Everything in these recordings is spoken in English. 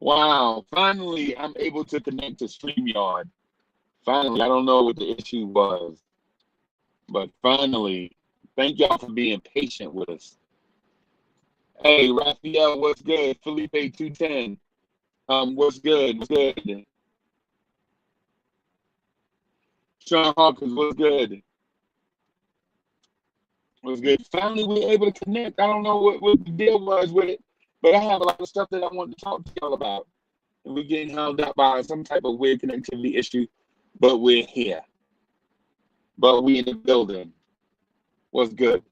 Wow, finally I'm able to connect to StreamYard. Finally, I don't know what the issue was, but finally, thank y'all for being patient with us. Hey, Raphael, what's good? Felipe 210, what's good? What's good? Sean Hawkins, what's good? What's good? Finally, we were able to connect. I don't know what the deal was with it, but I have a lot of stuff that I wanted to talk to y'all about. And we're getting held up by some type of weird connectivity issue, but we're here. But we in the building. What's good?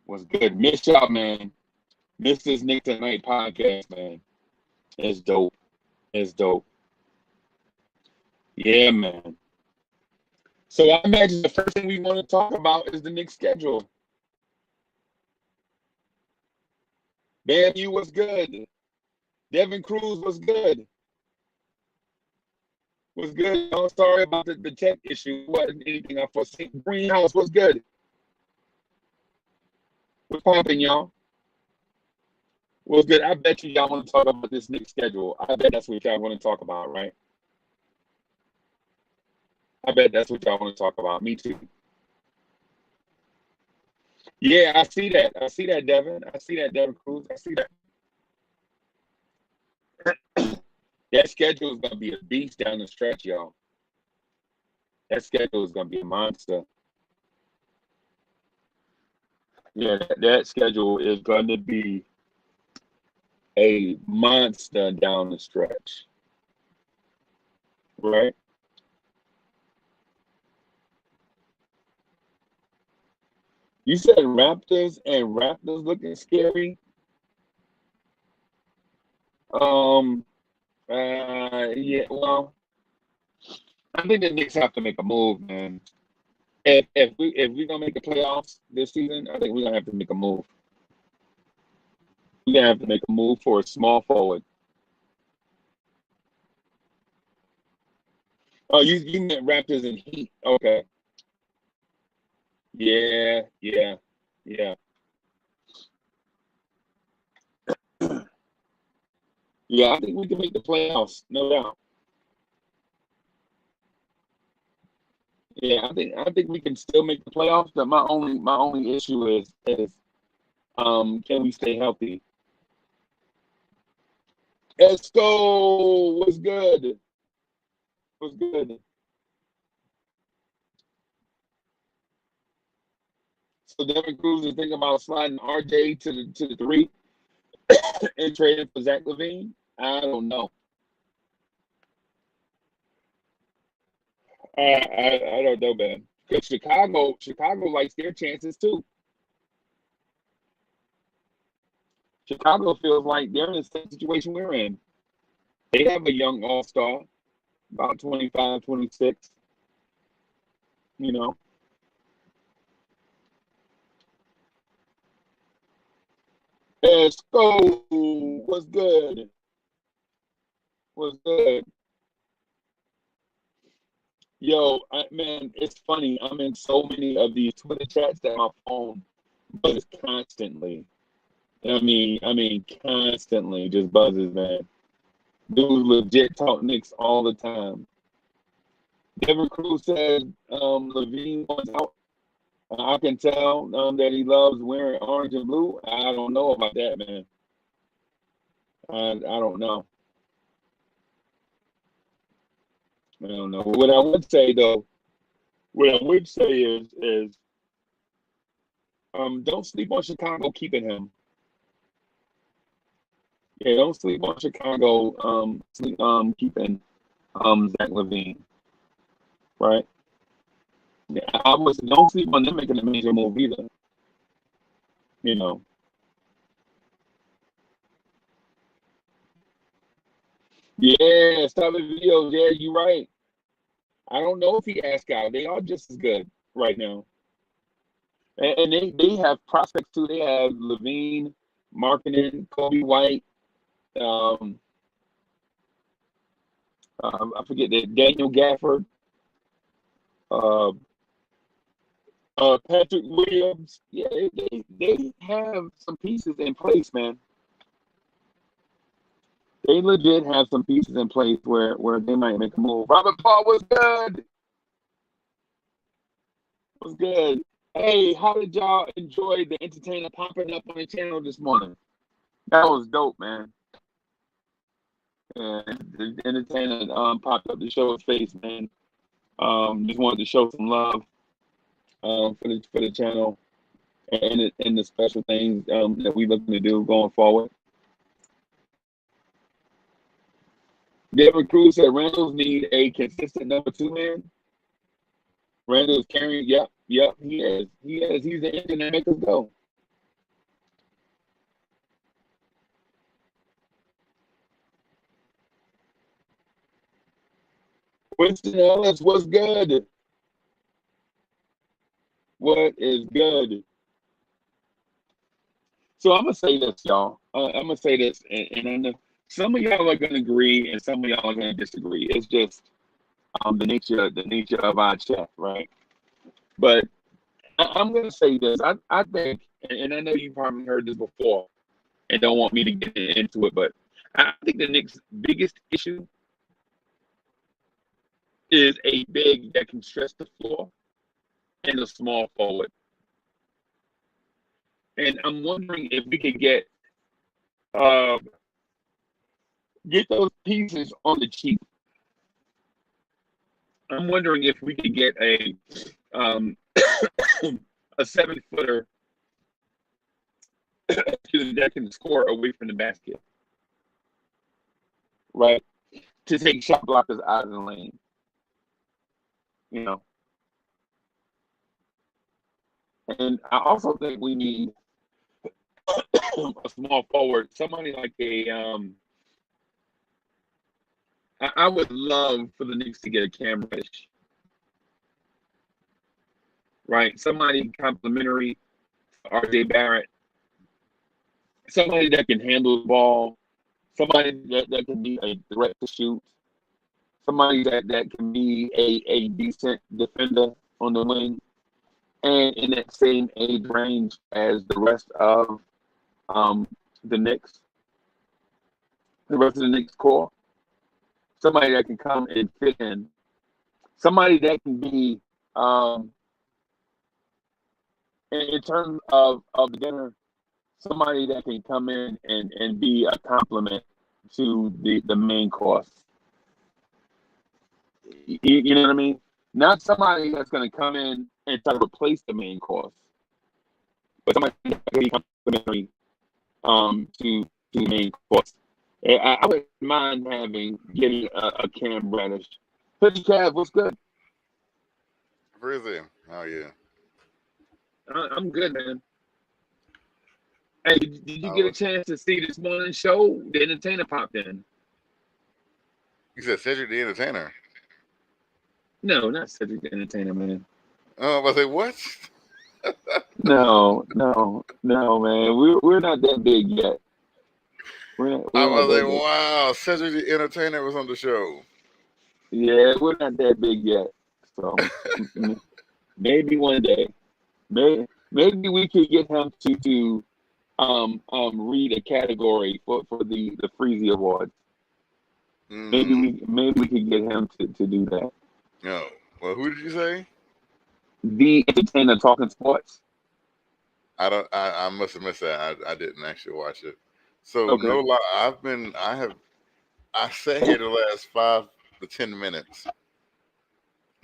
What's good? Miss y'all, man. Miss this Knicks at Night podcast, man. It's dope. It's dope. Yeah, man. So I imagine the first thing we want to talk about is the Knicks schedule. Bam, you was good. Devin Cruz was good. Was good. I'm sorry about the tech issue. Wasn't anything I foreseen. Greenhouse was good. What's popping, y'all? Was good. I bet y'all want to talk about this Knicks schedule. I bet that's what y'all want to talk about, right? I bet that's what y'all want to talk about. Me too. Yeah, I see that. I see that, Devin. I see that, Devin Cruz. I see that. That schedule is going to be a beast down the stretch, y'all. That schedule is going to be a monster. Yeah, that schedule is going to be a monster down the stretch. Right? You said Raptors and Raptors looking scary. Yeah, well, I think the Knicks have to make a move, man. If we're gonna make the playoffs this season, I think we're gonna have to make a move. We're gonna have to make a move for a small forward. Oh, you meant Raptors and Heat. Okay. Yeah, yeah, yeah. Yeah, I think we can make the playoffs, no doubt. Yeah, I think we can still make the playoffs, but my only issue is can we stay healthy? Esco was good. Was good. So Devin Cruz is thinking about sliding RJ to the three and trading for Zach Levine. I don't know. I don't know, man. Because Chicago likes their chances too. Chicago feels like they're in the same situation we're in. They have a young all-star, about 25, 26. You know. Esco was good. Was good. Yo, man, it's funny. I'm in so many of these Twitter chats that my phone buzzes constantly. I mean, constantly just buzzes, man. Dude legit talk Knicks all the time. Devin Cruz said Levine wants out. I can tell that he loves wearing orange and blue. I don't know about that, man. I don't know. I don't know. What I would say though, what I would say is don't sleep on Chicago keeping him. Yeah, don't sleep on Chicago keeping Zach Levine, right? Yeah, I was don't sleep on them making a major move either. You know. Yeah, stop the videos. Yeah, you're right. I don't know if he asked out. They are just as good right now. And they have prospects too. They have Levine, Markkinen, Kobe White, um, I forget that Daniel Gafford, uh, Patrick Williams. Yeah, they have some pieces in place, man. They legit have some pieces in place where they might make a move. Robert Paul was good. Was good. Hey, how did y'all enjoy the entertainer popping up on the channel this morning? That was dope, man. And the entertainer popped up to show his face, man. Just wanted to show some love for the channel and the special things that we looking to do going forward. Devin Cruz said Randall's need a consistent number 2 man. Randall's carrying. Yep, he is. He is. He's the engine that makes us go. Winston Ellis, what's good? What is good? So I'm gonna say this, y'all. I'm gonna say this, and I know some of y'all are gonna agree, and some of y'all are gonna disagree. It's just the nature of our chat, right? But I'm gonna say this. I think, and I know you probably heard this before, and don't want me to get into it, but I think the Knicks' biggest issue is a big that can stretch the floor and a small forward. And I'm wondering if we could get those pieces on the cheap. I'm wondering if we could get a 7-footer that can score away from the basket, right? To take shot blockers out of the lane, you know. And I also think we need a small forward, somebody like I would love for the Knicks to get a Cam Reddish, right? Somebody complimentary, RJ Barrett, somebody that can handle the ball, somebody that can be a threat to shoot, somebody that can be a decent defender on the wing, and in that same age range as the rest of the Knicks, the rest of the Knicks core. Somebody that can come and fit in. Somebody that can be, in terms of dinner, somebody that can come in and be a complement to the main course. You know what I mean? Not somebody that's going to come in and try to replace the main course, but somebody that can be complementary to the main course. I wouldn't mind getting a Cam Reddish. Pitch Cav, what's good? Brizzy, how are you? I'm good, man. Hey, did you get a chance to see this morning's show? The entertainer popped in. You said Cedric the Entertainer? No, not Cedric the Entertainer, man. Oh, I say what? No, man. We're not that big yet. We're I not was that like, big. wow, Cedric the Entertainer was on the show. Yeah, we're not that big yet. So maybe one day, maybe we could get him to read a category for the Freezy Awards. Maybe we could get him to do that. No. Well, who did you say? The Entertainer talking sports. I must have missed that. I didn't actually watch it. So Okay. no lie, I sat here the last 5 to 10 minutes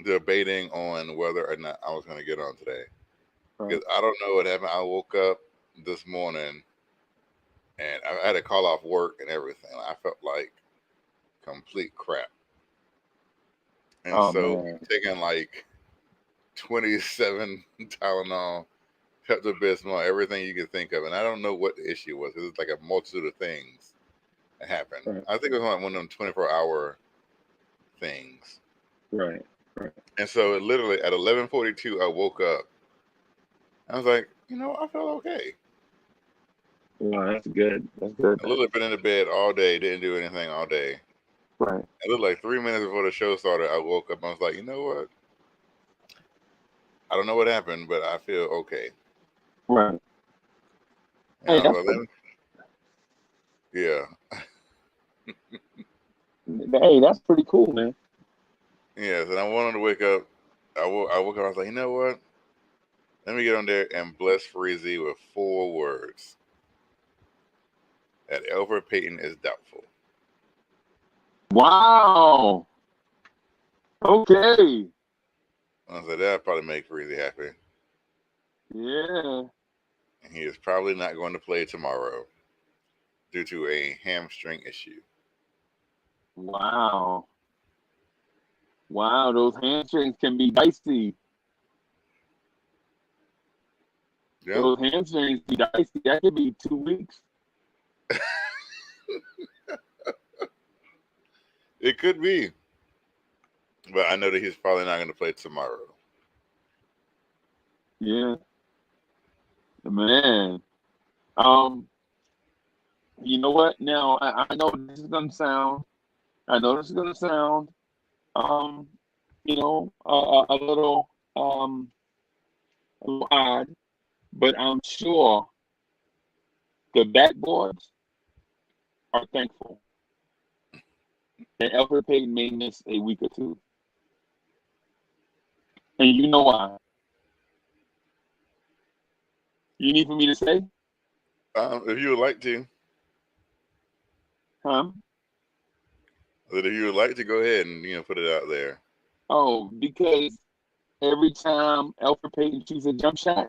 debating on whether or not I was going to get on today. Because I don't know what happened. I woke up this morning and I had to call off work and everything. I felt like complete crap. And so taking like 27 Tylenol, Pepto-Bismol, everything you could think of. And I don't know what the issue was. It was like a multitude of things that happened. Right. I think it was like one of them 24-hour things. Right. And so literally at 11:42, I woke up. I was like, I felt okay. Wow, that's good. That's good. I literally been in the bed all day, didn't do anything all day. Right. It looked like 3 minutes before the show started, I woke up and I was like, you know what? I don't know what happened, but I feel okay. Right. Hey, Yeah. Hey, that's pretty cool, man. Yes, and I wanted to wake up. I woke up. I was like, you know what? Let me get on there and bless Freezy with 4 words. That Elfrid Payton is doubtful. Wow. Okay. I said that'll probably make Freezy happy. Yeah. And he is probably not going to play tomorrow due to a hamstring issue. Wow. Wow, those hamstrings can be dicey. Yep. Those hamstrings be dicey. That could be 2 weeks. It could be. But I know that he's probably not going to play tomorrow. Yeah. Man. You know what? Now I know this is gonna sound. I know this is gonna sound. Um, a little odd, but I'm sure the backboards are thankful that Elfrid Payton may miss a week or two, and you know why. You need for me to say, If you would like to, huh? that if you would like to go ahead and put it out there. Oh, because every time Elfrid Payton shoots a jump shot,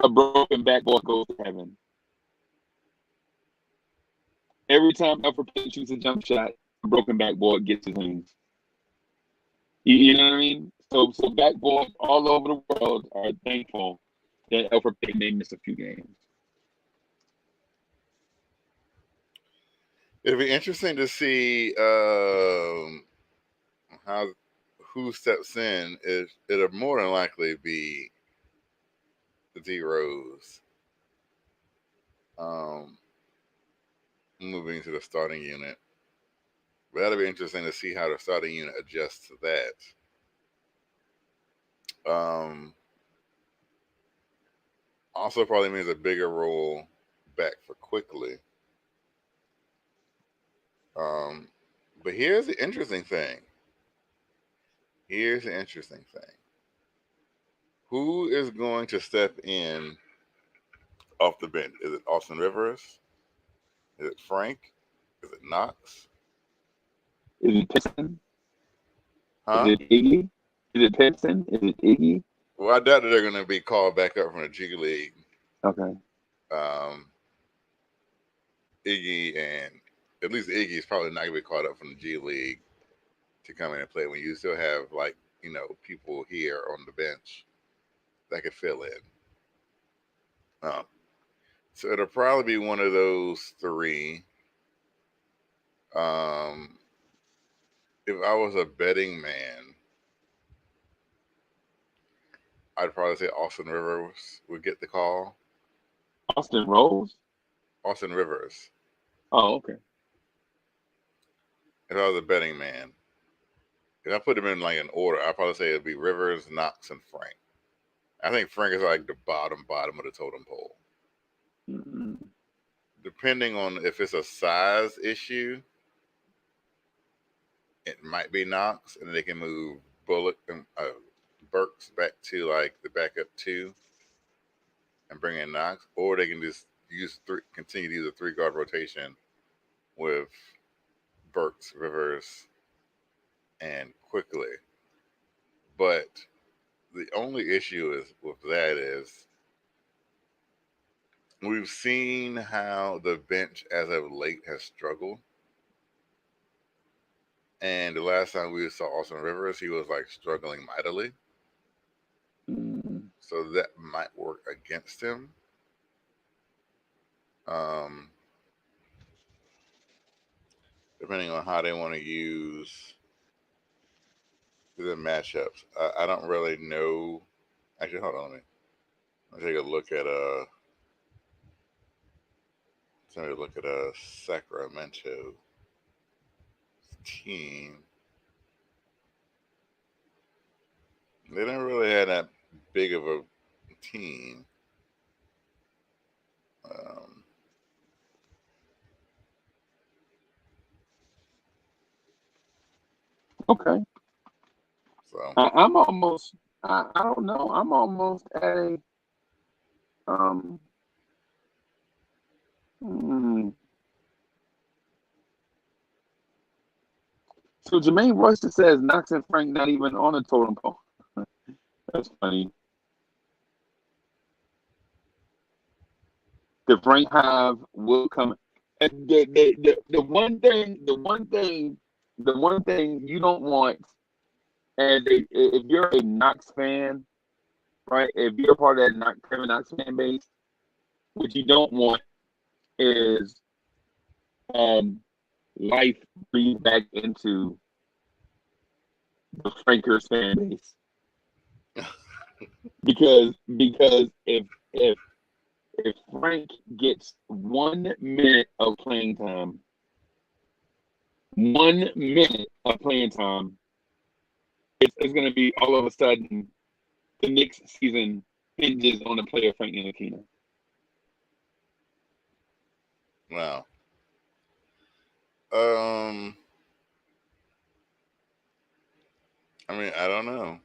a broken backboard goes to heaven. Every time Elfrid Payton shoots a jump shot, a broken backboard gets his wings. You know what I mean? So backboards all over the world are thankful that Elfrid Payton may miss a few games. It'd be interesting to see how who steps in. It'll more than likely be D Rose um, moving to the starting unit. But that'll be interesting to see how the starting unit adjusts to that. Also, probably means a bigger role back for Quickly. But here's the interesting thing. Who is going to step in off the bench? Is it Austin Rivers? Is it Frank? Is it Knox? Is it Piston? Huh? Is it Iggy? Is it Piston? Is it Iggy? Well, I doubt that they're going to be called back up from the G League. Okay. Iggy and at least Iggy is probably not going to be called up from the G League to come in and play when you still have people here on the bench that could fill in. So it'll probably be one of those 3. If I was a betting man, I'd probably say Austin Rivers would get the call. Austin Rose? Austin Rivers. Oh, okay. If I was a betting man, if I put them in an order, I'd probably say it'd be Rivers, Knox, and Frank. I think Frank is like the bottom of the totem pole. Mm-hmm. Depending on if it's a size issue, it might be Knox, and they can move Bullock and Burks back to the backup 2 and bring in Knox, or they can just continue to use a 3-guard rotation with Burks, Rivers, and Quickly. But the only issue with that is we've seen how the bench as of late has struggled. And the last time we saw Austin Rivers, he was struggling mightily. Mm-hmm. So that might work against him. Depending on how they want to use the matchups. I don't really know. Actually, hold on. Let me take a look at Sacramento team. They didn't really have that big of a team. Okay. So I'm almost. I don't know. I'm almost at a um. hmm. So Jermaine Royster says Knox and Frank not even on the totem pole. That's funny. The Frank Hive will come. And the one thing you don't want if you're a Knox fan, right? If you're part of that Kevin Knox fan base, what you don't want is um life breathe back into the Frankers fan base because if Frank gets 1 minute of playing time, 1 minute of playing time, it's going to be all of a sudden the Knicks season hinges on the player Frank Ntilikina. wow. I mean, I don't know.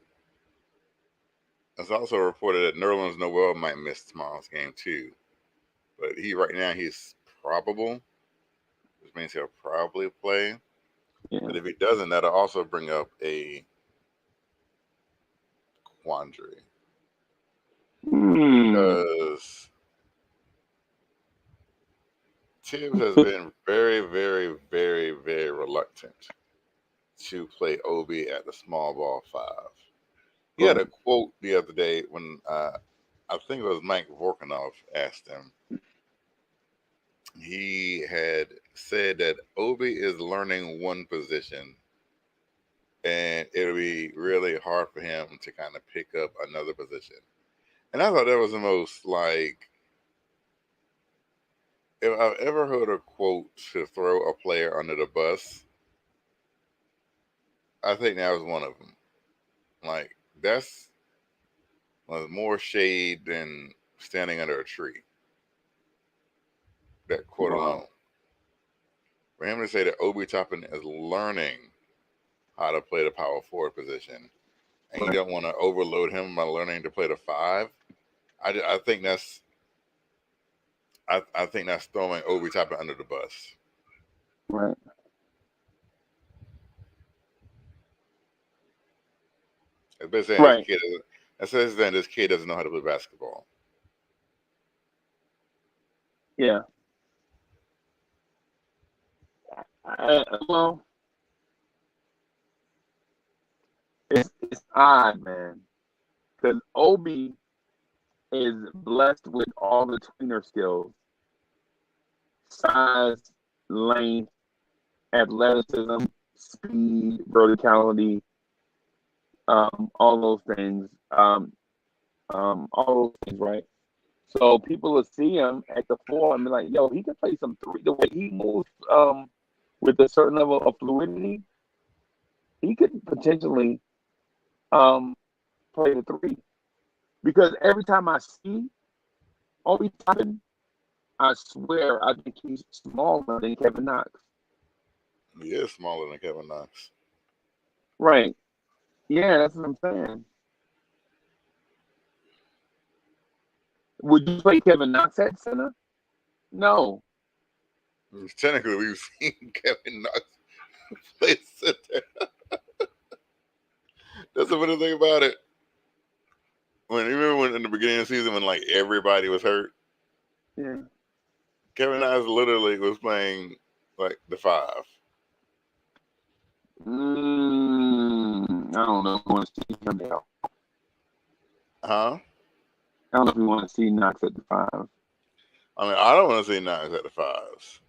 It's also reported that Nerlens Noel might miss tomorrow's game too, but right now he's probable, which means he'll probably play. Yeah. But if he doesn't, that'll also bring up a quandary because Tibbs has been very, very, very, very reluctant to play Obi at the small ball 5. He had a quote the other day when I think it was Mike Vorkunov asked him. He had said that Obi is learning one position and it'll be really hard for him to kind of pick up another position. And I thought that was the most like, if I've ever heard a quote to throw a player under the bus, I think that was one of them. Like, that's was more shade than standing under a tree. That quote alone. For him to say that Obi Toppin is learning how to play the power forward position, and you don't want to overload him by learning to play the 5, I think that's I think that's throwing Obi Toppin under the bus. Right. It's been saying this kid doesn't know how to play basketball. Yeah. Well, it's odd, man, because Obi is blessed with all the tweener skills, size, length, athleticism, speed, verticality, all those things, all those things, right? So people will see him at the 4 and be like, "Yo, he can play some 3." The way he moves, with a certain level of fluidity, he could potentially play the 3. Because every time I see Obi Toppin, I swear I think he's smaller than Kevin Knox. He is smaller than Kevin Knox. Right. Yeah, that's what I'm saying. Would you play Kevin Knox at center? No. Technically, we've seen Kevin Knox play center. That's the funny thing about it. You remember when in the beginning of the season when like everybody was hurt? Yeah. Kevin Knox literally was playing like the 5. I don't know if we want to see him now. Huh? I don't know if we want to see Knox at the 5. I mean, I don't want to see Knox at the 5s.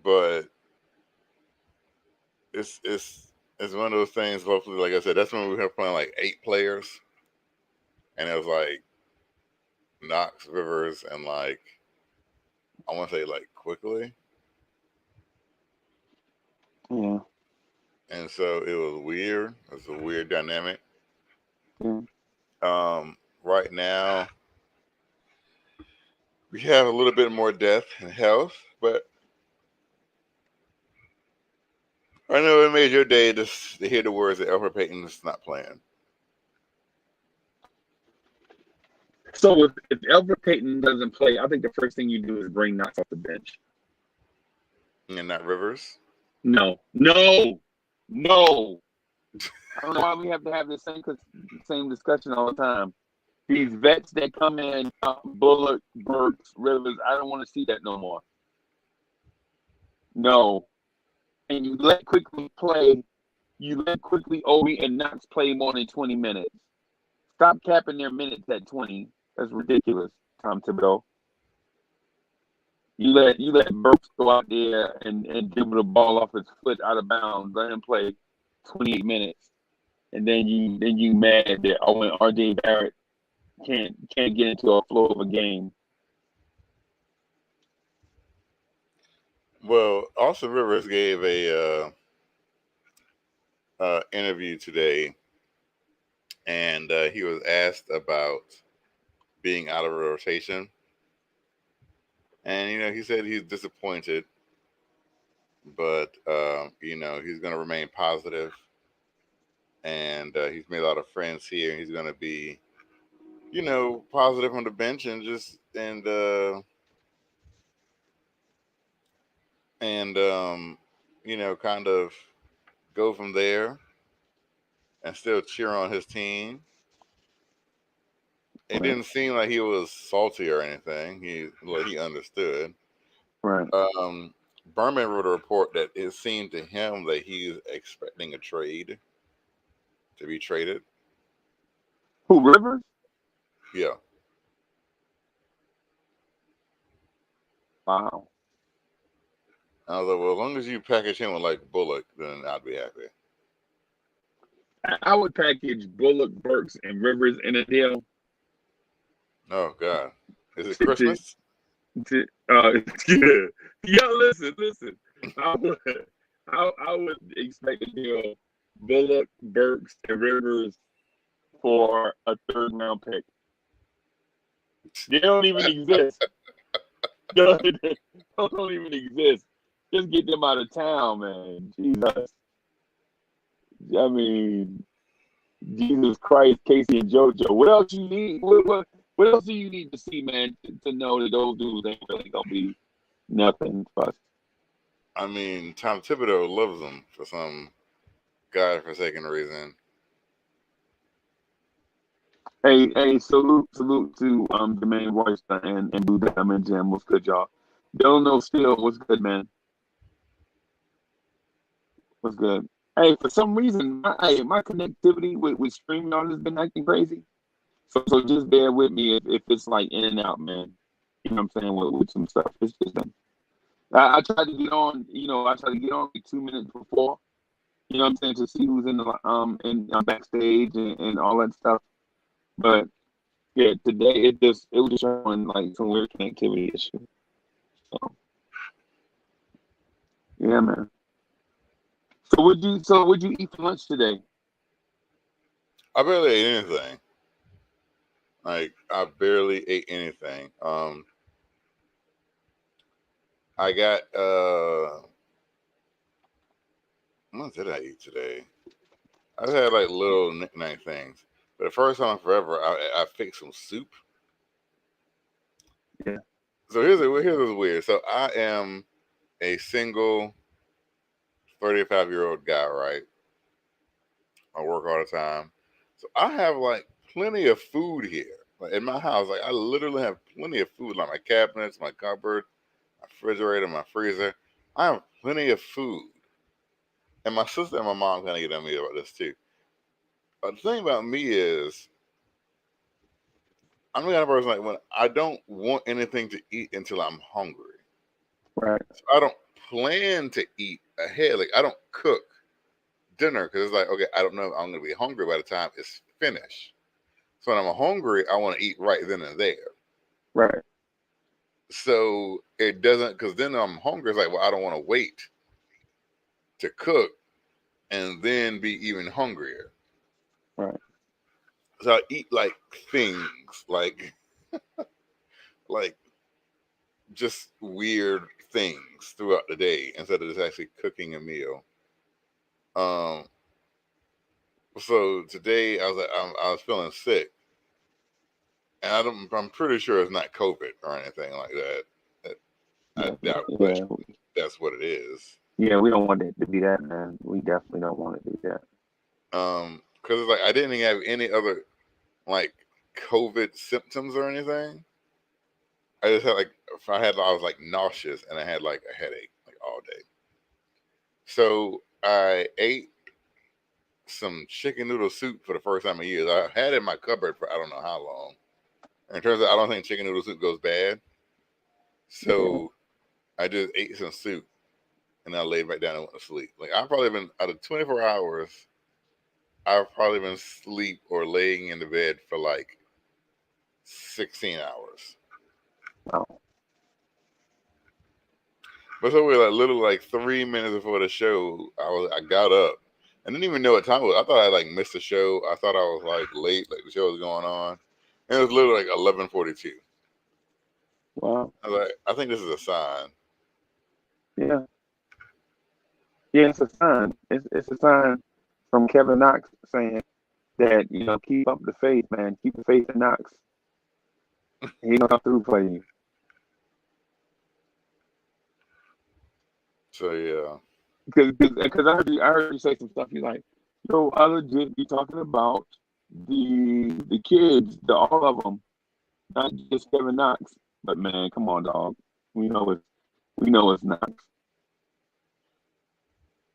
But it's one of those things. Hopefully, like I said, that's when we were playing like 8 players, and it was like Knox, Rivers, and like I want to say like Quickly. Yeah. And so it was weird. It was a weird dynamic. Yeah. Right now, we have a little bit more depth and health, but I know it made your day to hear the words that Elfrid Payton is not playing. So if Elfrid Payton doesn't play, I think the first thing you do is bring Knox off the bench. And not Rivers? No. I don't know why we have to have the same discussion all the time. These vets that come in, Bullock, Burks, Rivers, I don't want to see that no more. No. And you let Quickly play. You let Quickly, Obi, and Knox play more than 20 minutes. Stop capping their minutes at 20. That's ridiculous, Tom Thibodeau. You let Burks go out there and dribble the ball off his foot out of bounds, let him play 28 minutes. And then you mad that when RJ Barrett can't get into a flow of a game. Well, Austin Rivers gave a interview today, and he was asked about being out of a rotation, and he said he's disappointed, but he's going to remain positive, and he's made a lot of friends here. And he's going to be, positive on the bench and kind of go from there and still cheer on his team. It didn't seem like he was salty or anything. He understood. Right. Berman wrote a report that it seemed to him that he's expecting a trade to be traded. Who, Rivers? Yeah. Wow. I was like, well, as long as you package him with like Bullock, then I'd be happy. I would package Bullock, Burks, and Rivers in a deal. Oh God, is it Christmas? Yeah. Listen. I would expect a deal. Bullock, Burks, and Rivers for a third-round pick. They don't even exist. They don't even exist. Just get them out of town, man. Jesus. I mean, Jesus Christ, Casey and JoJo. What else you need? What else do you need to see, man, to know that those dudes ain't really gonna be nothing for us? I mean, Tom Thibodeau loves them for some godforsaken reason. Hey, salute to Jermaine Royster and Blue Diamond Jam. What's good, y'all? Don't know still. What's good, man? What's good? Hey, for some reason, my connectivity with StreamYard has been acting crazy. So just bear with me if it's like in and out, man. You know what I'm saying, with some stuff. It's just I tried to get on, I tried to get on like 2 minutes before, you know what I'm saying, to see who's in the backstage and all that stuff. But yeah, today it was just showing like some weird connectivity issue. So yeah, man. So what'd you eat for lunch today? I barely ate anything. Like, I barely ate anything. I got what did I eat today? I've had like little knick-knack things. But the first time forever, I fixed some soup. Yeah. So here's what's weird. So I am a single 35-year-old guy, right? I work all the time. So I have like plenty of food here. Like in my house, like I literally have plenty of food, like my cabinets, my cupboard, my refrigerator, my freezer. I have plenty of food. And my sister and my mom kind of get on me about this too. But the thing about me is, I'm the kind of person like when I don't want anything to eat until I'm hungry. Right. So I don't plan to eat ahead. Like I don't cook dinner because it's like, okay, I don't know if I'm going to be hungry by the time it's finished. So when I'm hungry, I want to eat right then and there. Right. So it doesn't, because then I'm hungry. It's like, well, I don't want to wait to cook and then be even hungrier. Right. So I eat like things like just weird things throughout the day instead of just actually cooking a meal. Um, so today I was like, I was feeling sick, and I'm pretty sure it's not COVID or anything like that. I doubt that's what it is. Yeah, we don't want it to be that, man. We definitely don't want it to be that. Because it's like I didn't have any other like COVID symptoms or anything. I just had like I was like nauseous and I had like a headache like all day. So I ate some chicken noodle soup for the first time in years. I had it in my cupboard for I don't know how long. And it turns out I don't think chicken noodle soup goes bad. So I just ate some soup and I laid back down and went to sleep. Like I've probably been out of 24 hours, I've probably been asleep or laying in the bed for like 16 hours. Wow. But so we were like literally like 3 minutes before the show, I got up. I didn't even know what time it was. I thought I like missed the show. I thought I was like late, like the show was going on. And it was literally like 11:42. Wow. I was like, I think this is a sign. Yeah. Yeah, it's a sign. It's a sign from Kevin Knox saying that, keep up the faith, man. Keep the faith in Knox. He gonna come through for you. So yeah. Because I heard you say some stuff. You're like, I legit be talking about the kids, all of them, not just Kevin Knox. But man, come on, dog. We know it's Knox.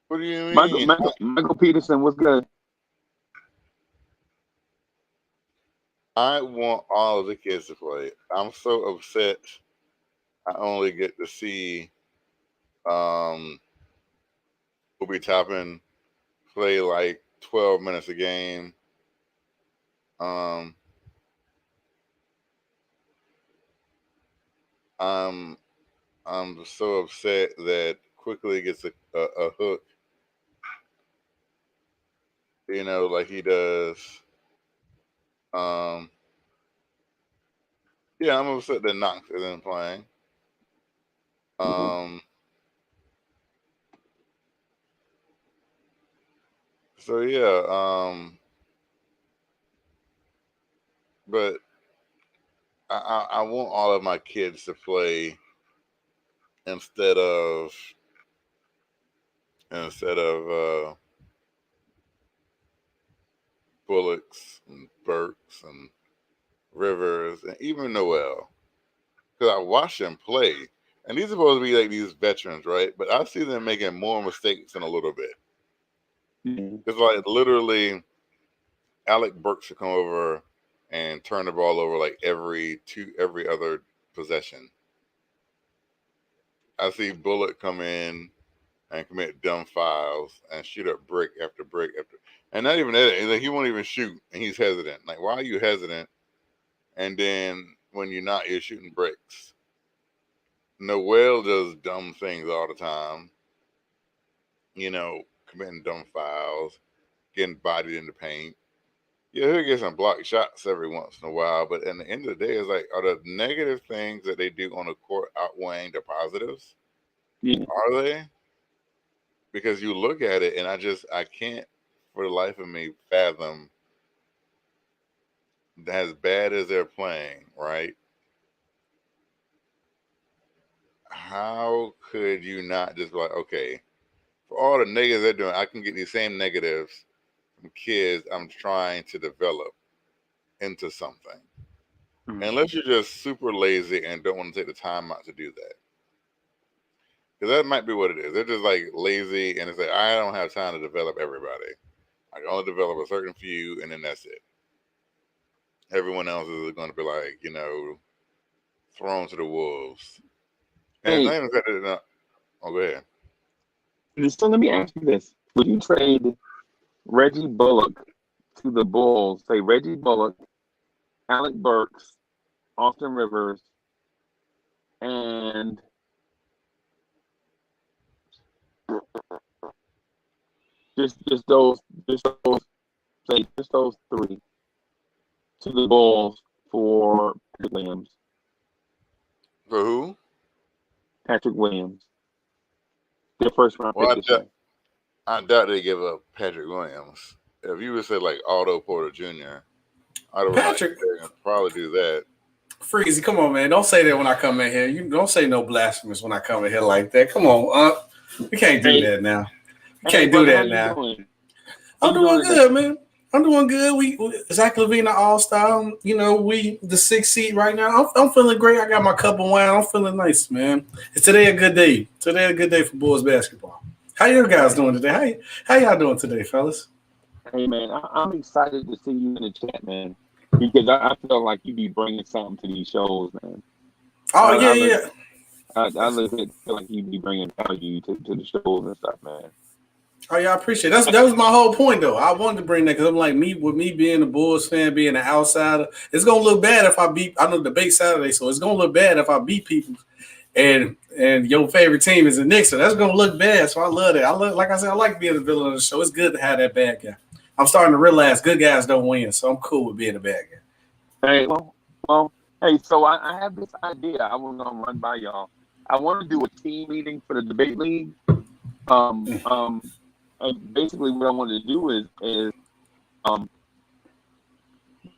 What do you mean? Michael Peterson was good. I want all of the kids to play. I'm so upset. I only get to see Obi Toppin play like 12 minutes a game. I'm so upset that Quickly gets a hook, like he does. Yeah, I'm upset that Knox isn't playing. So yeah, but I want all of my kids to play instead of Bullocks and Burks and Rivers and even Noel, because I watch them play, and these are supposed to be like these veterans, right? But I see them making more mistakes in a little bit. It's like literally Alec Burks should come over and turn the ball over like every other possession. I see Bullock come in and commit dumb fouls and shoot up brick after brick after, and not even that. Like, he won't even shoot, and he's hesitant. Like, why are you hesitant? And then when you're not, you're shooting bricks. Noel does dumb things all the time. Committing dumb fouls, getting bodied in the paint. Yeah, he'll get some blocked shots every once in a while, but at the end of the day, it's like, are the negative things that they do on the court outweighing the positives? Yeah. Are they? Because you look at it, and I can't for the life of me fathom, as bad as they're playing, right? How could you not just be like, okay, for all the negatives they're doing, I can get these same negatives from kids I'm trying to develop into something. Unless you're just super lazy and don't want to take the time out to do that. Because that might be what it is. They're just like lazy, and it's like, I don't have time to develop everybody. I can only develop a certain few, and then that's it. Everyone else is going to be like, thrown to the wolves. And Hey, oh, go ahead. So let me ask you this: would you trade Reggie Bullock to the Bulls? Say Reggie Bullock, Alec Burks, Austin Rivers, and just those three to the Bulls for Patrick Williams. For who? Patrick Williams. Their first round pick this year. I doubt they give up Patrick Williams. If you would say like Otto Porter Jr., I'd have been like, Patrick they're gonna probably do that. Freezy, come on, man. Don't say that when I come in here. You don't say no blasphemous when I come in here like that. Come on, we can't do that now. We can't do that now. I'm doing good, man. I'm doing good. We Zach LaVine, All Star. You know, we the 6th seed right now. I'm feeling great. I got my cup of wine. I'm feeling nice, man. Is today a good day? Today a good day for Bulls basketball. How you guys doing today? How y'all doing today, fellas? Hey, man, I'm excited to see you in the chat, man, because I feel like you be bringing something to these shows, man. Oh, yeah. I legit feel like you be bringing value to the shows and stuff, man. Oh yeah, I appreciate it. That was my whole point, though. I wanted to bring that because I'm like with me being a Bulls fan, being an outsider, it's gonna look bad if I beat. I know the debate Saturday, so it's gonna look bad if I beat people. And your favorite team is the Knicks, so that's gonna look bad. So I love it. Like I said, I like being the villain of the show. It's good to have that bad guy. I'm starting to realize good guys don't win, so I'm cool with being a bad guy. Hey, well, hey. So I have this idea. I was gonna run by y'all. I want to do a team meeting for the debate league. Basically, what I wanted to do is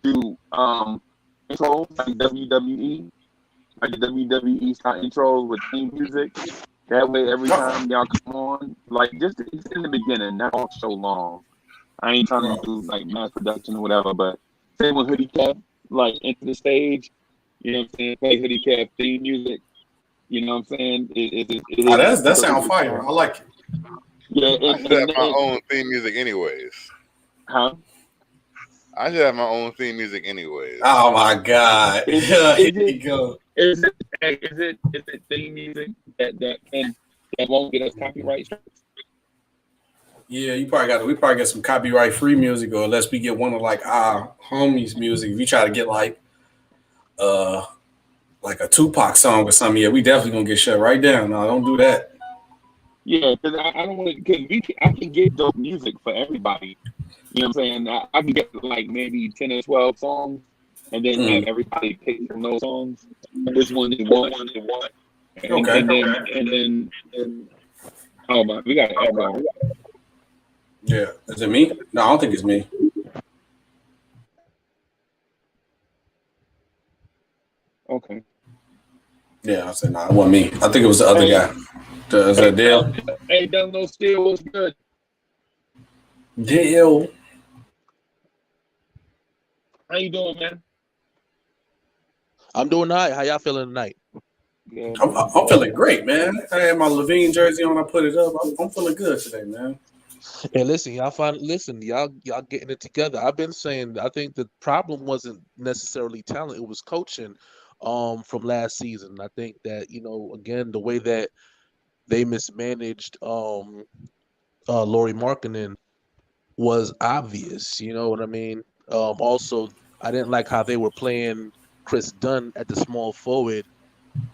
do intros like WWE, like the WWE style intros with theme music. That way, every time y'all come on, like just in the beginning, not so long. I ain't trying to do like mass production or whatever, but same with Hoodie Cap, like into the stage. You know what I'm saying? Play Hoodie Cap theme music. You know what I'm saying? That sounds fire. I like it. Yeah, I should have my own theme music anyways. Huh? I should have my own theme music anyways. Oh my God! Here you go. Is it theme music that won't get us copyright strikes? Yeah, we probably get some copyright free music, or unless we get one of like our homies' music. If you try to get like a Tupac song or something, yeah, we definitely gonna get shut right down. No, don't do that. Yeah, because I don't want to. Because I can get dope music for everybody. You know what I'm saying? I can get like maybe 10 or 12 songs, and then have everybody pick from those songs. Which one they want? And then oh my, we got an echo. Yeah, is it me? No, I don't think it's me. Okay. Yeah, I said no, it wasn't me. I think it was the other guy. Is that Dale? Hey, Dale, no still was good. Dale. How you doing, man? I'm doing all right. How y'all feeling tonight? Yeah. I'm feeling great, man. I had my LaVine jersey on. I put it up. I'm feeling good today, man. And listen, y'all getting it together. I've been saying I think the problem wasn't necessarily talent; it was coaching from last season. I think that, again, the way that they mismanaged Laurie Markkinen was obvious. You know what I mean? Also, I didn't like how they were playing Chris Dunn at the small forward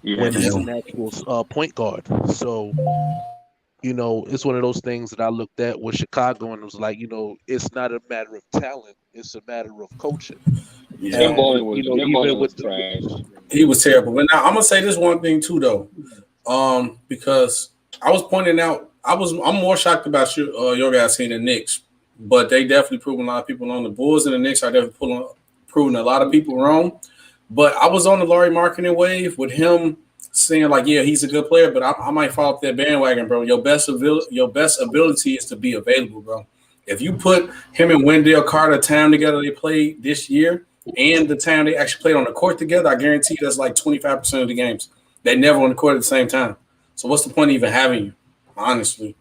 when he's an actual point guard. So, it's one of those things that I looked at with Chicago and was like, it's not a matter of talent; it's a matter of coaching. Yeah, that boy was trash. He was terrible. But now I'm gonna say this one thing too, though, because I was pointing out, I'm more shocked about your guys seeing the Knicks, but they definitely proven a lot of people on the Bulls and the Knicks are definitely proving a lot of people wrong. But I was on the Laurie Markkinen wave with him saying like, yeah, he's a good player, but I might fall off that bandwagon, bro. Your best ability is to be available, bro. If you put him and Wendell Carter time together they played this year and the time they actually played on the court together, I guarantee that's like 25% of the games. They never on the court at the same time. So what's the point of even having you? Honestly,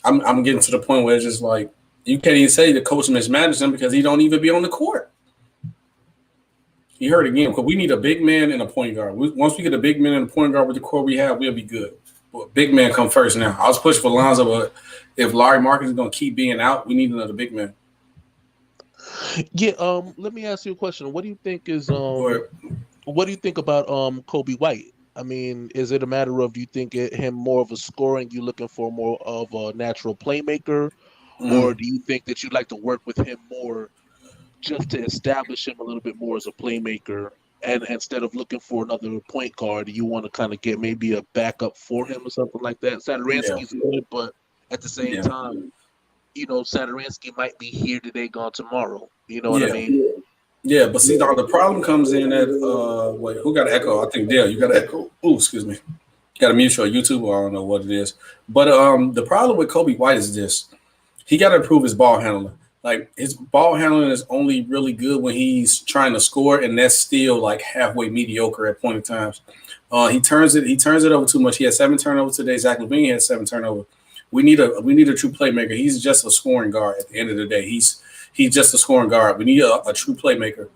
I'm getting to the point where it's just like you can't even say the coach mismanaged him because he don't even be on the court. You heard again, because we need a big man and a point guard. Once we get a big man and a point guard with the core we have, we'll be good. But big man come first now. I was pushing for Lonzo, but if Laurie Markkinen is going to keep being out, we need another big man. Yeah. Let me ask you a question. What do you think what do you think about Kobe White? I mean, is it a matter of you think him more of a scoring, you looking for more of a natural playmaker, or do you think that you'd like to work with him more just to establish him a little bit more as a playmaker, and instead of looking for another point guard, you want to kind of get maybe a backup for him or something like that? Satoransky's good, but at the same time, Sadaransky might be here today, gone tomorrow. You know what I Yeah. mean? Yeah, but see, now the problem comes in at wait, who got an echo? I think Dale, you got an echo. Oh, excuse me. Got a mute your YouTube, or I don't know what it is. But the problem with Kobe White is this: he got to improve his ball handling. Like his ball handling is only really good when he's trying to score, and that's still like halfway mediocre at point of times. He turns it over too much. He had 7 turnovers today. Zach LaVine had 7 turnovers. We need a true playmaker. He's just a scoring guard at the end of the day. He's just a scoring guard. We need a true playmaker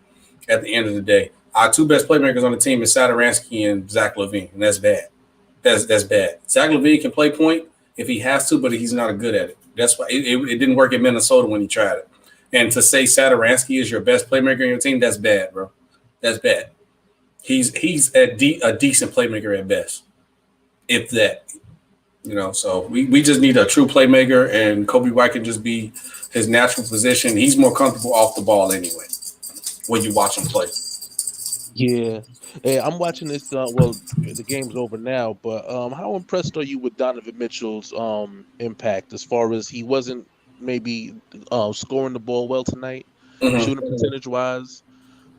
at the end of the day. Our two best playmakers on the team is Sadaransky and Zach LaVine, and that's bad. That's bad. Zach LaVine can play point if he has to, but he's not good at it. That's why it didn't work in Minnesota when he tried it. And to say Sadaransky is your best playmaker on your team, that's bad, bro. That's bad. He's a decent playmaker at best, if that. So we just need a true playmaker, and Kobe White can just be his natural position. He's more comfortable off the ball anyway when you watch him play. Yeah. Hey, I'm watching this. Well, the game's over now, but how impressed are you with Donovan Mitchell's impact as far as he wasn't maybe scoring the ball well tonight, shooting percentage wise,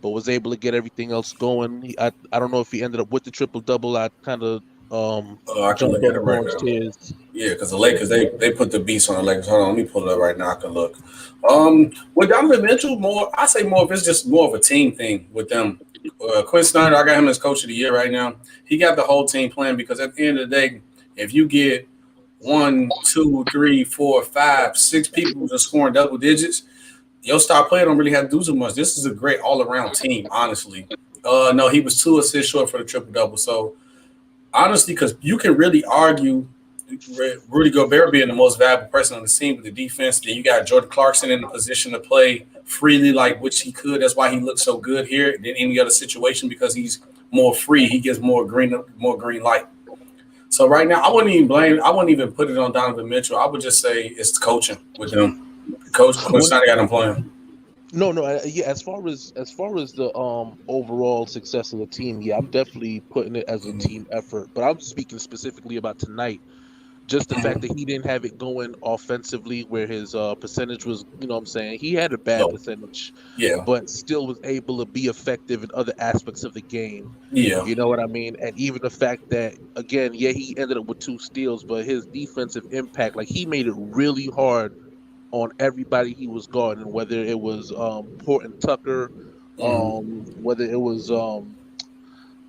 but was able to get everything else going? I don't know if he ended up with the triple double. I kind of I can jumped look at it over right Lawrence now. Tears. Yeah, because the Lakers they put the beast on the Lakers. Hold on, let me pull it up right now. I can look. With Donovan Mitchell, I say more if it's just more of a team thing with them. Quinn Snyder, I got him as coach of the year right now. He got the whole team playing because at the end of the day, if you get 1, 2, 3, 4, 5, 6 people just scoring double digits, your star player don't really have to do so much. This is a great all around team, honestly. No, he was 2 assists short for the triple double. So honestly, because you can really argue Rudy Gobert being the most valuable person on the team with the defense. Then you got Jordan Clarkson in the position to play freely, like which he could. That's why he looks so good here than any other situation because he's more free. He gets more green light. So right now, I wouldn't even put it on Donovan Mitchell. I would just say it's coaching with him. Coach Quinn Snyder got him playing. No, yeah. As far as the overall success of the team, yeah, I'm definitely putting it as a team effort. But I'm speaking specifically about tonight. Just the fact that he didn't have it going offensively, where his percentage was, what I'm saying, he had a bad percentage, but still was able to be effective in other aspects of the game. Yeah, you know what I mean. And even the fact that, again, yeah, he ended up with 2 steals, but his defensive impact, like he made it really hard on everybody he was guarding, whether it was Porton Tucker, whether it was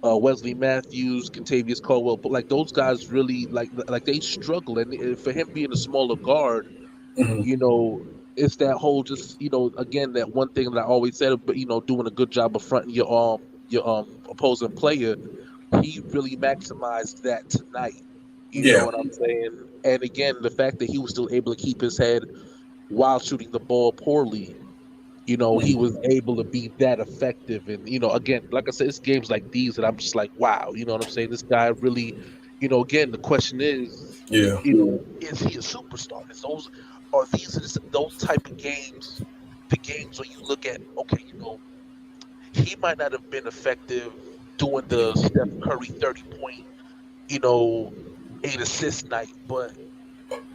Wesley Matthews, Contavious Caldwell, but like those guys really like they struggle, and for him being a smaller guard, it's that whole just again that one thing that I always said, but doing a good job of fronting your opposing player. He really maximized that tonight. You know what I'm saying? And again, the fact that he was still able to keep his head while shooting the ball poorly, he was able to be that effective. And, again, like I said, it's games like these that I'm just like, wow, you know what I'm saying? This guy really, again, the question is, is he a superstar? Those type of games, the games where you look at, okay, he might not have been effective doing the Steph Curry 30-point, 8-assist night, but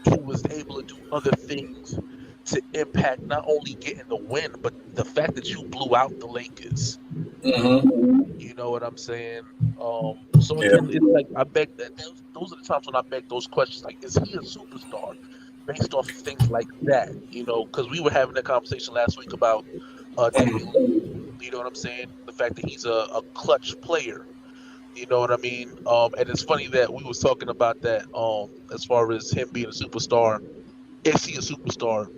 he was able to do other things to impact not only getting the win, but the fact that you blew out the Lakers. You know what I'm saying? So again, it's like I beg that those are the times when I beg those questions. Like, is he a superstar based off of things like that? Because we were having that conversation last week about Damian Lillard. You know what I'm saying? The fact that he's a clutch player. You know what I mean? And it's funny that we was talking about that as far as him being a superstar. Is he a superstar?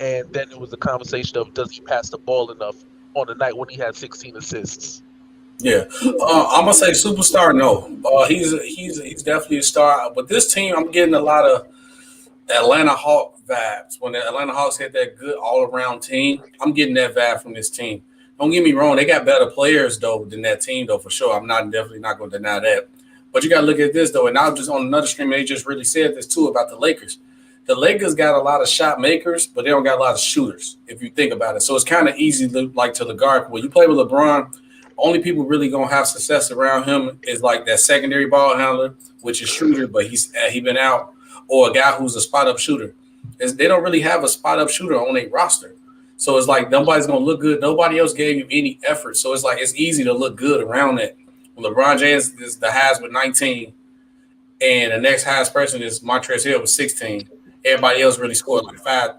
And then it was a conversation of does he pass the ball enough on the night when he had 16 assists? Yeah, I'm gonna say superstar. No, he's definitely a star. But this team, I'm getting a lot of Atlanta Hawk vibes. When the Atlanta Hawks had that good all around team, I'm getting that vibe from this team. Don't get me wrong; they got better players though than that team though for sure. I'm definitely not going to deny that. But you got to look at this though, and now just on another stream, they just really said this too about the Lakers. The Lakers got a lot of shot makers, but they don't got a lot of shooters. If you think about it, so it's kind of easy to the guard. When you play with LeBron, only people really gonna have success around him is like that secondary ball handler, which is shooter, but he been out, or a guy who's a spot up shooter. is they don't really have a spot up shooter on their roster. So it's like nobody's gonna look good. Nobody else gave you any effort. So it's like it's easy to look good around that. LeBron James is the highest with 19, and the next highest person is Montrezl Hill with 16. Everybody else really scored like 5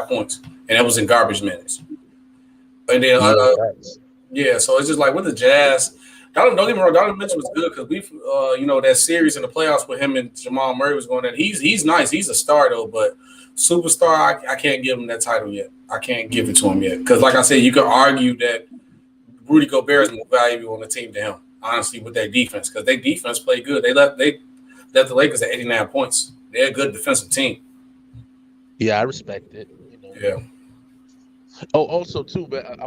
points, and that was in garbage minutes. And then, so it's just like with the Jazz. Don't get me wrong, Donovan Mitchell was good because we, that series in the playoffs with him and Jamal Murray was going. He's nice. He's a star though, but superstar, I can't give him that title yet. I can't give it to him yet because, like I said, you could argue that Rudy Gobert is more valuable on the team than him. Honestly, with their defense, because their defense played good. They left the Lakers at 89 points. They're a good defensive team. Yeah, I respect it. Yeah. Oh, also too, but I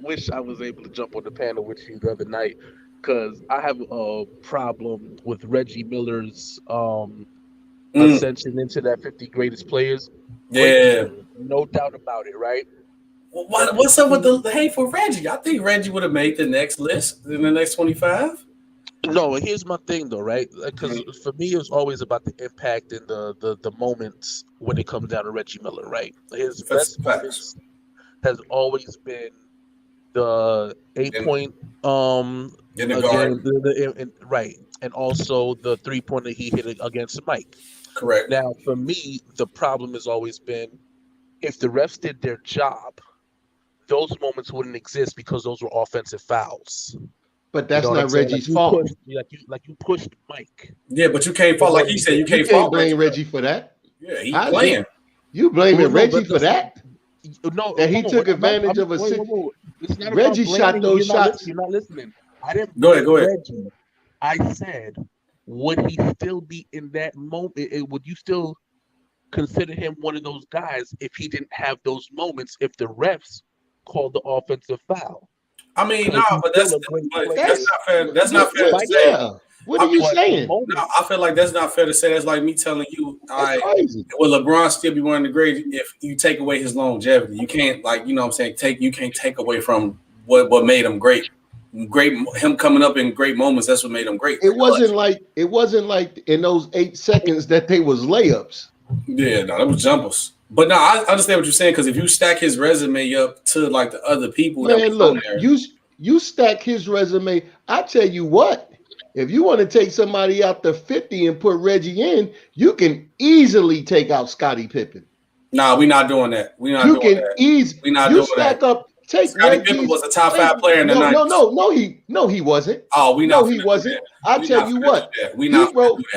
wish I was able to jump on the panel with you the other night because I have a problem with Reggie Miller's ascension into that 50 greatest players. Yeah, no doubt about it, right? Well, what's up with the hate for Reggie? I think Reggie would have made the next list in the next 25. No, here's my thing though, right? Because for me, it was always about the impact and the moments when it comes down to Reggie Miller, right? His best moments has always been the 8-point in the guard. right, and also the 3-pointer he hit against Mike. Correct. Now, for me, the problem has always been if the refs did their job, those moments wouldn't exist because those were offensive fouls. But that's not Reggie's fault. You pushed Mike. Yeah, but you can't fault, like he said, you can't blame Reggie for that. Yeah, he's playing. You blaming Reggie for that? No, that he took advantage of a situation. Reggie shot those shots. You're not listening. I didn't. Go ahead. Reggie. I said, would he still be in that moment? Would you still consider him one of those guys if he didn't have those moments? If the refs called the offensive foul? I mean, no, but that's not fair. That's not fair to say. Yeah. What are you saying? No, I feel like that's not fair to say. That's like me telling you, will LeBron still be one of the great if you take away his longevity? You can't, you can't take away from what made him great. Him coming up in great moments, that's what made him great. It wasn't like in those 8 seconds that they was layups. Yeah, no, that was jumpers. But no, I understand what you're saying because if you stack his resume up to like the other people, man, look, you stack his resume. I tell you what, if you want to take somebody out the 50 and put Reggie in, you can easily take out Scottie Pippen. Nah, we're not doing that. We're not doing that. We're not doing that. Scottie Pippen was a top 5 player in the 90s. No, he wasn't. Oh, he wasn't. I tell you what,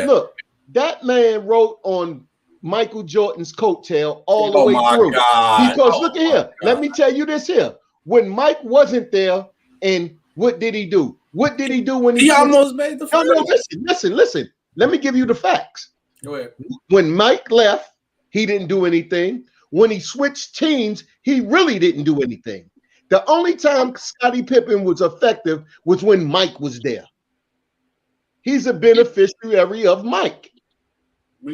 look, that man wrote on Michael Jordan's coattail all the way through. God. Because look at here. Let me tell you this here. When Mike wasn't there, and what did he do? What did he do when he almost made the first? No, listen. Let me give you the facts. Go ahead. When Mike left, he didn't do anything. When he switched teams, he really didn't do anything. The only time Scottie Pippen was effective was when Mike was there. He's a beneficiary of Mike.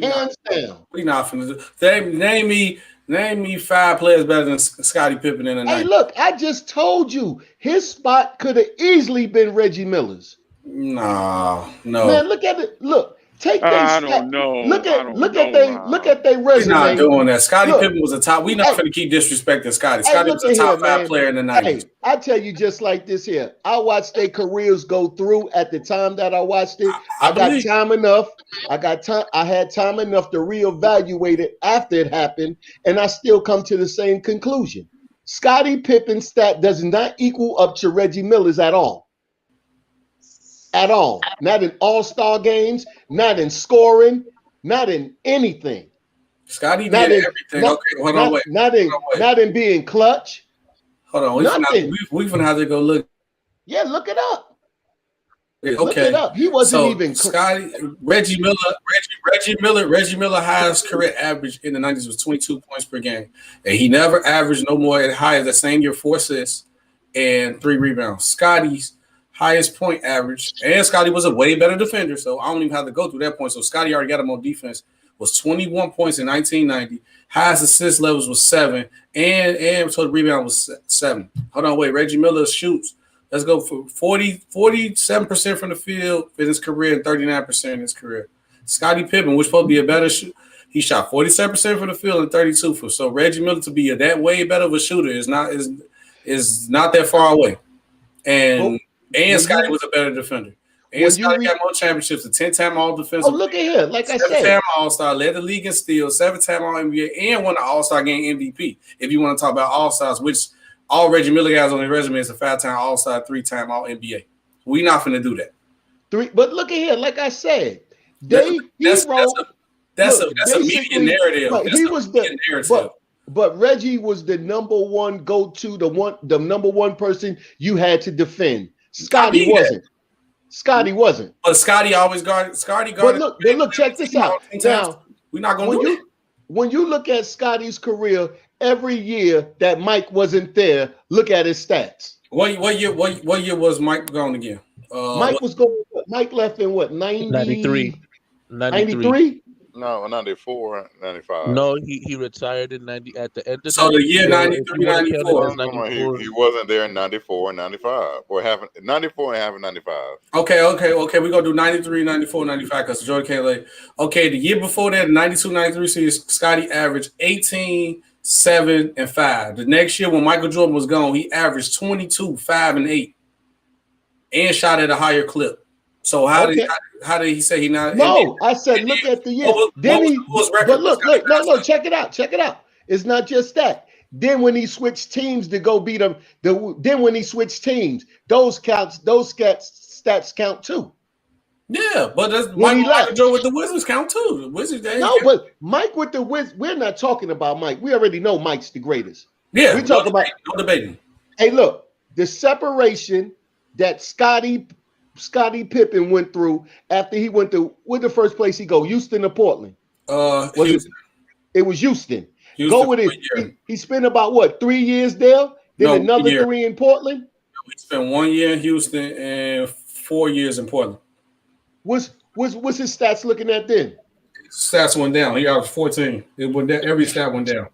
Hands down. We not finna do. Name me 5 players better than Scottie Pippen in the night. Hey, look, I just told you his spot could have easily been Reggie Miller's. No. Man, look at it. Look, I don't know. Look at their resume. We're not doing that. Scottie Pippen was a top. We're not going to keep disrespecting Scottie. Scottie was a top 5 player in the 90s. Hey, I tell you just like this here. I watched their careers go through at the time that I watched it. I got time enough. I had time enough to reevaluate it after it happened, and I still come to the same conclusion. Scottie Pippen's stat does not equal up to Reggie Miller's at all. At all. Not in all-star games, not in scoring, not in anything. Scottie did everything. Okay, hold on, wait. Not in being clutch. Hold on. We're going to have to go look. Yeah, look it up. Okay. Look it up. He wasn't even Reggie Miller highest career average in the 90s was 22 points per game. And he never averaged no more at higher that same year 4 assists and 3 rebounds. Scottie's highest point average, and Scottie was a way better defender, so I don't even have to go through that point. So Scottie already got him on defense, was 21 points in 1990. Highest assist levels was 7, and total rebound was 7. Hold on, wait. Reggie Miller shoots. Let's go for 47% from the field in his career and 39% in his career. Scottie Pippen was supposed to be a better shooter. He shot 47% from the field and 32 for. So Reggie Miller to be that way better of a shooter is not that far away. And Scotty was a better defender. And Scotty got more championships, a 10-time All-Defensive. Oh, look at here. Like I said. 7-time All-Star, led the league in steals, 7-time All-NBA, and won the All-Star Game MVP. If you want to talk about All-Stars, which all Reggie Miller has on his resume is a 5-time All-Star, 3-time All-NBA. We're not going to do that. But look at here. Like I said, that's a media narrative. But Reggie was the number one go-to, the number one person you had to defend. Scotty wasn't. But Scotty always guarded. But look, check this out. Now, we're not going to do that. When you look at Scotty's career, every year that Mike wasn't there, look at his stats. What year was Mike gone again? Mike left in what, 93? 93? No, 94, 95. No, he retired in 90 at the end of the year 93, 94. He wasn't there in 94 and 95. Or half 94 and half of 95. Okay. We're going to do 93, 94, 95 because Jordan can't lay. Okay, the year before that, 92, 93 season, Scotty averaged 18, 7, and 5. The next year when Michael Jordan was gone, he averaged 22, 5, and 8. And shot at a higher clip. So how did he say he not? No, I said look at the year. But look, check it out. It's not just that. Then when he switched teams to go beat them, then when he switched teams, those stats count too. Yeah, but that's Michael Jordan with the Wizards count too. The Wizards. But Mike with the Wizards, we're not talking about Mike. We already know Mike's the greatest. Yeah, we talk about no debating. Hey, look, the separation that Scottie Pippen went through after he went to the first place he go, Houston or Portland? Houston. It was Houston. Go with it. He spent about 3 years there, then another 3 in Portland. We spent 1 year in Houston and 4 years in Portland. What's his stats looking at then? Stats went down. He averaged 14. It went down. Every stat went down.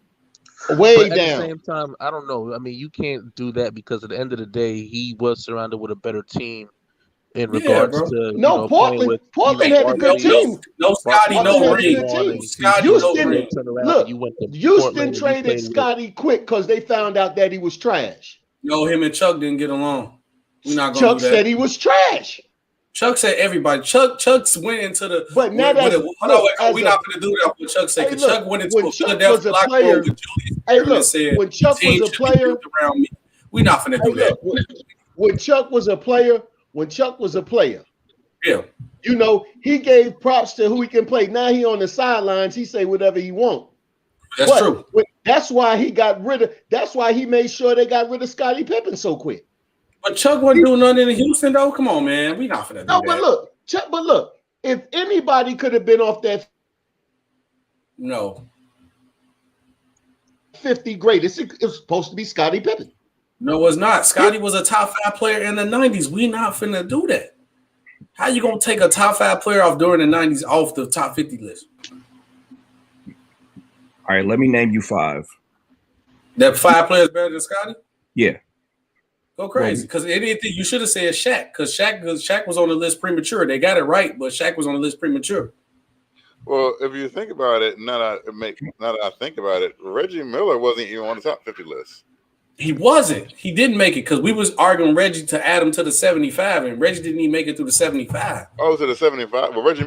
Way down. At the same time, I don't know. I mean, you can't do that because at the end of the day, he was surrounded with a better team in regards to Portland had a good team. No Scotty, no ring. Houston traded Scotty quick because they found out that he was trash. No, him and Chuck didn't get along. We're not going Chuck do that. Said he was trash. Chuck said everybody. Chuck went into the. But now we're not going to do that. What Chuck said. Chuck went into a Philadelphia locker room with Julius and said, when Chuck was a player, around me. We're not going to do that. When Chuck was a player. Yeah. You know, he gave props to who he can play. Now he on the sidelines. He say whatever he want. That's true. That's why he made sure they got rid of Scottie Pippen so quick. But Chuck wasn't doing nothing in Houston, though. Come on, man. We not finna do that. But look, if anybody could have been off that 50 greatest, it was supposed to be Scottie Pippen. No, it's not. Scotty was a top 5 player in the 90s. We not finna do that. How you gonna take a top 5 player off during the 90s off the top 50 list? All right, let me name you 5. That 5 players better than Scotty? Yeah. Go crazy. Because anything you should have said Shaq, because Shaq was on the list premature. They got it right, but Shaq was on the list premature. Well, if you think about it, now that I think about it, Reggie Miller wasn't even on the top 50 list. He wasn't. He didn't make it because we was arguing Reggie to add him to the 75, and Reggie didn't even make it through the 75. Oh, to the 75. Well, Reggie,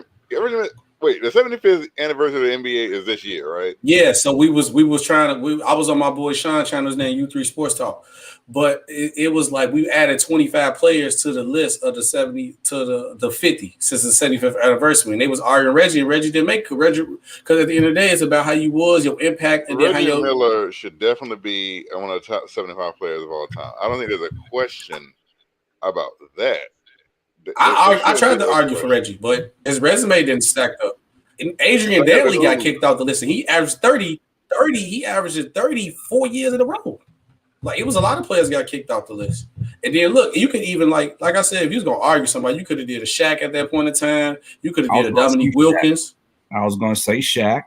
wait, the 75th anniversary of the NBA is this year, right? Yeah. So we was trying to. I was on my boy Sean channel's name U3 Sports Talk, but it was like we added 25 players to the list of the 70 to the 50 since the 75th anniversary, and they was arguing Reggie, and Reggie didn't make it. Reggie, because at the end of the day, it's about how you was, your impact, and Reggie Miller should definitely be one of the top 75 players of all time. I don't think there's a question about that. I tried to argue for Reggie, but his resume didn't stack up. And Adrian Dantley got kicked off the list, and he averaged 30. He averaged 34 years in a row. Like, it was a lot of players got kicked off the list. And then look, you could even like I said, if you was gonna argue somebody, you could have did a Shaq at that point in time. You could have did a Dominique Wilkins. I was gonna say Shaq.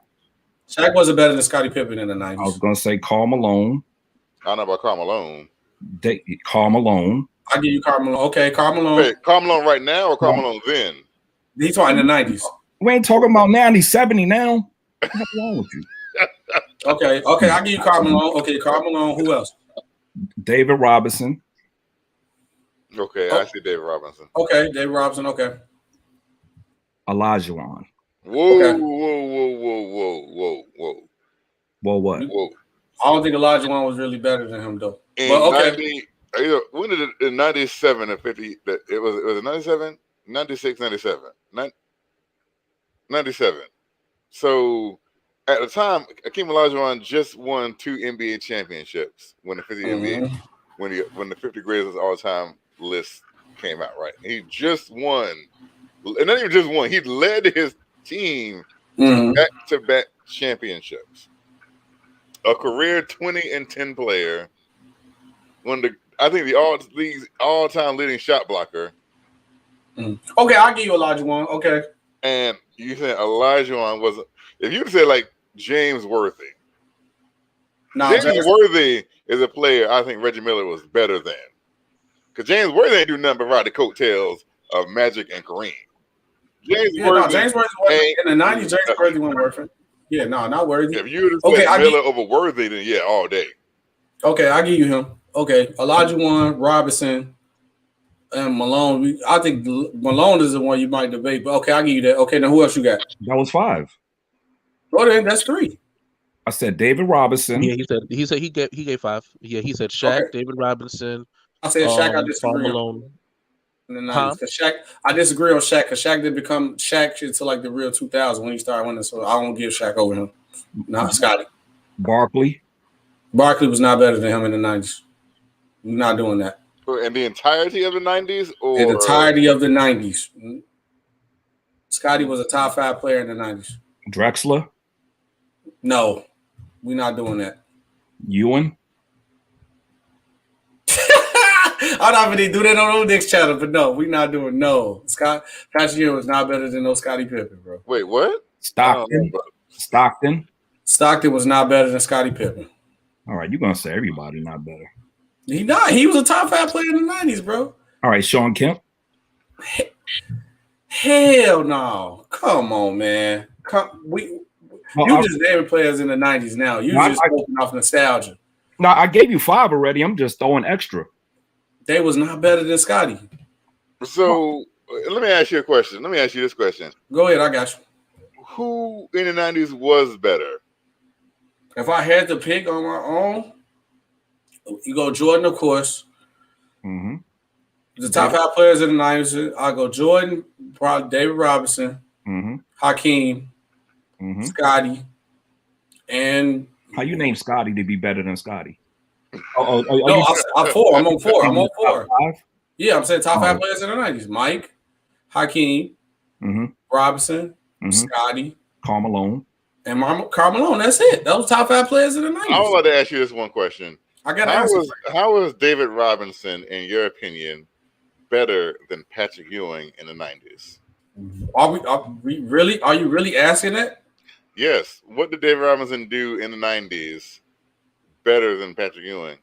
Shaq wasn't better than Scottie Pippen in the 90s. I was gonna say Karl Malone. I don't know about Karl Malone. Karl Malone. I'll give you Karl Malone. Okay, Karl Malone. Wait, Karl Malone right now or Karl Malone then? He's talking in the 90s. We ain't talking about now. He's 70 now. What's wrong with you? Okay, I'll give you Karl Malone. Okay, Karl Malone. Who else? David Robinson. Okay, I see David Robinson. Okay, David Robinson. Okay. Olajuwon. Whoa, Okay. whoa. Well, what? Whoa. I don't think Olajuwon was really better than him though. In But okay. 90, when did it in 97 and 50? It was 97, 96, 97, 97. So at the time, Akeem Olajuwon just won 2 NBA championships when the 50 NBA when the 50 greatest of all time list came out. Right, he just won, and not even just won. He led his team to back-to-back championships. A career 20-10 player. I think the league's all-time leading shot blocker. Okay, I'll give you Olajuwon. Okay. And you said Olajuwon was, if you said like James Worthy. James Worthy is a player I think Reggie Miller was better than. Because James Worthy ain't do nothing but ride the coattails of Magic and Kareem. James Worthy in the 90s, James Worthy wasn't worth. Yeah, no, not Worthy. If you would have said Miller over Worthy, then yeah, all day. Okay, I'll give you him. Okay, Olajuwon, Robinson, and Malone. I think Malone is the one you might debate, but okay, I'll give you that. Okay, now who else you got? That was 5. Oh, then that's 3. I said David Robinson. Yeah, he said he gave 5. Yeah, he said Shaq, David Robinson. I said Shaq. I disagree. Malone. In the 90s. Shaq, I disagree on Shaq because Shaq didn't become Shaq until like the real 2000 when he started winning. So I don't give Shaq over him. Not Scotty. Barkley was not better than him in the 90s. We're not doing that. In the entirety of the 90s? Or in the entirety of the 90s. Scotty was a top 5 player in the 90s. Drexler? No. We're not doing that. Ewing? I don't know if they do that on the Knicks channel, but no, we're not doing Patrick Ewing was not better than no Scottie Pippen, bro. Wait, what? Stockton was not better than Scottie Pippen. All right, you're gonna say everybody not better. He was a top 5 player in the 90s, bro. All right, Sean Kemp. Hell no. Come on, man. You just naming players in the 90s now. You just open off nostalgia. No, I gave you 5 already. I'm just throwing extra. They was not better than Scotty. So let me ask you a question. Let me ask you this question. Go ahead, I got you. Who in the 90s was better? If I had to pick on my own, you go Jordan, of course. Mm-hmm. The top 5 players in the 90s, I go Jordan, David Robinson, Hakeem, Scotty, and how you name Scotty to be better than Scotty? I'm 4. I'm on 4. Yeah, I'm saying top 5 players in the 90s. Mike, Hakeem, Robinson, Scotty, Karl Malone. And Karl Malone. That's it. Those top 5 players in the 90s. I would like to ask you this one question. How was David Robinson, in your opinion, better than Patrick Ewing in the 90s? Are you really asking that? Yes. What did David Robinson do in the 90s better than Patrick Ewing?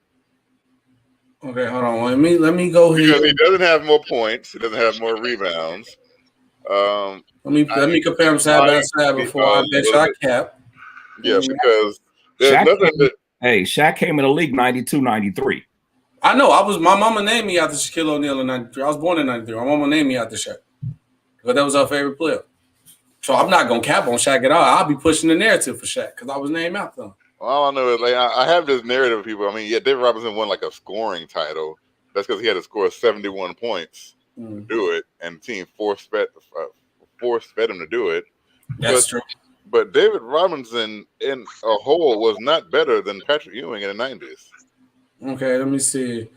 Okay, hold on. Let me go here. Because he doesn't have more points. He doesn't have more rebounds. Let me compare them side by side before I bet you I cap. Yeah, because there's nothing that. Hey, Shaq came in the league 92, 93. I know. My mama named me after Shaquille O'Neal in 93. I was born in 93. My mama named me after Shaq. But that was her favorite player. So I'm not going to cap on Shaq at all. I'll be pushing the narrative for Shaq because I was named after him. Well, all I know is like I have this narrative of people. I mean, yeah, David Robinson won like a scoring title. That's because he had to score 71 points to do it, and the team force fed him to do it. That's true. But David Robinson in a whole was not better than Patrick Ewing in the 90s. Okay, let me see.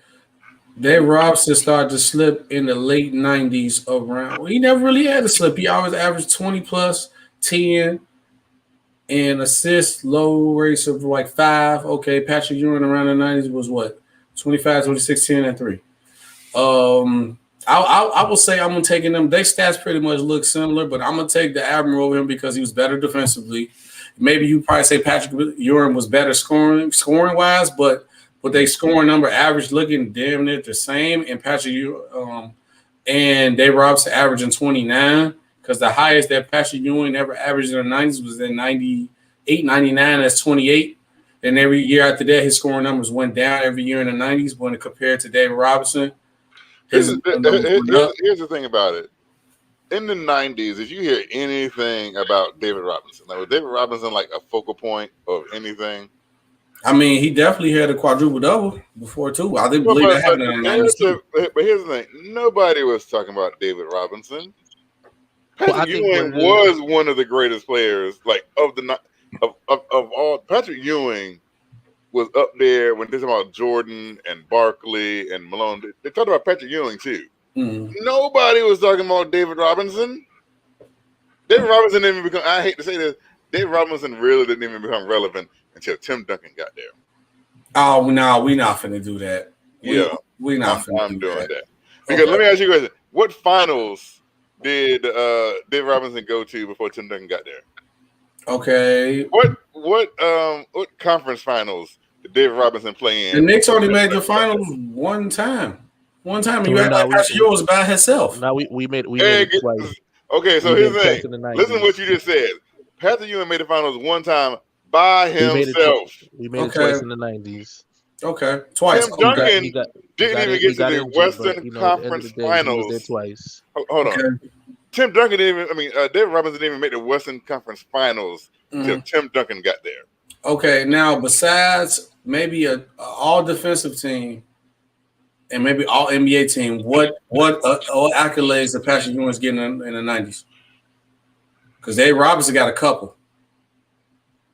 David Robinson started to slip in the late 90s around. Well, he never really had to slip. He always averaged 20 plus, 10, and assists, low rates of like 5. Okay, Patrick Ewing around the 90s was what? 25, 26, 10, and 3. I will say I'm taking them. Their stats pretty much look similar, but I'm going to take the Admiral over him because he was better defensively. Maybe you probably say Patrick Ewing was better scoring-wise, but they scoring number average looking damn near the same. And Patrick Ewing and Dave Robinson averaging 29 because the highest that Patrick Ewing ever averaged in the 90s was in 98, 99. That's 28. And every year after that, his scoring numbers went down every year in the 90s when compared to David Robinson. Here's the thing about it. In the 90s, if you hear anything about David Robinson, like was David Robinson like a focal point of anything? I mean, he definitely had a quadruple double before too. I didn't believe that happened in the 90s. But here's the thing: nobody was talking about David Robinson. Patrick Ewing was one of the greatest players, like of all. Patrick Ewing was up there when they talk about Jordan and Barkley and Malone. They talked about Patrick Ewing too. Mm-hmm. Nobody was talking about David Robinson. David Robinson didn't even become. I hate to say this. David Robinson really didn't even become relevant until Tim Duncan got there. Oh no, we're not finna do that. We're not finna do that. Because let me ask you a question: what finals did David Robinson go to before Tim Duncan got there? Okay. What conference finals did David Robinson play in? The Knicks only made the finals one time. And you act like Patrick Ewing was by himself. No, we made it twice. Okay, so here's the thing. Listen to what you just said. Patrick Ewing made the finals one time by himself. We made it twice in the 90s. Okay, twice. Tim Duncan didn't even get to the Western Conference Finals. He was there twice. Hold on. Tim Duncan didn't even. David Robinson didn't even make the Western Conference Finals until Tim Duncan got there. Okay, now besides maybe a all defensive team and maybe all NBA team, what accolades did Patrick Ewing getting in the 90s? Because David Robinson got a couple.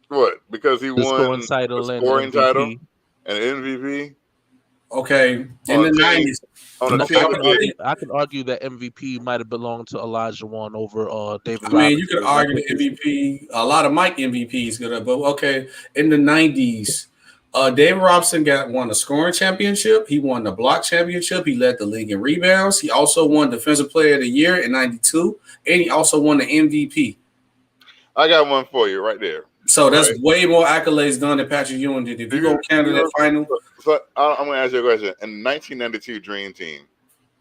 What? Because he won the scoring title and MVP. Okay, in the 90s. I could argue that MVP might have belonged to Elijah Wan over David Robinson. I mean, you could argue the MVP. A lot of Mike MVPs could have, but okay, in the 90s, David Robinson won the scoring championship. He won the block championship. He led the league in rebounds. He also won Defensive Player of the Year in '92, and he also won the MVP. I got one for you right there. So that's way more accolades done than Patrick Ewing did. If you go count in that final. So I'm going to ask you a question. In the 1992 Dream Team,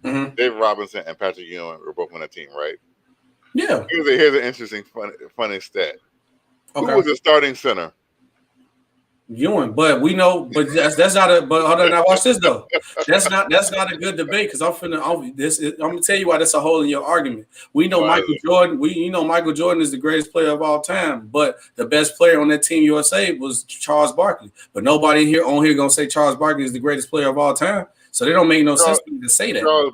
David Robinson and Patrick Ewing were both on that team, right? Yeah. Here's an interesting, funny stat. Okay. Who was the starting center? Ewing, but we know, but that's not a. But hold on, now watch this though. That's not a good debate because I'm gonna tell you why that's a hole in your argument. We know Michael Jordan. Michael Jordan is the greatest player of all time, but the best player on that Team USA was Charles Barkley. But nobody here gonna say Charles Barkley is the greatest player of all time. So they don't make no sense to say that. Charles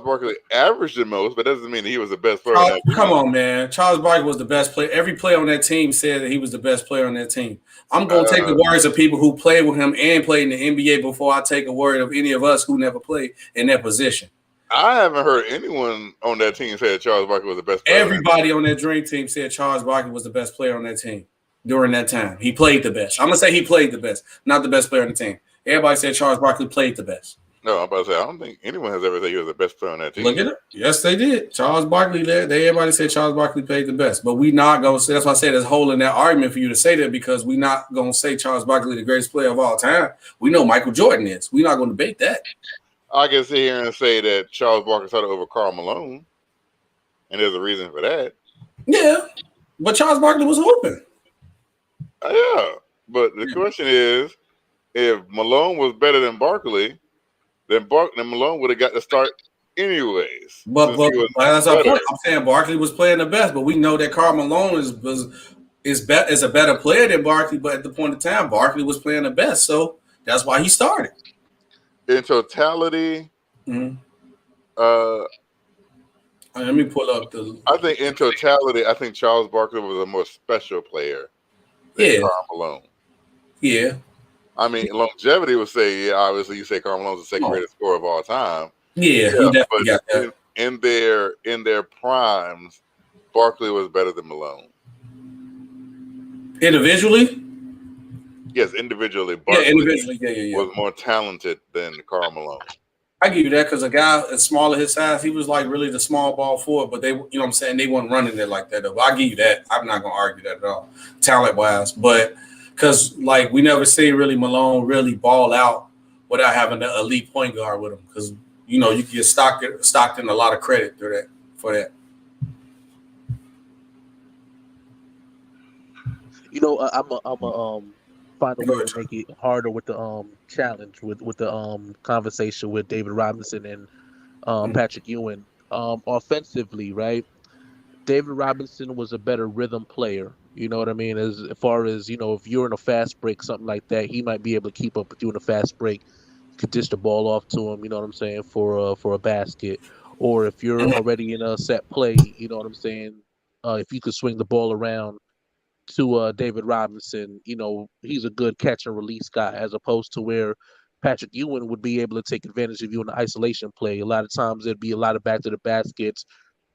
Barkley averaged the most, but doesn't mean that he was the best player. Come on, man. Charles Barkley was the best player. Every player on that team said that he was the best player on that team. I'm going to take the words of people who played with him and played in the NBA before I take a word of any of us who never played in that position. I haven't heard anyone on that team say that Charles Barkley was the best player. Everybody on that Dream Team said Charles Barkley was the best player on that team during that time. He played the best. I'm going to say he played the best, not the best player on the team. Everybody said Charles Barkley played the best. No, I'm about to say I don't think anyone has ever said he was the best player on that team. Look at it. Yes, they did. Charles Barkley. Everybody said Charles Barkley played the best, but we not gonna say. That's why I said there's a hole in that argument for you to say that because we not gonna say Charles Barkley the greatest player of all time. We know Michael Jordan is. We're not gonna debate that. I can sit here and say that Charles Barkley started over Karl Malone, and there's a reason for that. Yeah, but Charles Barkley was open. Yeah, but the question is, if Malone was better than Barkley, then Malone would have got the start anyways. But that's our point. I'm saying Barkley was playing the best, but we know that Karl Malone is a better player than Barkley. But at the point of time, Barkley was playing the best, so that's why he started. In totality, let me pull up the. I think in totality, I think Charles Barkley was a more special player than Karl Malone. Yeah. I mean, longevity would say, obviously, you say Karl Malone's the second greatest scorer of all time. Yeah, he definitely got that. In their primes, Barkley was better than Malone. Individually? Yes, individually. Barkley was more talented than Karl Malone. I give you that because a guy as small as his size, he was like really the small ball forward, but they, you know what I'm saying, they weren't running it like that. Though. I give you that. I'm not going to argue that at all, talent-wise, but because, like, we never see really Malone really ball out without having an elite point guard with him. Because, you can get Stockton a lot of credit for that. I'm a find a way to make it harder with the challenge with the conversation with David Robinson and Patrick Ewing. Offensively, right? David Robinson was a better rhythm player. You know what I mean? As far as, if you're in a fast break, something like that, he might be able to keep up with you in a fast break. You could dish the ball off to him, you know what I'm saying, for a basket. Or if you're already in a set play, you know what I'm saying, if you could swing the ball around to David Robinson, he's a good catch and release guy, as opposed to where Patrick Ewing would be able to take advantage of you in the isolation play. A lot of times there'd be a lot of back to the baskets,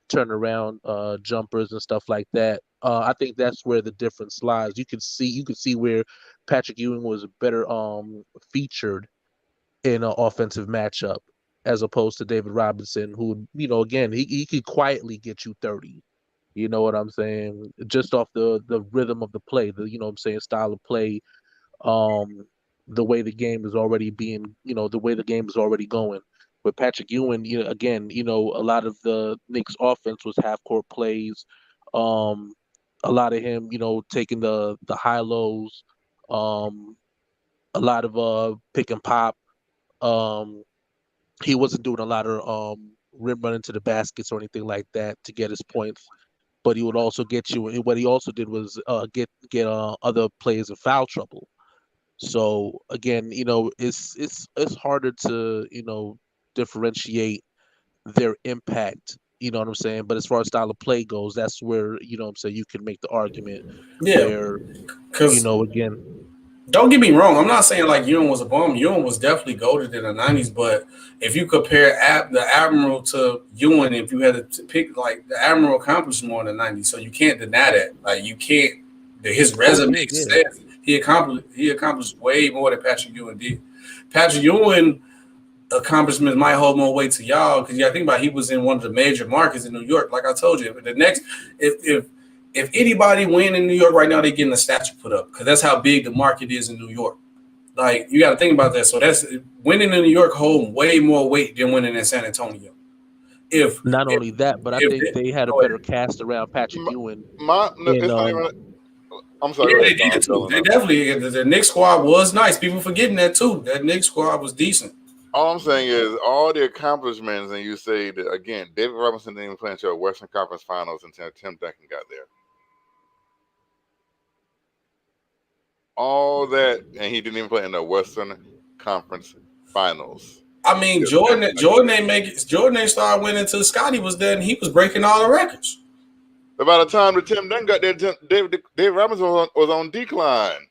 turn around jumpers and stuff like that. I think that's where the difference lies. You can see where Patrick Ewing was better featured in an offensive matchup as opposed to David Robinson, who, again, he could quietly get you 30. You know what I'm saying? Just off the rhythm of the play, style of play, um, the way the game is already the way the game is already going. With Patrick Ewing, again, a lot of the Knicks offense was half court plays. Um, a lot of him, taking the high lows, um, a lot of pick and pop. Um, he wasn't doing a lot of rim running to the baskets or anything like that to get his points. But he would also get you. What he also did was get other players in foul trouble. So again, it's harder to differentiate their impact. You know what I'm saying? But as far as style of play goes, that's where I'm saying you can make the argument where again. Don't get me wrong. I'm not saying like Ewing was a bum. Ewing was definitely goated in the '90s. But if you compare the Admiral to Ewing, if you had to pick, like, the Admiral accomplished more in the '90s, so you can't deny that. Like, you can't. His resume says he accomplished way more than Patrick Ewing did. Patrick Ewing accomplishments might hold more weight to y'all because you got to think about he was in one of the major markets in New York. Like I told you, if anybody win in New York right now, they're getting a statue put up because that's how big the market is in New York. Like, you got to think about that. So that's winning in New York hold way more weight than winning in San Antonio. Not only that, but I think they had a better cast around Patrick Ewing. It's not even. I'm sorry. Yeah, they did too. They definitely. The Knicks squad was nice. People forgetting that too. That Knicks squad was decent. All I'm saying is all the accomplishments, and you say that again. David Robinson didn't even play until Western Conference Finals until Tim Duncan got there. All that, and he didn't even play in the Western Conference Finals. I mean, Jordan ain't started winning until Scotty was there, and he was breaking all the records. By the time that Tim Duncan got there, David Robinson was on decline.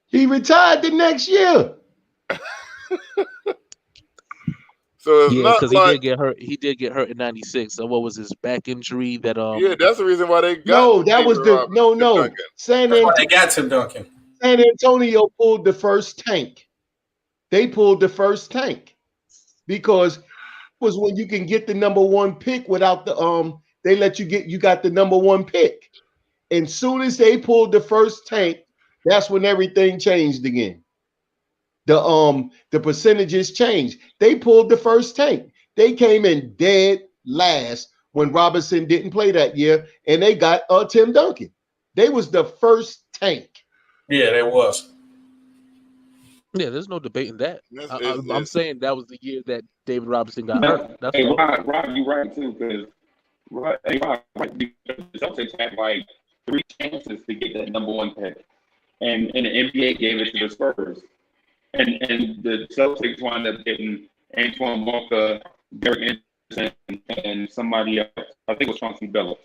He retired the next year. So it's not because like, he did get hurt. He did get hurt in '96. So what was his back injury? That yeah, that's the reason why they got. No, that was the no. They got Tim Duncan. San Antonio pulled the first tank. They pulled the first tank because it was when you can get the number one pick without the they let you got the number one pick. And soon as they pulled the first tank, that's when everything changed again. The percentages changed. They pulled the first tank. They came in dead last when Robinson didn't play that year, and they got Tim Duncan. They was the first tank. Yeah, there was. Yeah, there's no debating that. I'm saying that was the year that David Robinson got hurt. That's Rob, you right too, because the Celtics had like 3 chances to get that number one pick, and the NBA gave it to the Spurs, and the Celtics wound up getting Antoine Walker, Derek Anderson, and somebody else. I think it was Chauncey Billups.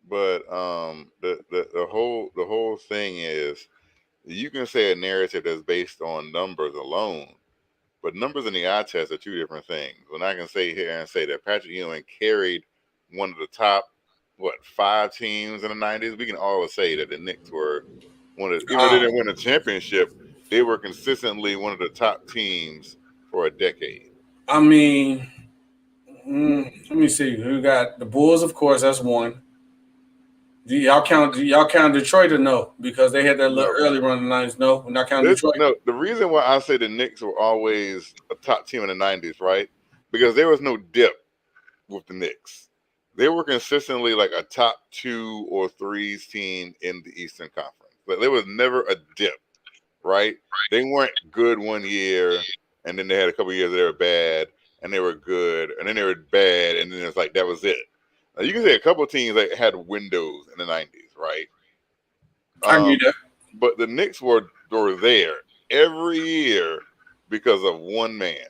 But the whole thing is, you can say a narrative that's based on numbers alone, but numbers and the eye test are 2 different things. When I can say here and say that Patrick Ewing carried one of the top 5 teams in the '90s, we can always say that the Knicks were one of, even though they didn't win a championship, they were consistently one of the top teams for a decade. I mean, let me see. We got the Bulls, of course. That's one. Do y'all count Detroit or no? Because they had that little early run in the '90s. No, we're not counting Detroit. No, the reason why I say the Knicks were always a top team in the '90s, right? Because there was no dip with the Knicks. They were consistently like a top 2 or 3 team in the Eastern Conference. But there was never a dip, right? They weren't good one year, and then they had a couple of years they were bad, and they were good, and then they were bad, and then it's like that was it. Now, you can say a couple of teams that had windows in the 90s, right? I knew that. But the Knicks were there every year because of one man.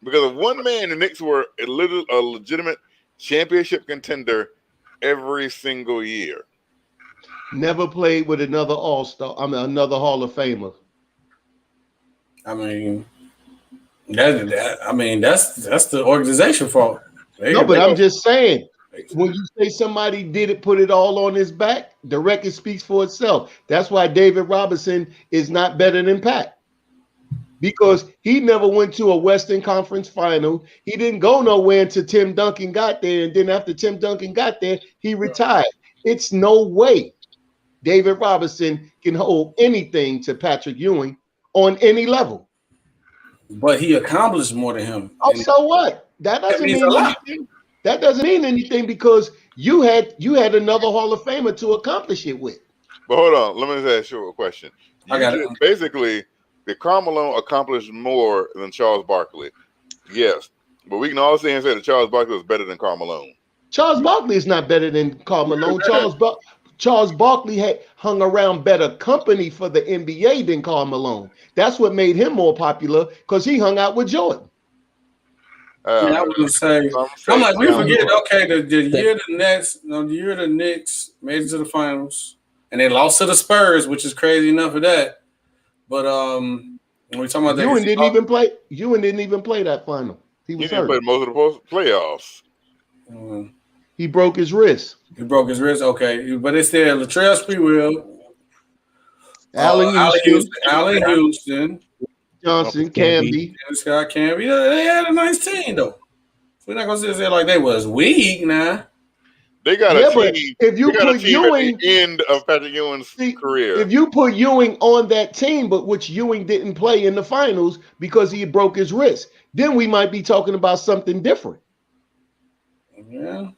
Because of one man, the Knicks were a legitimate championship contender every single year. Never played with another All-Star. I mean, another Hall of Famer. I mean, that's the organization fault. But I'm just saying, when you say somebody did it, put it all on his back, the record speaks for itself. That's why David Robinson is not better than Pat, because he never went to a Western Conference final. He didn't go nowhere until Tim Duncan got there, and then after Tim Duncan got there, he retired. It's no way David Robinson can hold anything to Patrick Ewing on any level. But he accomplished more than him. Oh, so what? That doesn't mean anything. That doesn't mean anything because you had another Hall of Famer to accomplish it with. But hold on, let me ask you a question. Basically, did Karl Malone accomplish more than Charles Barkley? Yes, but we can all say that Charles Barkley was better than Karl Malone. Charles Barkley is not better than Karl Malone. Charles Barkley had hung around better company for the NBA than Karl Malone. That's what made him more popular because he hung out with Jordan. I would say, I'm like, we forget. Okay, the year the Knicks made it to the finals, and they lost to the Spurs, which is crazy enough for that. But when we talking about that, Ewing didn't even play. Ewing didn't even play that final. He didn't play most of the playoffs. He broke his wrist. Okay, but it's there. Latrell Sprewell, Allen Houston, Johnson, Camby, Scott Camby. They had a nice team though. We're not gonna sit there like they was weak now. They got a team. If you put Ewing at the end of Patrick Ewing's career, if you put Ewing on that team, but which Ewing didn't play in the finals because he broke his wrist, then we might be talking about something different. Yeah.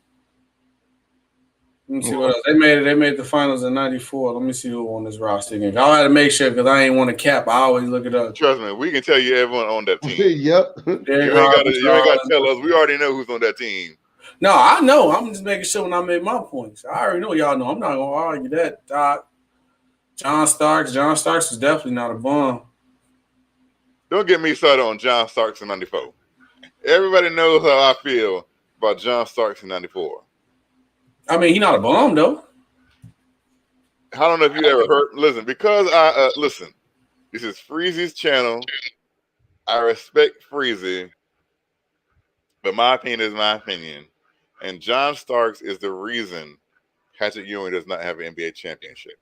Let me see what else. They made the finals in '94. Let me see who on this roster again. I had to make sure because I ain't want to cap. I always look it up. Trust me, we can tell you everyone on that team. Yep. You ain't got to tell us. We already know who's on that team. No, I know. I'm just making sure when I made my points. I already know y'all know. I'm not gonna argue that. John Starks is definitely not a bum. Don't get me started on John Starks in '94. Everybody knows how I feel about John Starks in '94. I mean, he's not a bum though. I don't know if you ever heard. Listen, because listen. This is Freezy's channel. I respect Freezy, but my opinion is my opinion. And John Starks is the reason Patrick Ewing does not have an NBA championship.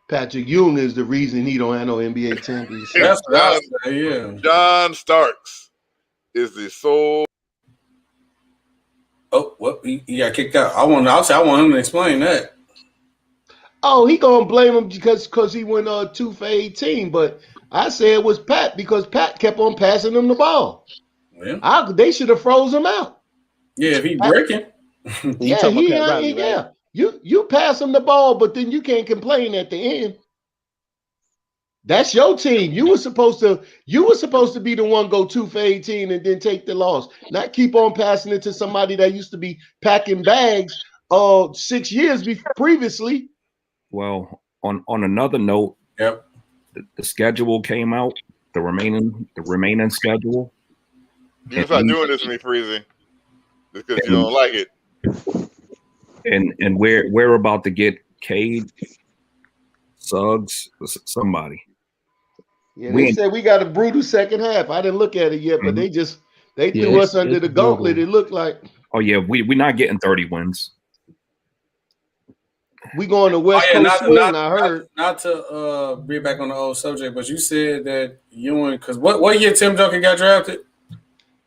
Patrick Ewing is the reason he don't have no NBA championship. That's what I say, yeah. John Starks is the sole. Oh, well, he got kicked out. I want him to explain that. Oh, he gonna blame him because he went 2 for 18. But I say it was Pat because Pat kept on passing him the ball. Yeah. They should have froze him out. Yeah, if he's breaking. Yeah. You pass him the ball, but then you can't complain at the end. That's your team. You were supposed to be the one go 2 for 18 and then take the loss. Not keep on passing it to somebody that used to be packing bags 6 years previously. Well, on another note, yep, the schedule came out, the remaining schedule. You start doing this to me, Freezy, just because you don't like it. And we're about to get Cade, Suggs, somebody. Yeah, they said we got a brutal second half. I didn't look at it yet, but they threw us under the gauntlet. It looked like. Oh yeah, we're not getting 30 wins. We going to West Coast swing. I heard. Not to be back on the old subject, but you said that Ewing, because what year Tim Duncan got drafted?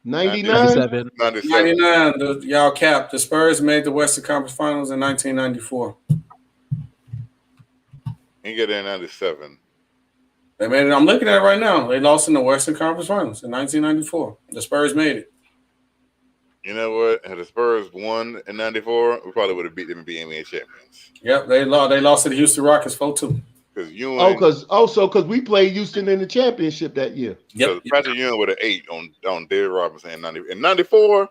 99. 99. Y'all capped. The Spurs made the Western Conference Finals in 1994. He got in 97. They made it. I'm looking at it right now. They lost in the Western Conference Finals in 1994. The Spurs made it. You know what? Had the Spurs won in '94, we probably would have beat them and be NBA champions. Yep, they lost. They lost to the Houston Rockets 4-2. Because Ewing, because we played Houston in the championship that year. because Patrick Ewing would have 8 on David Robinson in '94.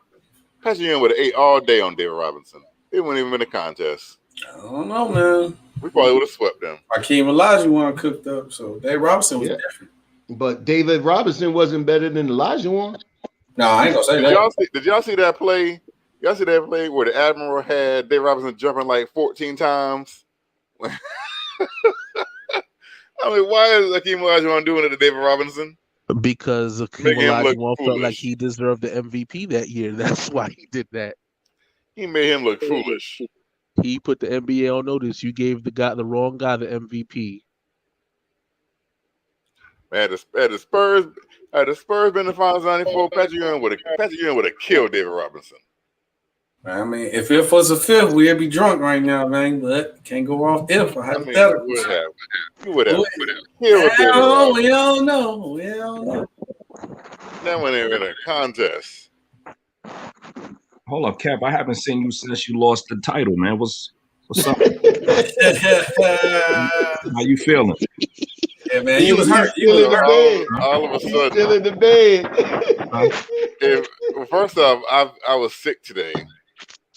Patrick Ewing would have 8 all day on David Robinson. It wouldn't even been a contest. I don't know, man. We probably would have swept them. Hakeem Olajuwon cooked up, so Dave Robinson was different. But David Robinson wasn't better than Olajuwon. No, I ain't gonna say that. Did y'all see that play? Y'all see that play where the Admiral had Dave Robinson jumping like 14 times? I mean, why is Hakeem Olajuwon doing it to David Robinson? Because Hakeem Olajuwon felt like he deserved the MVP that year. That's why he did that. He made him look foolish. He put the NBA on notice. You gave the wrong guy the MVP. Had the Spurs been in the finals '94, Patrick Ewing would have killed David Robinson. I mean, if it was a fifth, we'd be drunk right now, man. But can't go off if. I mean, you would have killed David Robinson. We don't know. That one ain't in a contest. Hold up, Cap. I haven't seen you since you lost the title, man. What's up? How you feeling? Yeah, man, you was hurt. All of a sudden, still in the bed. First off, I was sick today.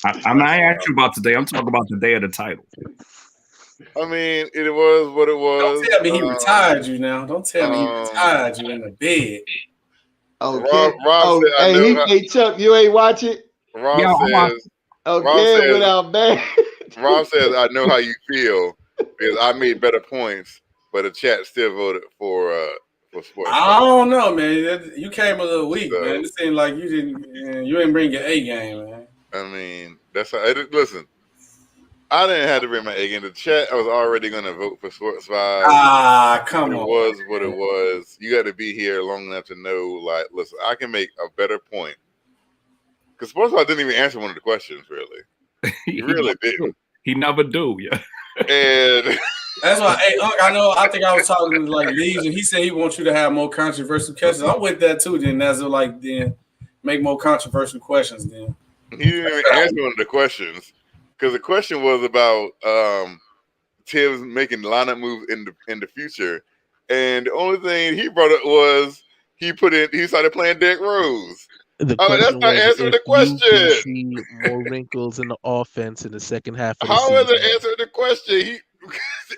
I'm not asking you about today. I'm talking about the day of the title. I mean, it was what it was. Don't tell me he retired you now. Don't tell me he retired you in the bed. Okay. Rob said, hey, Chuck, you ain't watch it? Rob says, without bad. Rob says, I know how you feel because I made better points, but the chat still voted for sports. I don't know, man. You came a little weak, man. It seemed like you didn't bring your A game, man. I mean, that's how. Listen, I didn't have to bring my A game. The chat, I was already going to vote for Sports 5. Come on. It was what it was. You got to be here long enough to know, like, listen, I can make a better point. Because Sports 5 didn't even answer one of the questions, really. He really didn't. He never do, yeah. And that's why, hey, Unc, I think I was talking to like Leeds, and he said he wants you to have more controversial questions. I'm with that too. Then make more controversial questions. Then he didn't even answer one of the questions because the question was about Tibbs making lineup moves in the future, and the only thing he brought up was he started playing Derrick Rose. That's not answering the question. You can see more wrinkles in the offense in the second half of the season. How is it answering the question?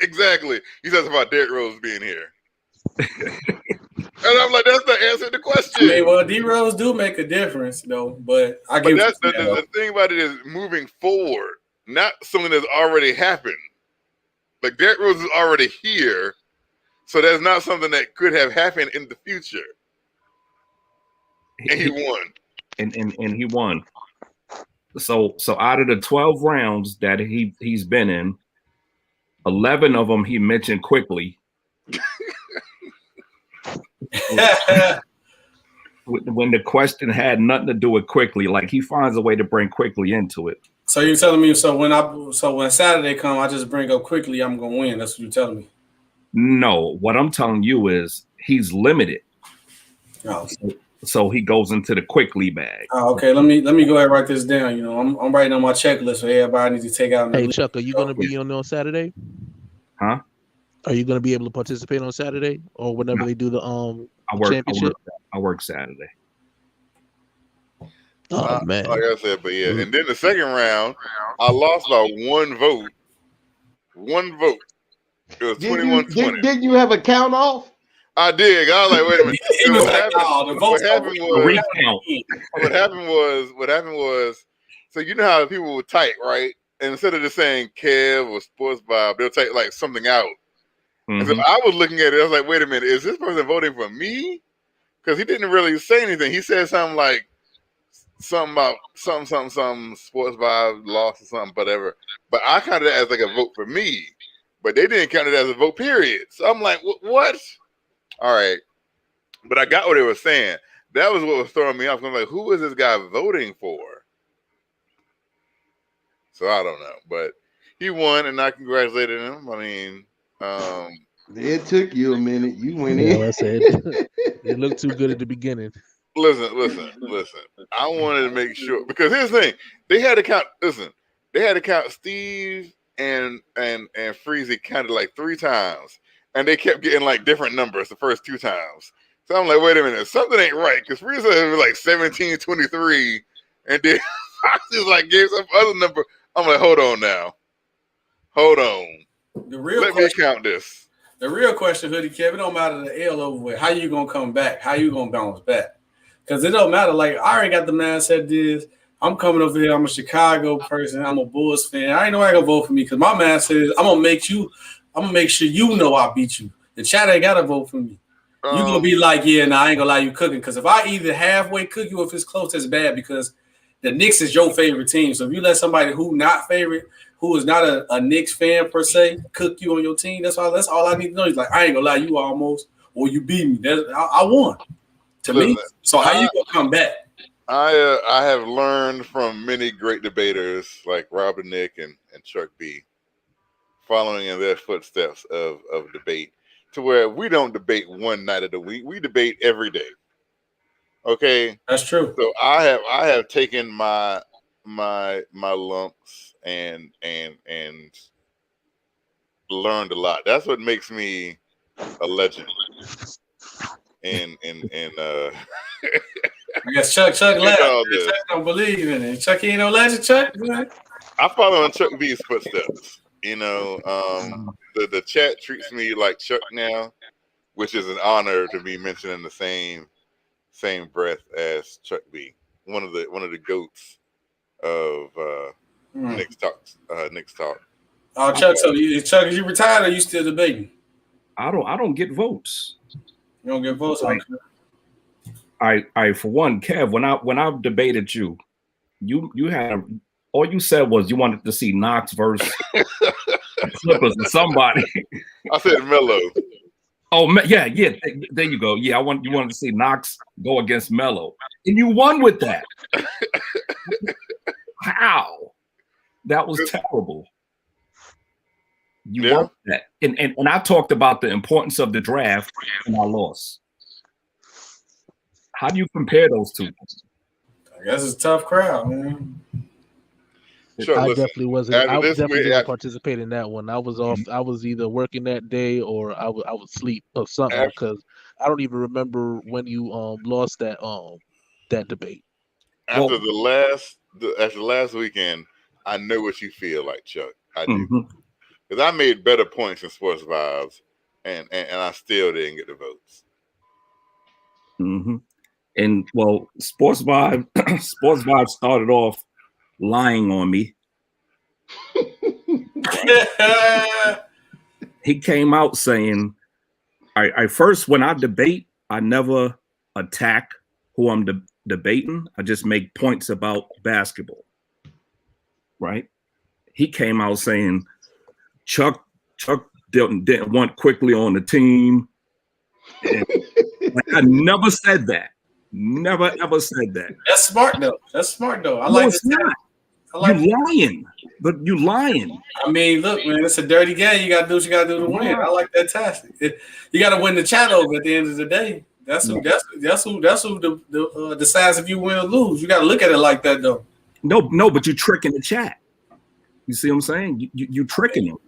Exactly. He says about Derrick Rose being here. And I'm like, that's not answering the question. I mean, well, D-Rose do make a difference, though. But I get the thing about it is moving forward, not something that's already happened. Like, Derrick Rose is already here, so that's not something that could have happened in the future. And he won. And he won. So out of the 12 rounds that he's been in, 11 of them he mentioned quickly. When the question had nothing to do with quickly, like he finds a way to bring quickly into it. So you're telling me when Saturday come, I just bring up quickly, I'm gonna win. That's what you're telling me. No, what I'm telling you is he's limited. Oh. So he goes into the quickly bag. Oh, okay. Let me go ahead and write this down. You know, I'm writing on my checklist for everybody needs to take out. Hey Chuck, are you gonna be on Saturday? Huh? Are you gonna be able to participate on Saturday or whenever they do the championship? I work Saturday. Oh man. Like I said, but yeah. And then the second round, I lost by one vote. One vote. It was 21-20. Didn't you have a count off? I did. I was like, wait a minute. What happened was, so you know how people would type, right? And instead of just saying Kev or Sports Bob, they'll type like something out. Mm-hmm. And so I was looking at it, I was like, wait a minute, is this person voting for me? Because he didn't really say anything. He said something like something about something, Sports Bob lost or something, whatever. But I counted it as like a vote for me. But they didn't count it as a vote, period. So I'm like, what? All right. But I got what they were saying. That was what was throwing me off. I'm like, who is this guy voting for? So I don't know. But he won, and I congratulated him. I mean, it took you a minute. You went in. I said it looked too good at the beginning. Listen. I wanted to make sure because here's the thing: they had to count. Listen, they had to count Steve and Freezy counted like 3 times, and they kept getting like different numbers the first 2 times. So I'm like, wait a minute, something ain't right because Freezy was like 1723, and then Fox is like gave some other number. I'm like, hold on now, hold on. Let me count this. The real question, Hoodie Kev, it don't matter the L over with. How you gonna come back? How you gonna bounce back? Because it don't matter. Like I already got the mindset. This I'm coming over here. I'm a Chicago person. I'm a Bulls fan. I ain't nobody gonna vote for me because my mindset is I'm gonna make sure you know I beat you. The chat ain't gotta vote for me. You gonna be like, yeah, nah, I ain't gonna lie, you cooking. Because if I either halfway cook you, if it's close, that's bad. Because the Knicks is your favorite team. So if you let somebody who is not a Knicks fan per se, cook you on your team. That's all I need to know. He's like, I ain't gonna lie, you almost or you beat me. I won. To me. So how you gonna come back? I have learned from many great debaters like Rob and Nick and Chuck B, following in their footsteps of debate, to where we don't debate one night of the week. We debate every day. Okay, that's true. So I have taken my lumps and learned a lot. That's what makes me a legend. And I guess Chuck left. Chuck don't believe in it. Chuck ain't no legend, Chuck. I follow in Chuck B's footsteps. You know, the chat treats me like Chuck now, which is an honor to be mentioned in the same breath as Chuck B, one of the goats of Knicks Talk. Oh, Chuck, Chuck, is you retired or you still debating? I don't get votes. You don't get votes, like, I for one, Kev, when I debated you had all you said was you wanted to see Knox versus Clippers or somebody. I said Melo. Oh yeah, there you go. Yeah, you wanted to see Knox go against Melo, and you won with that. How? That was terrible. You won that, and I talked about the importance of the draft, and I lost. How do you compare those two? I guess it's a tough crowd, man. Sure, I definitely wasn't. I definitely didn't participate in that one. I was off. I was either working that day or I would sleep or something because I don't even remember when you lost that debate. After the last weekend, I know what you feel like, Chuck. I do because I made better points in Sports Vibes, and I still didn't get the votes. And well, Sports Vibe started off lying on me. He came out saying, I first, when I debate, I never attack who I'm debating. I just make points about basketball. Right? He came out saying Chuck didn't want quickly on the team. And, I never said that. Never ever said that. That's smart though. I no, like it's not. You lying, but you lying. I mean, look, man, it's a dirty game. You gotta do what you gotta do to win. I like that tactic. You gotta win the chat over at the end of the day. That's who decides if you win or lose. You gotta look at it like that though. No, but you're tricking the chat. You see what I'm saying? You tricking them.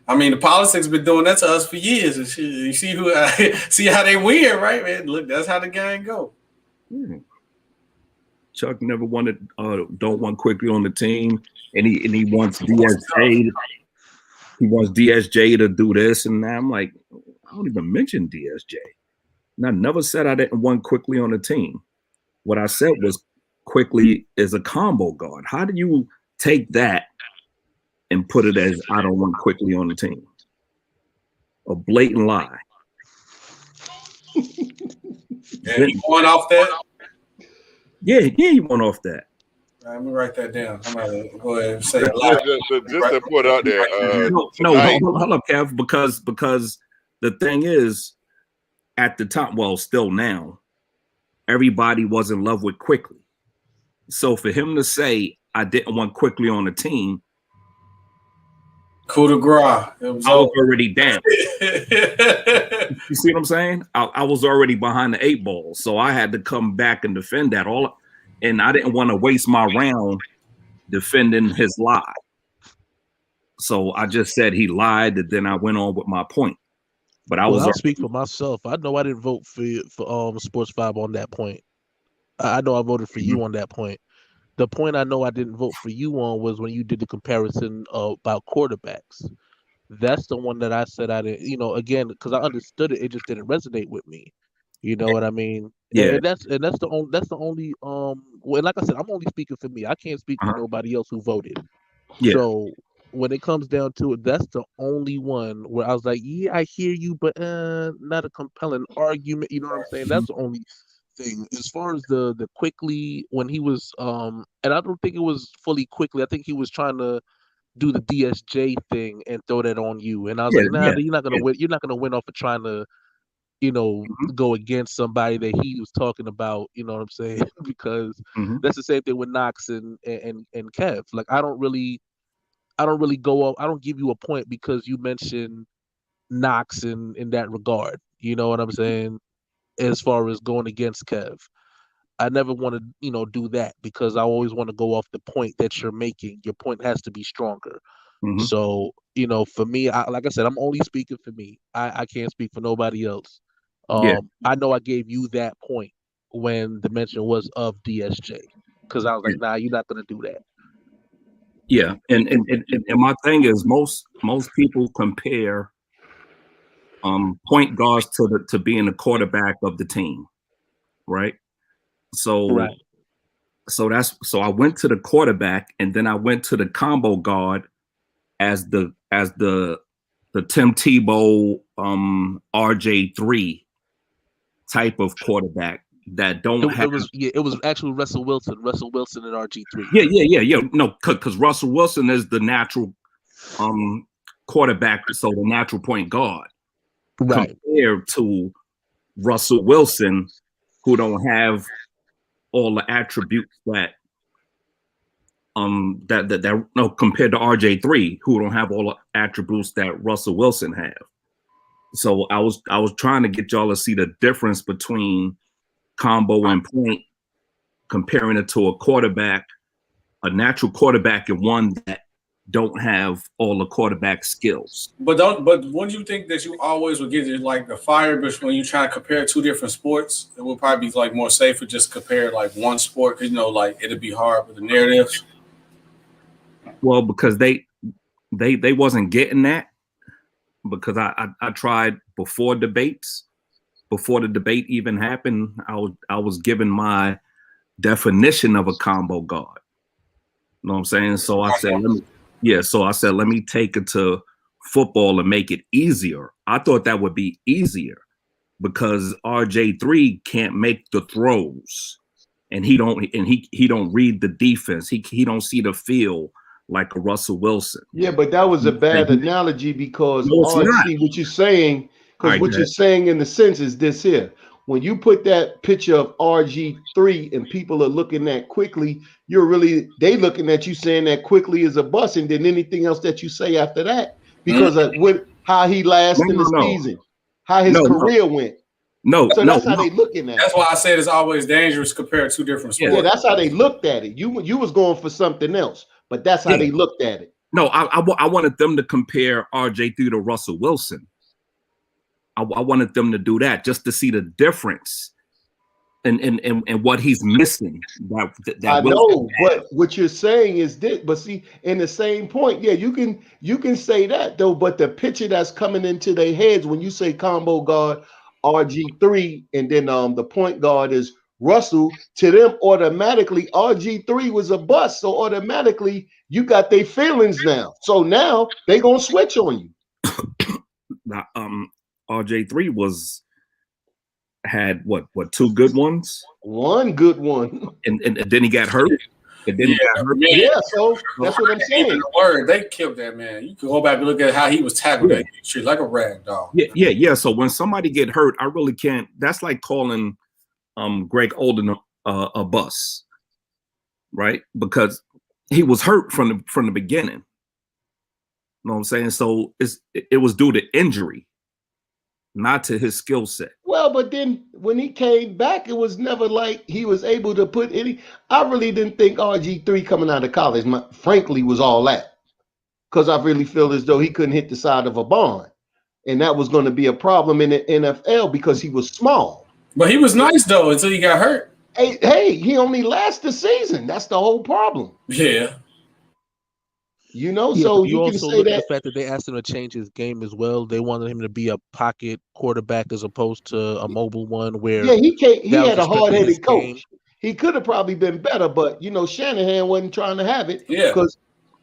I mean, the politics been doing that to us for years. You see how they win, right, man? Look, that's how the game go. Chuck never don't want quickly on the team, and he wants DSJ. He wants DSJ to do this and that. I'm like, I don't even mention DSJ. And I never said I didn't want quickly on the team. What I said was quickly is a combo guard. How do you take that and put it as I don't want quickly on the team? A blatant lie. Yeah, you going off that? Yeah, he went off that. Let me write that down. I'm gonna go ahead and say a lie. Just to put out there. Hold up, Kev, because the thing is, at the time, well, still now, everybody was in love with quickly. So for him to say I didn't want quickly on the team, Coup de grace. I was already down. You see what I'm saying? I was already behind the 8 ball, so I had to come back and defend that all, and I didn't want to waste my round defending his lie. So I just said he lied, and then I went on with my point. But I'll speak for myself. I know I didn't vote for Sports 5 on that point. I know I voted for you on that point. The point I know I didn't vote for you on was when you did the comparison about quarterbacks. That's the one that I said I didn't, again, because I understood it, it just didn't resonate with me. You know what I mean? Yeah. And that's the only well, like I said, I'm only speaking for me. I can't speak for nobody else who voted. Yeah. So when it comes down to it, that's the only one where I was like, yeah, I hear you, but not a compelling argument. You know what I'm saying? That's the only thing. As far as the quickly when he was and I don't think it was fully quickly. I think he was trying to do the DSJ thing and throw that on you. And I was like, nah, you're not gonna win. You're not gonna win off of trying to, go against somebody that he was talking about. You know what I'm saying? Because that's the same thing with Knox and Kev. Like I don't really go up. I don't give you a point because you mentioned Knox in that regard. You know what I'm saying? As far as going against Kev. I never want to, do that because I always want to go off the point that you're making. Your point has to be stronger. So, for me, like I said, I'm only speaking for me. I can't speak for nobody else. I know I gave you that point when the mention was of DSJ because I was like, nah, you're not going to do that. Yeah, and my thing is most people compare point guards to being the quarterback of the team, right? So I went to the quarterback and then I went to the combo guard as the Tim Tebow RJ3 type of quarterback that don't have. It was actually Russell Wilson and RG3. Yeah. No, because Russell Wilson is the natural quarterback, so the natural point guard, right? Compared to Russell Wilson, who don't have all the attributes that compared to RJ3, who don't have all the attributes that Russell Wilson have. So I was trying to get y'all to see the difference between combo and point, comparing it to a quarterback, a natural quarterback, and one that don't have all the quarterback skills. But wouldn't you think that you always would get like the fire bitch when you try to compare 2 different sports? It would probably be like more safer just compare like one sport because like it'd be hard with the narratives. Well, because they wasn't getting that, because I tried before the debate even happened. I was given my definition of a combo guard. You know what I'm saying? So I said, let me take it to football and make it easier. I thought that would be easier because RJ3 can't make the throws, and he don't read the defense. He don't see the field like a Russell Wilson. Yeah, but that was a bad analogy because what you're saying, what you're saying in the sense is this here. When you put that picture of RG3 and people are looking at quickly, they looking at you saying that quickly is a bust, and then anything else that you say after that, because of how he lasted in the season, how his career went. So that's how they looking at it. That's why I said it's always dangerous compared to 2 different sports. Yeah, that's how they looked at it. You was going for something else, but that's how they looked at it. No, I wanted them to compare RJ3 to Russell Wilson. I wanted them to do that just to see the difference and what he's missing. I know, but what you're saying is this. But see, in the same point, yeah, you can say that though. But the picture that's coming into their heads when you say combo guard RG3 and then the point guard is Russell, to them automatically RG3 was a bust. So automatically you got their feelings now. So now they gonna switch on you. Now, RJ3 had what 2 good ones? One good one. And then he got hurt. And then yeah, so that's what I'm saying. The word, they killed that man. You can go back and look at how he was tackled that street like a rag dog. Yeah. So when somebody get hurt, I really can't. That's like calling Greg Oden a bust, right? Because he was hurt from the beginning. know what I'm saying? So it was due to injury, not to his skill set. Well, but then when he came back, it was never like he was able to put any. I really didn't think RG3 coming out of college, frankly, was all that. Because I really feel as though he couldn't hit the side of a barn. And that was going to be a problem in the NFL because he was small. But he was nice, though, until he got hurt. Hey, he only lasted the season. That's the whole problem. Yeah. You know, so you can also say look that at the fact that they asked him to change his game as well. They wanted him to be a pocket quarterback as opposed to a mobile one. Where he had a hard-headed coach. Game. He could have probably been better, but Shanahan wasn't trying to have it because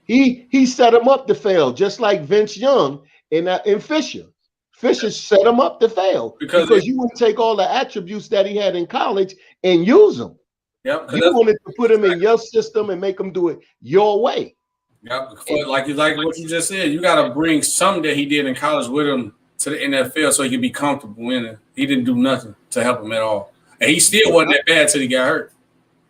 he set him up to fail, just like Vince Young and Fisher. Fisher set him up to fail because you wouldn't take all the attributes that he had in college and use them. Yep, you wanted to put him in your system and make him do it your way. Yeah, like what you just said, you got to bring something that he did in college with him to the NFL so he can be comfortable winning. He didn't do nothing to help him at all, and he still wasn't that bad till he got hurt.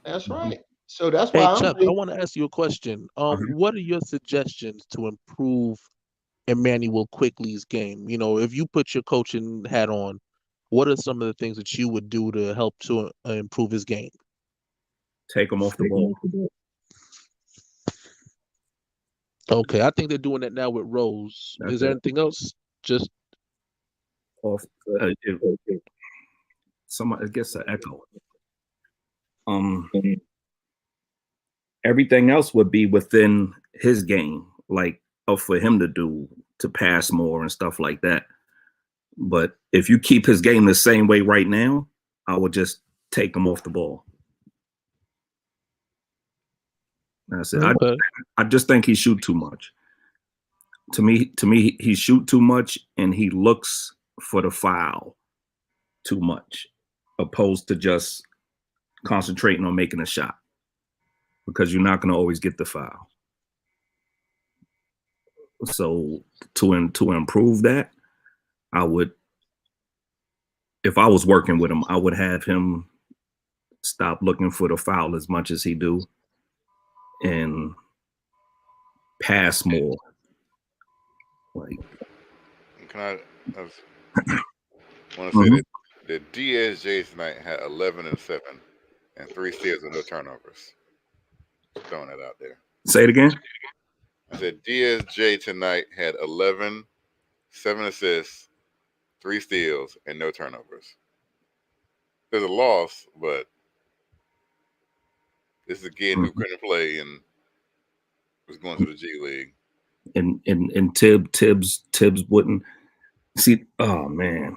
That's right. So that's why. Hey, Chuck, I want to ask you a question. What are your suggestions to improve Emmanuel Quickly's game? If you put your coaching hat on, what are some of the things that you would do to help to improve his game? Take him off the ball. Okay, I think they're doing that now with Rose. Is there anything else? Just off. Somebody gets an echo. Everything else would be within his game, like for him to do, to pass more and stuff like that. But if you keep his game the same way right now, I would just take him off the ball. That's it. Okay. I just think he shoot too much. To me, he shoot too much and he looks for the foul too much, opposed to just concentrating on making a shot, because you're not going to always get the foul. So to improve that, I would, if I was working with him, I would have him stop looking for the foul as much as he do and pass more. Like, can I want to say that DSJ tonight had 11 and 7 and 3 steals and no turnovers. Just throwing that out there. Say it again. I said DSJ tonight had 11, 7 assists, 3 steals, and no turnovers. There's a loss, but this is a kid who couldn't play and was going to the G League. And Tibbs wouldn't see. Oh man.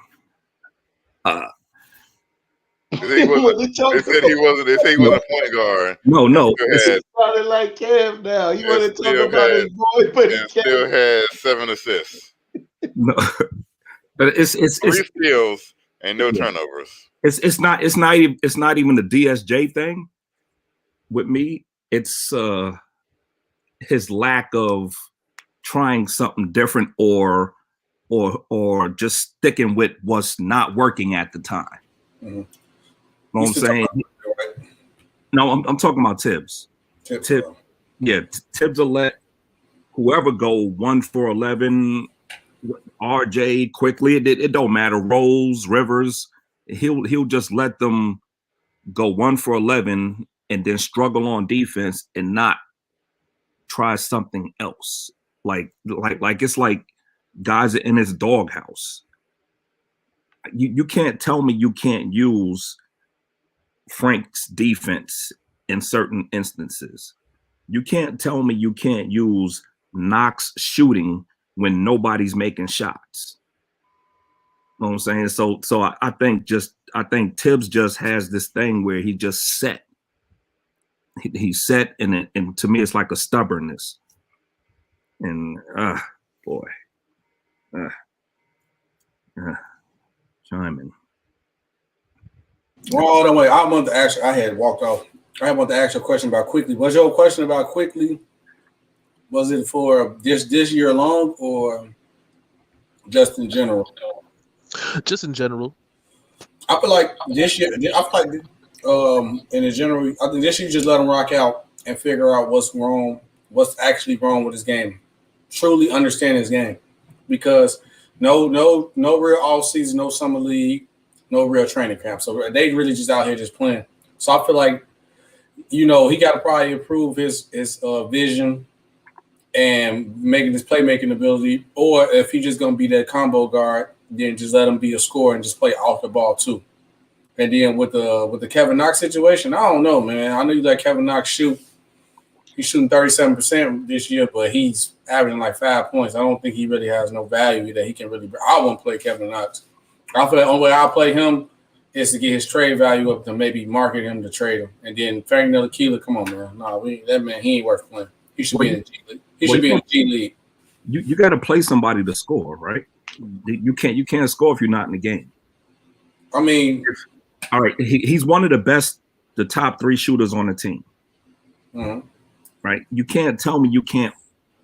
They said he wasn't a point guard. No. It sounded like Kev now. He want to talk about his boy, but he still had 7 assists. No, but it's 3 steals and no turnovers. It's not even the DSJ thing with me. It's his lack of trying something different or just sticking with what's not working at the time. Mm-hmm. You know what I'm saying? No, I'm talking about Tibbs. Tibbs will let whoever go 1 for 11, RJ Quickly. It don't matter. Rose, Rivers. He'll just let them go 1 for 11 and then struggle on defense and not try something else. Like it's like guys are in his doghouse. You can't tell me you can't use Frank's defense in certain instances. You can't tell me you can't use Knox shooting when nobody's making shots. You know what I'm saying? So I think Tibbs just has this thing where he just set. He's set, and to me it's like a stubbornness. And boy, chiming. Oh no, wait! I want to ask. I had walked off. I want to ask you a question about Quickly. Was your question about Quickly? Was it for this year long or just in general? Just in general. I feel like this year. I feel like in general, I think this year just let him rock out and figure out what's wrong, what's actually wrong with his game. truly understand his game, because no real off season, no summer league, no real training camp. So they really just out here just playing. So I feel like, he got to probably improve his vision and making his playmaking ability, or if he's just going to be that combo guard, then just let him be a scorer and just play off the ball too. And then with the Kevin Knox situation, I don't know, man. I know you let Kevin Knox shoot. He's shooting 37% this year, but he's averaging like 5 points. I don't think he really has no value that he can really. I won't play Kevin Knox. I feel like the only way I'll play him is to get his trade value up to maybe market him to trade him. And then Frank Ntilikina, come on, man. No, that man, he ain't worth playing. He should be in the G League. He should be in the G League. You got to play somebody to score, right? You can't score if you're not in the game. I mean, all right, he's one of the top 3 shooters on the team. Mm-hmm. Right? You can't tell me you can't.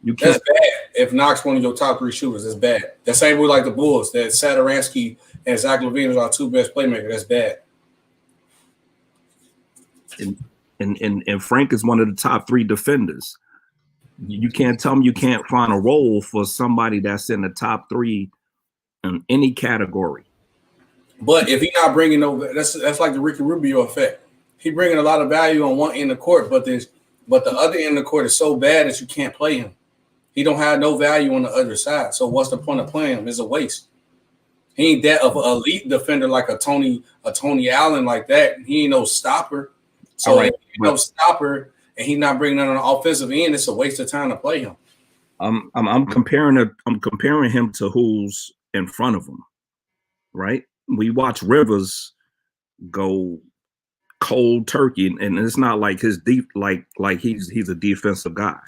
That's bad. If Knox one of your top 3 shooters, that's bad. The same way like the Bulls, that Satoransky and Zach LaVine are our 2 best playmakers. That's bad. And Frank is one of the top 3 defenders. You can't tell me you can't find a role for somebody that's in the top 3 in any category. But if he's not bringing over, that's like the Ricky Rubio effect. He bringing a lot of value on one end of the court, but the other end of the court is so bad that you can't play him. He don't have no value on the other side. So what's the point of playing him? It's a waste. He ain't that of an elite defender like a Tony Allen like that. He ain't no stopper. So if he's no stopper and he's not bringing it on the offensive end, it's a waste of time to play him. I'm comparing him to who's in front of him, right? We watch Rivers go cold turkey, and it's not like his deep like he's a defensive guy,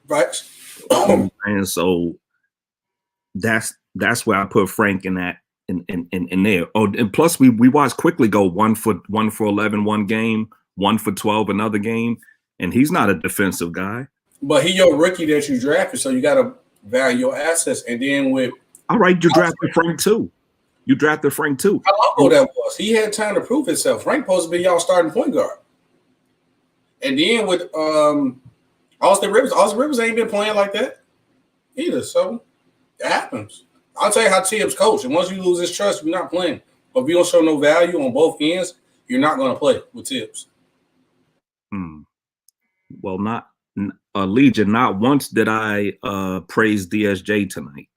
right? And so that's where I put Frank in that in there. Oh, and plus we watched quickly go 1 for 11 one game, 1 for 12 another game, and he's not a defensive guy. But he your rookie that you drafted, so you got to value your assets. And then with all right, you drafted Frank too. You drafted Frank too. How long ago that was? He had time to prove himself. Frank supposed to be y'all starting point guard. And then with Austin Rivers ain't been playing like that either. So it happens. I'll tell you how Tibbs coach. And once you lose his trust, you're not playing. But if you don't show no value on both ends, you're not going to play with Tibbs. Well, not Legion. Not once did I praise DSJ tonight.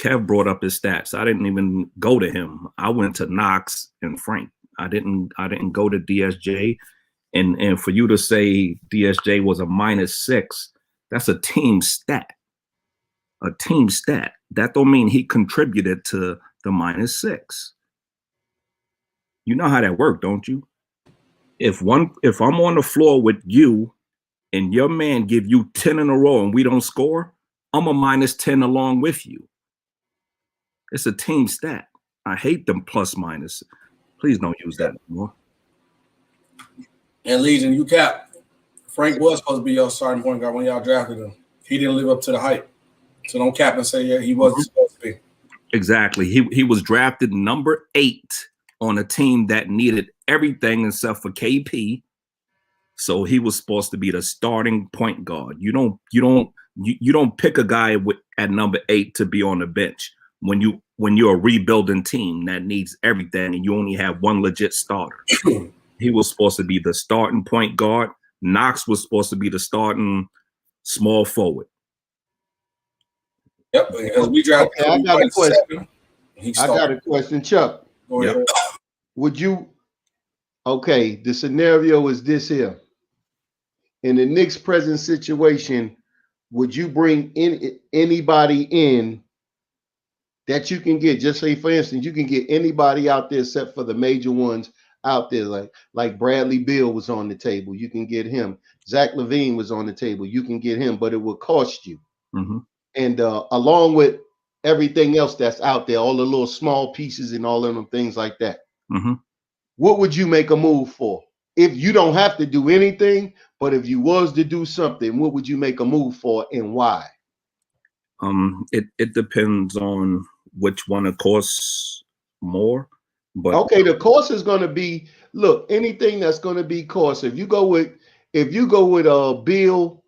Kev brought up his stats. I didn't even go to him. I went to Knox and Frank. I didn't go to DSJ. And for you to say DSJ was a -6, that's a team stat. A team stat. That don't mean he contributed to the -6. You know how that worked, don't you? If I'm on the floor with you and your man give you 10 in a row and we don't score, I'm a -10 along with you. It's a team stat. I hate them plus minus. Please don't use that anymore. And Legion, you cap. Frank was supposed to be your starting point guard when y'all drafted him. He didn't live up to the hype. So don't cap and say he wasn't supposed to be. Exactly. He was drafted number 8 on a team that needed everything except for KP. So he was supposed to be the starting point guard. You don't pick a guy at number 8 to be on the bench when you're a rebuilding team that needs everything and you only have one legit starter. He was supposed to be the starting point guard. Knox was supposed to be the starting small forward. Yep, because we drafted. Okay, I got a question. I got a question, Chuck. Yep. Would you? Okay, the scenario is this here. In the Knicks' present situation, would you bring anybody in that you can get? Just say, for instance, you can get anybody out there except for the major ones out there, like Bradley Beal was on the table. You can get him. Zach LaVine was on the table. You can get him, but it will cost you. Mm-hmm. And along with everything else that's out there, all the little small pieces and all of them things like that, mm-hmm. What would you make a move for? If you don't have to do anything, but if you was to do something, what would you make a move for and why? It depends on which one it costs more. But okay, the cost is going to be, look, anything that's going to be cost. If you go with Bill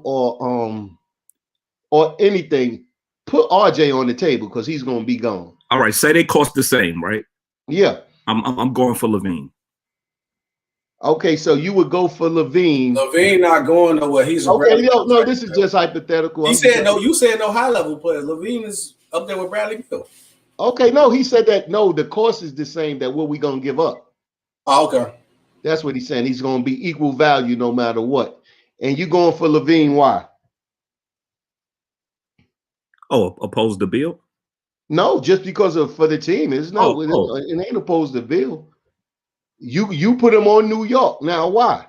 or or anything, put RJ on the table because he's going to be gone. All right, say they cost the same, right? Yeah. I'm going for Levine. Okay, so you would go for Levine. Levine not going nowhere. He's a okay. No, this is just hypothetical. He said no. You said no high level players. Levine is up there with Bradley Beal. Okay, no, he said that no, the cost is the same. That what we gonna give up. Oh, okay. That's what he's saying. He's gonna be equal value no matter what. And you going for Levine? Why? Oh, opposed to Beal? No, just because of for the team. It's no. It ain't opposed to Beal. You put him on New York now. Why?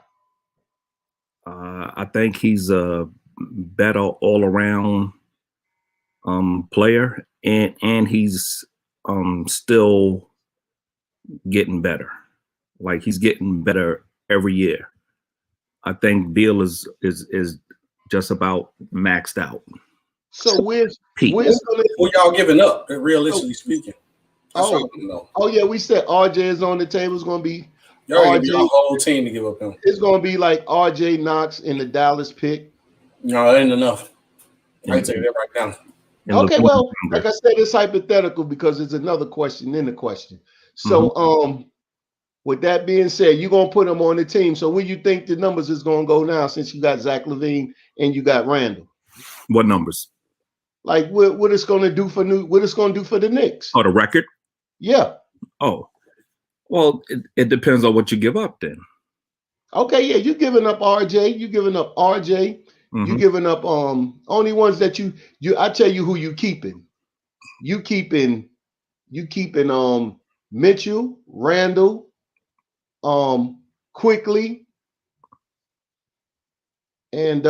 I think he's a better all around player, and he's still getting better. Like he's getting better every year. I think Beal is just about maxed out. So where's what y'all giving up? Realistically speaking. Oh yeah, we said RJ is on the table. It's gonna be y'all give your whole team to give up him. It's gonna be like RJ Knox in the Dallas pick. No, it ain't enough. I can tell you that right now. Okay, well, like I said, it's hypothetical because it's another question in the question. So, with that being said, you're gonna put him on the team. So, where you think the numbers is gonna go now, since you got Zach LaVine and you got Randall? What numbers? Like what it's gonna do for what it's gonna do for the Knicks? Oh, the record? Yeah. Oh, well, it depends on what you give up then. Okay, yeah, you giving up RJ, you giving up RJ. You giving up only ones that you I tell you who you keeping. You keeping Mitchell, Randall, Quickly, and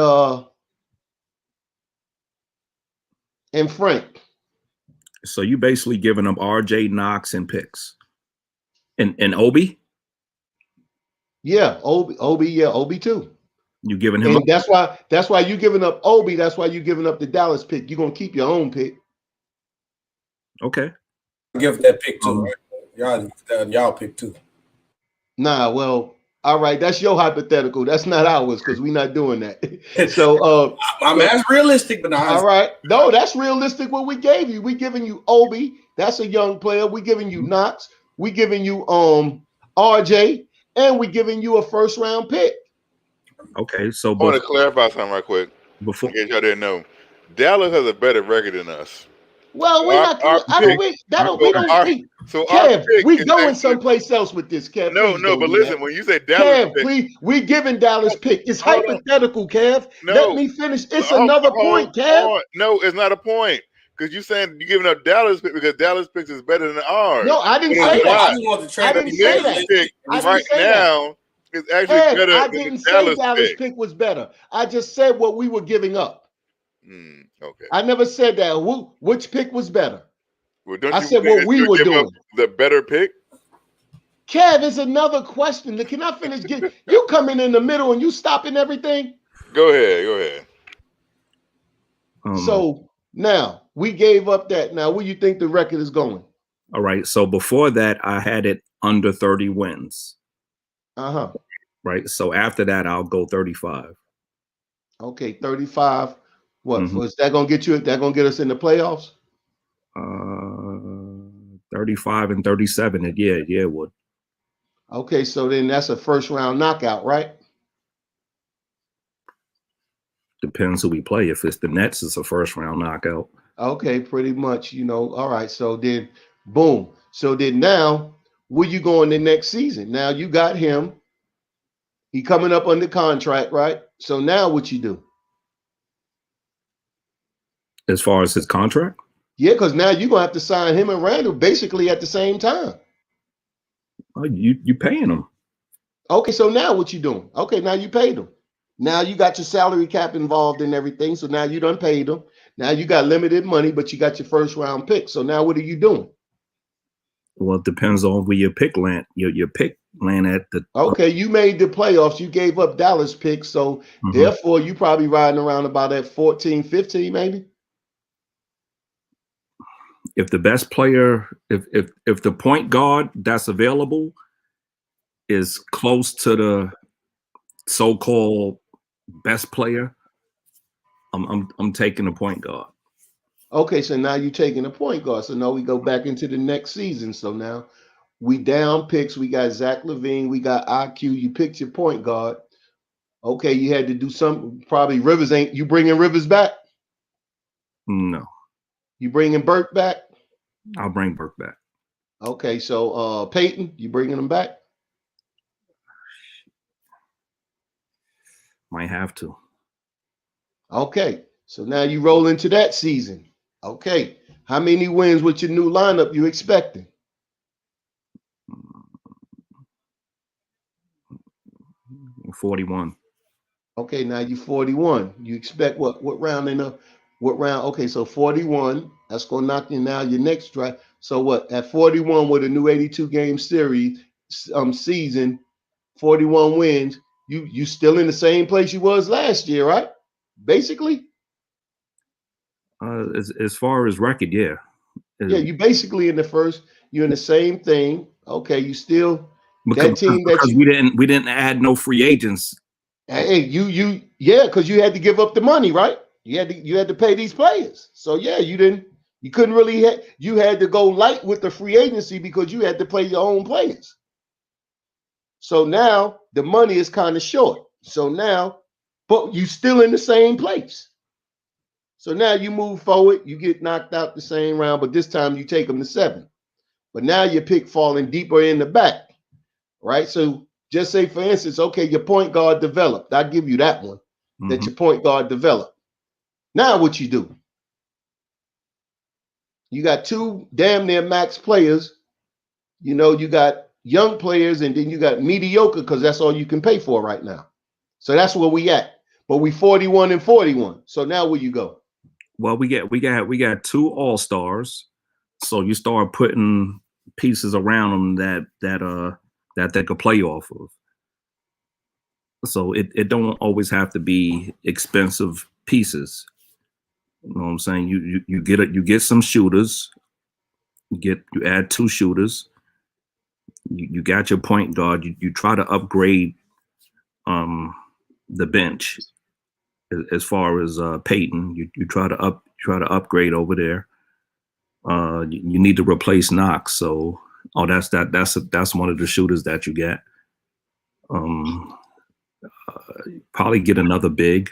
Frank. So you basically giving up RJ, Knox, and picks. And Obi? Yeah, Obi, yeah, Obi too. You giving him and up? That's why you giving up Obi. That's why you giving up the Dallas pick. You're gonna keep your own pick. Okay. Give that pick too, right? Y'all pick too. Nah, well, all right, that's your hypothetical. That's not ours because we're not doing that. So I mean that's realistic, but not all right. No, that's realistic what we gave you. We giving you Obi, that's a young player. We giving you Knox, we giving you RJ, and we giving you a first round pick. Okay, so I want to clarify something right quick. Before, in case y'all didn't know, Dallas has a better record than us. Well, we're not. Kev, we going someplace else with this, Kev. No, but listen, when you say Dallas, Kev, please, we giving Dallas pick. It's hypothetical, Kev. No, let me finish. It's another point, Kev. No, it's not a point. Because you're saying you're giving up Dallas pick because Dallas picks is better than ours. No, I didn't say that. I didn't say that. Pick right now is actually better. I didn't say Dallas pick was better. I just said what we were giving up. Okay. I never said that. Which pick was better? Well, I said what we were doing. The better pick? Kev, is another question. Can I finish? You coming in the middle and you stopping everything? Go ahead. So now we gave up that. Now, where you think the record is going? All right. So before that, I had it under 30 wins. Right. So after that, I'll go 35. Okay, 35. What is that gonna get you? That gonna get us in the playoffs? 35 and 37. Yeah, it would. Okay, so then that's a first round knockout, right? Depends who we play. If it's the Nets, it's a first round knockout. Okay, pretty much. All right. So then, boom. So then now, where you going the next season? Now you got him. He coming up under contract, right? So now what you do? As far as his contract? Yeah, because now you're gonna have to sign him and Randall basically at the same time. Oh, you paying him. Okay, so now what you doing? Okay, now you paid him. Now you got your salary cap involved in everything. So now you done paid him. Now you got limited money, but you got your first round pick. So now what are you doing? Well, it depends on where your pick land. Your pick land at the. Okay, you made the playoffs. You gave up Dallas picks. So therefore you probably riding around about at 14, 15 maybe. If the best player, if the point guard that's available is close to the so-called best player, I'm taking the point guard. Okay, so now you're taking a point guard. So now we go back into the next season. So now we down picks. We got Zach LaVine. We got IQ. You picked your point guard. Okay, you had to do something. Probably Rivers ain't. You bringing Rivers back? No. You bringing Burke back? I'll bring Burke back. Okay, so Peyton, you bringing him back? Might have to. Okay, so now you roll into that season. Okay, how many wins with your new lineup you expecting? 41. Okay, now you 41. You expect what round in the what round? Okay, so 41. That's gonna knock you now your next drive. So what at 41 with a new 82 game series season, 41 wins. You still in the same place you was last year, right? Basically. As far as record, yeah. Yeah, you basically in the first, you're in the same thing. Okay, you still that team that because we didn't add no free agents. Hey, yeah, because you had to give up the money, right? You had to pay these players. So yeah, you couldn't really you had to go light with the free agency because you had to play your own players. So now the money is kind of short. So now, but you still in the same place. So now you move forward, you get knocked out the same round, but this time you take them to 7. But now your pick falling deeper in the back, right? So just say, for instance, okay, your point guard developed. I'll give you that one, that your point guard developed. Now what you do? You got 2 damn near max players. You know, you got young players, and then you got mediocre because that's all you can pay for right now. So that's where we at. But we 41 and 41. So now where you go? Well, we got 2 all-stars. So you start putting pieces around them that they could play off of. So it don't always have to be expensive pieces. You know what I'm saying? You get some shooters. You add 2 shooters. You got your point guard. You try to upgrade the bench as far as Peyton. You try to upgrade over there. You need to replace Knox. So that's one of the shooters that you get. Probably get another big.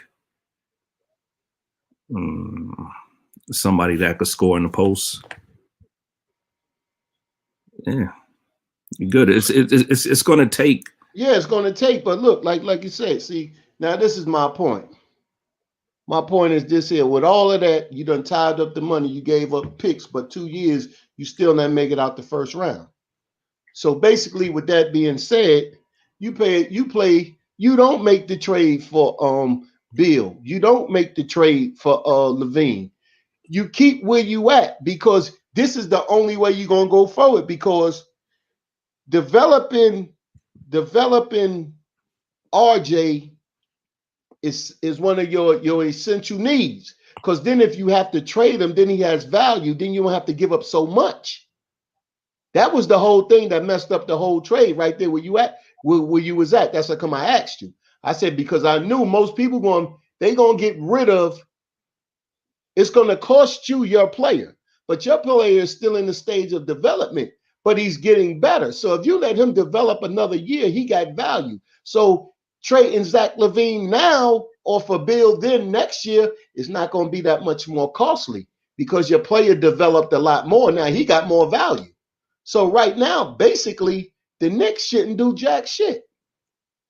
Somebody that could score in the post. Yeah, you're good. It's going to take. Yeah, it's going to take. But look, like you said, see, now this is my point. My point is this here. With all of that, you done tied up the money. You gave up picks, but 2 years, you still not make it out the first round. So basically, with that being said, you don't make the trade for Bill. You don't make the trade for LaVine. You keep where you at because this is the only way you're gonna go forward because developing RJ is one of your essential needs. Because then if you have to trade him, then he has value, then you don't have to give up so much. That was the whole thing that messed up the whole trade right there where you at, where you was at. That's how come I asked you. I said, because I knew most people they gonna get rid of, it's gonna cost you your player, but your player is still in the stage of development, but he's getting better. So if you let him develop another year, he got value. So trading Zach LaVine now or for Bill then next year is not going to be that much more costly because your player developed a lot more. Now he got more value. So right now, basically, the Knicks shouldn't do jack shit.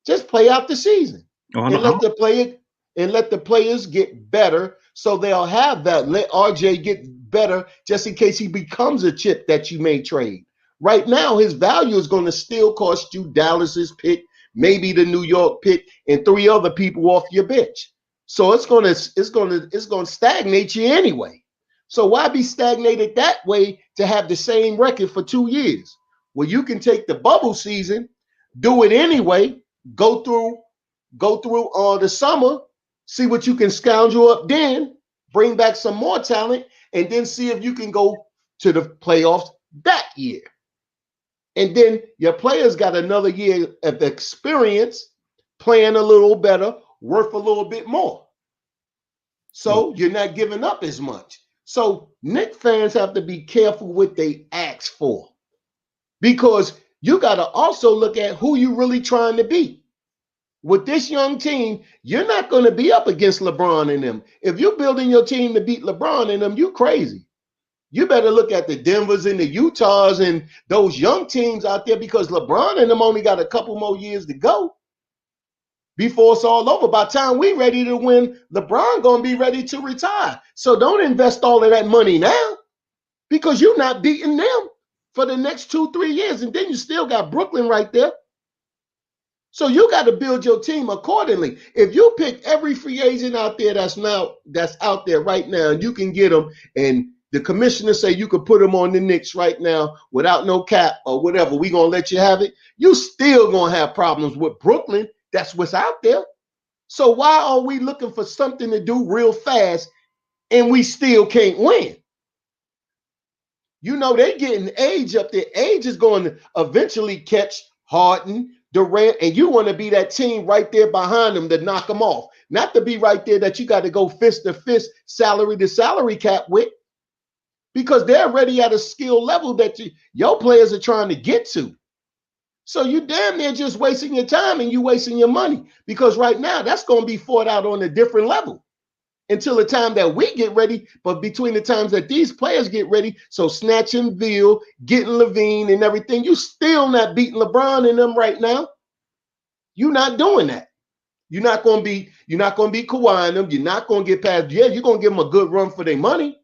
Just play out the season and let the players get better so they'll have that. Let RJ get better just in case he becomes a chip that you may trade. Right now, his value is going to still cost you Dallas's pick, maybe the New York pick, and 3 other people off your bench. So it's going to stagnate you anyway. So why be stagnated that way to have the same record for 2 years? Well, you can take the bubble season, do it anyway, go through the summer, see what you can scoundrel up then, bring back some more talent, and then see if you can go to the playoffs that year. And then your players got another year of experience, playing a little better, worth a little bit more. So you're not giving up as much. So Knicks fans have to be careful what they ask for, because you got to also look at who you really trying to beat. With this young team, you're not going to be up against LeBron and them. If you're building your team to beat LeBron and them, you crazy. You better look at the Denvers and the Utahs and those young teams out there, because LeBron and them only got a couple more years to go before it's all over. By the time we ready to win, LeBron going to be ready to retire. So don't invest all of that money now, because you're not beating them for the next 2-3 years. And then you still got Brooklyn right there. So you got to build your team accordingly. If you pick every free agent out there that's out there right now, and you can get them, and the commissioner say you could put them on the Knicks right now without no cap or whatever, we going to let you have it, you still going to have problems with Brooklyn. That's what's out there. So why are we looking for something to do real fast and we still can't win? You know, they getting age up there. Age is going to eventually catch Harden, Durant, and you want to be that team right there behind them to knock them off. Not to be right there that you got to go fist to fist, salary to salary cap with, because they're already at a skill level that your players are trying to get to. So you damn near just wasting your time and you wasting your money, because right now that's going to be fought out on a different level until the time that we get ready. But between the times that these players get ready, so snatching Beal, getting Levine and everything, you still not beating LeBron and them right now. You're not doing that. You're not going to be Kawhi and them. You're not going to get past. Yeah, you're going to give them a good run for their money.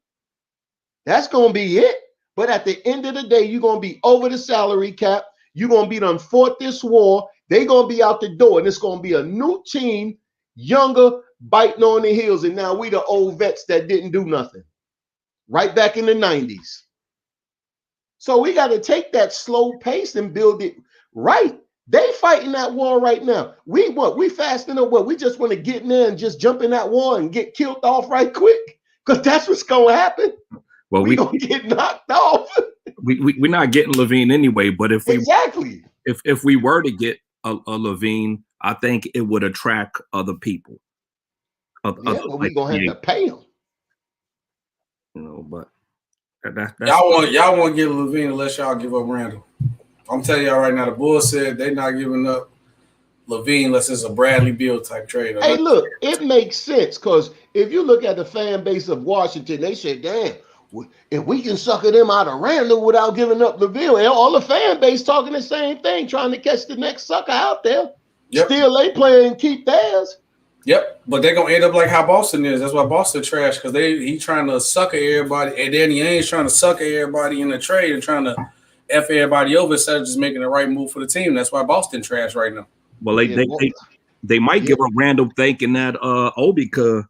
That's going to be it. But at the end of the day, you're going to be over the salary cap. You're going to be done fought this war. They're going to be out the door, and it's going to be a new team, younger, biting on the heels, and now we the old vets that didn't do nothing right back in the 90s. So we got to take that slow pace and build it right. They fighting that war right now. We fasting or what? We just want to get in there and just jump in that war and get killed off right quick, because that's what's going to happen. Well, we going to get knocked off. We're not getting Levine anyway, but if we were to get a Levine, I think it would attract other people. But we're gonna have to pay them. You know, but y'all want to get Levine unless y'all give up Randall. I'm telling y'all right now, the Bulls said they're not giving up Levine unless it's a Bradley Beal type trade. Hey, look, it makes sense, because if you look at the fan base of Washington, they said, damn, if we can sucker them out of Randall without giving up Levine, and all the fan base talking the same thing, trying to catch the next sucker out there. Yep. Still they play and keep theirs. Yep, but they're gonna end up like how Boston is. That's why Boston trash, because he trying to sucker everybody, and Danny Ainge trying to sucker everybody in the trade and trying to F everybody over instead of just making the right move for the team. That's why Boston trash right now. Well, they might give a Randall thinking that Obi could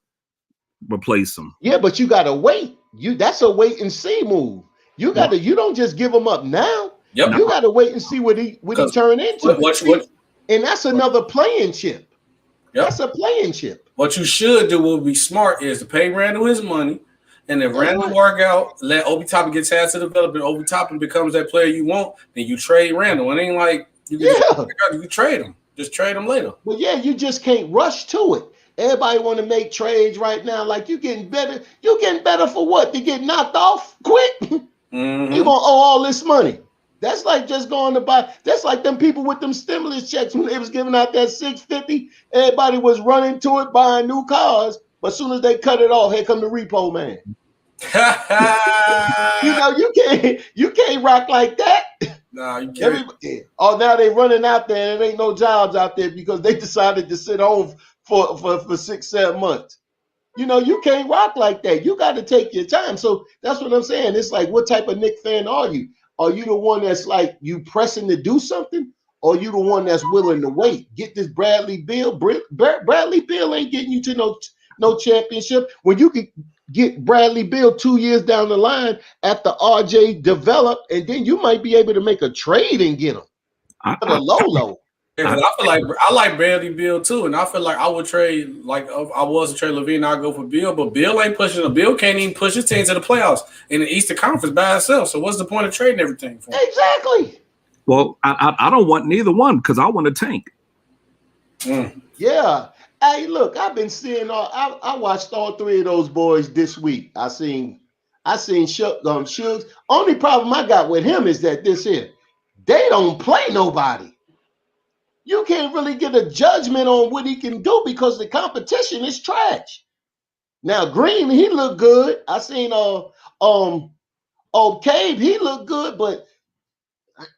replace him. Yeah, but you gotta wait. That's a wait and see move. You don't just give him up now. Yep. You gotta wait and see what he turn into. And that's another playing chip. Yep. That's a playing chip. What you should do, would be smart, is to pay Randall his money, and if Randall work out, let Obi Toppin get chance to develop, and Obi Toppin becomes that player you want, then you trade Randall. It ain't like you trade him. Just trade him later. Well, yeah, you just can't rush to it. Everybody want to make trades right now. Like, you getting better. You getting better for what? To get knocked off quick? Mm-hmm. You gonna owe all this money. That's like just going to buy. That's like them people with them stimulus checks when they was giving out that $650. Everybody was running to it, buying new cars. But as soon as they cut it off, here come the repo man. You can't rock like that. Nah, you can't. Now they running out there and there ain't no jobs out there because they decided to sit home for 6-7 months. You can't rock like that. You got to take your time. So that's what I'm saying. It's like, what type of Knicks fan are you? Are you the one that's like, you pressing to do something? Or you the one that's willing to wait? Get this Bradley Beal. Bradley Beal ain't getting you to no championship. When you could get Bradley Beal 2 years down the line after RJ developed, and then you might be able to make a trade and get him for the low. Yeah, I feel like I like Bradley Beal too, and I feel like I would trade, like if I was to trade Levine, I'd go for Beal, but Beal ain't pushing him. Beal can't even push his team to the playoffs in the Eastern Conference by himself. So what's the point of trading everything for him? Exactly. Well, I don't want neither one because I want to tank. Yeah, Hey, look, I've been seeing all. I watched all three of those boys this week. I seen Shugs. Only problem I got with him is that this here, they don't play nobody. You can't really get a judgment on what he can do because the competition is trash. Now Green, he looked good. I seen Cave, he looked good, but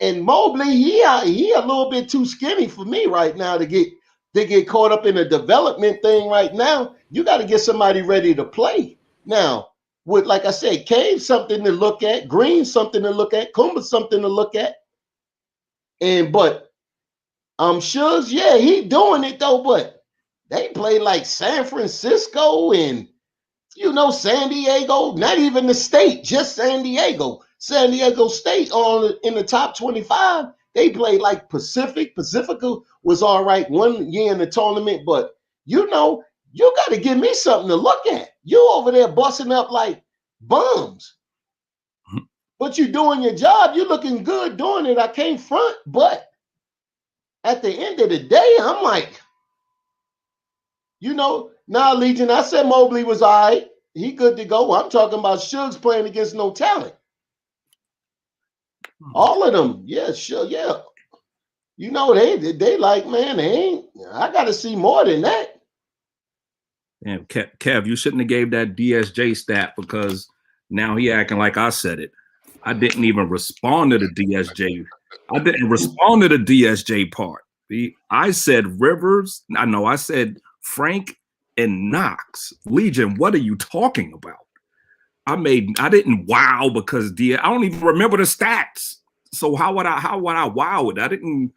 and Mobley, he a little bit too skinny for me right now to get caught up in a development thing right now. You got to get somebody ready to play. Now, with like I said, Cave something to look at, Green something to look at, Kumba something to look at. But Shugs, yeah, he doing it though, but they play like San Francisco and San Diego, not even the state, just San Diego. San Diego State on in the top 25. They played like Pacific. Pacifica was all right one year in the tournament, but you got to give me something to look at. You over there busting up like bums. But you doing your job. You looking good doing it. I can't front, but at the end of the day, I'm like, now Legion, I said Mobley was all right. He good to go. I'm talking about Shugs playing against no talent. All of them, yeah, sure, yeah. They like, man, they ain't. I got to see more than that. Damn, Kev, you shouldn't have gave that DSJ stat because now he acting like I said it. I didn't even respond to the DSJ. I didn't respond to the DSJ part. I said Rivers. I said Frank and Knox. Legion, what are you talking about? I didn't wow because I don't even remember the stats. So how would I wow it? I didn't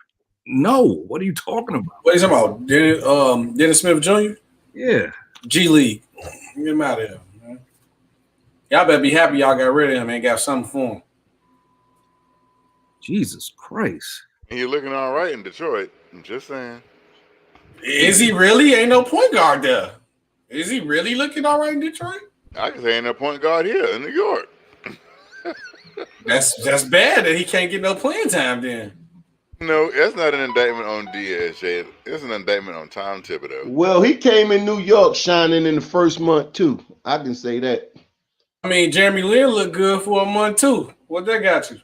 know. What are you talking about? What are you talking about? Dennis Smith Jr.? Yeah. G League. Get him out of here, man. Y'all better be happy y'all got rid of him and got something for him. Jesus Christ. You're looking all right in Detroit. I'm just saying. Is he really? Ain't no point guard there. Is he really looking all right in Detroit? I can say ain't no point guard here in New York. That's bad that he can't get no playing time then. No, that's not an indictment on DSJ. It's an indictment on Tom Thibodeau. Well, he came in New York shining in the first month too. I can say that. I mean, Jeremy Lin looked good for a month too. What that got you?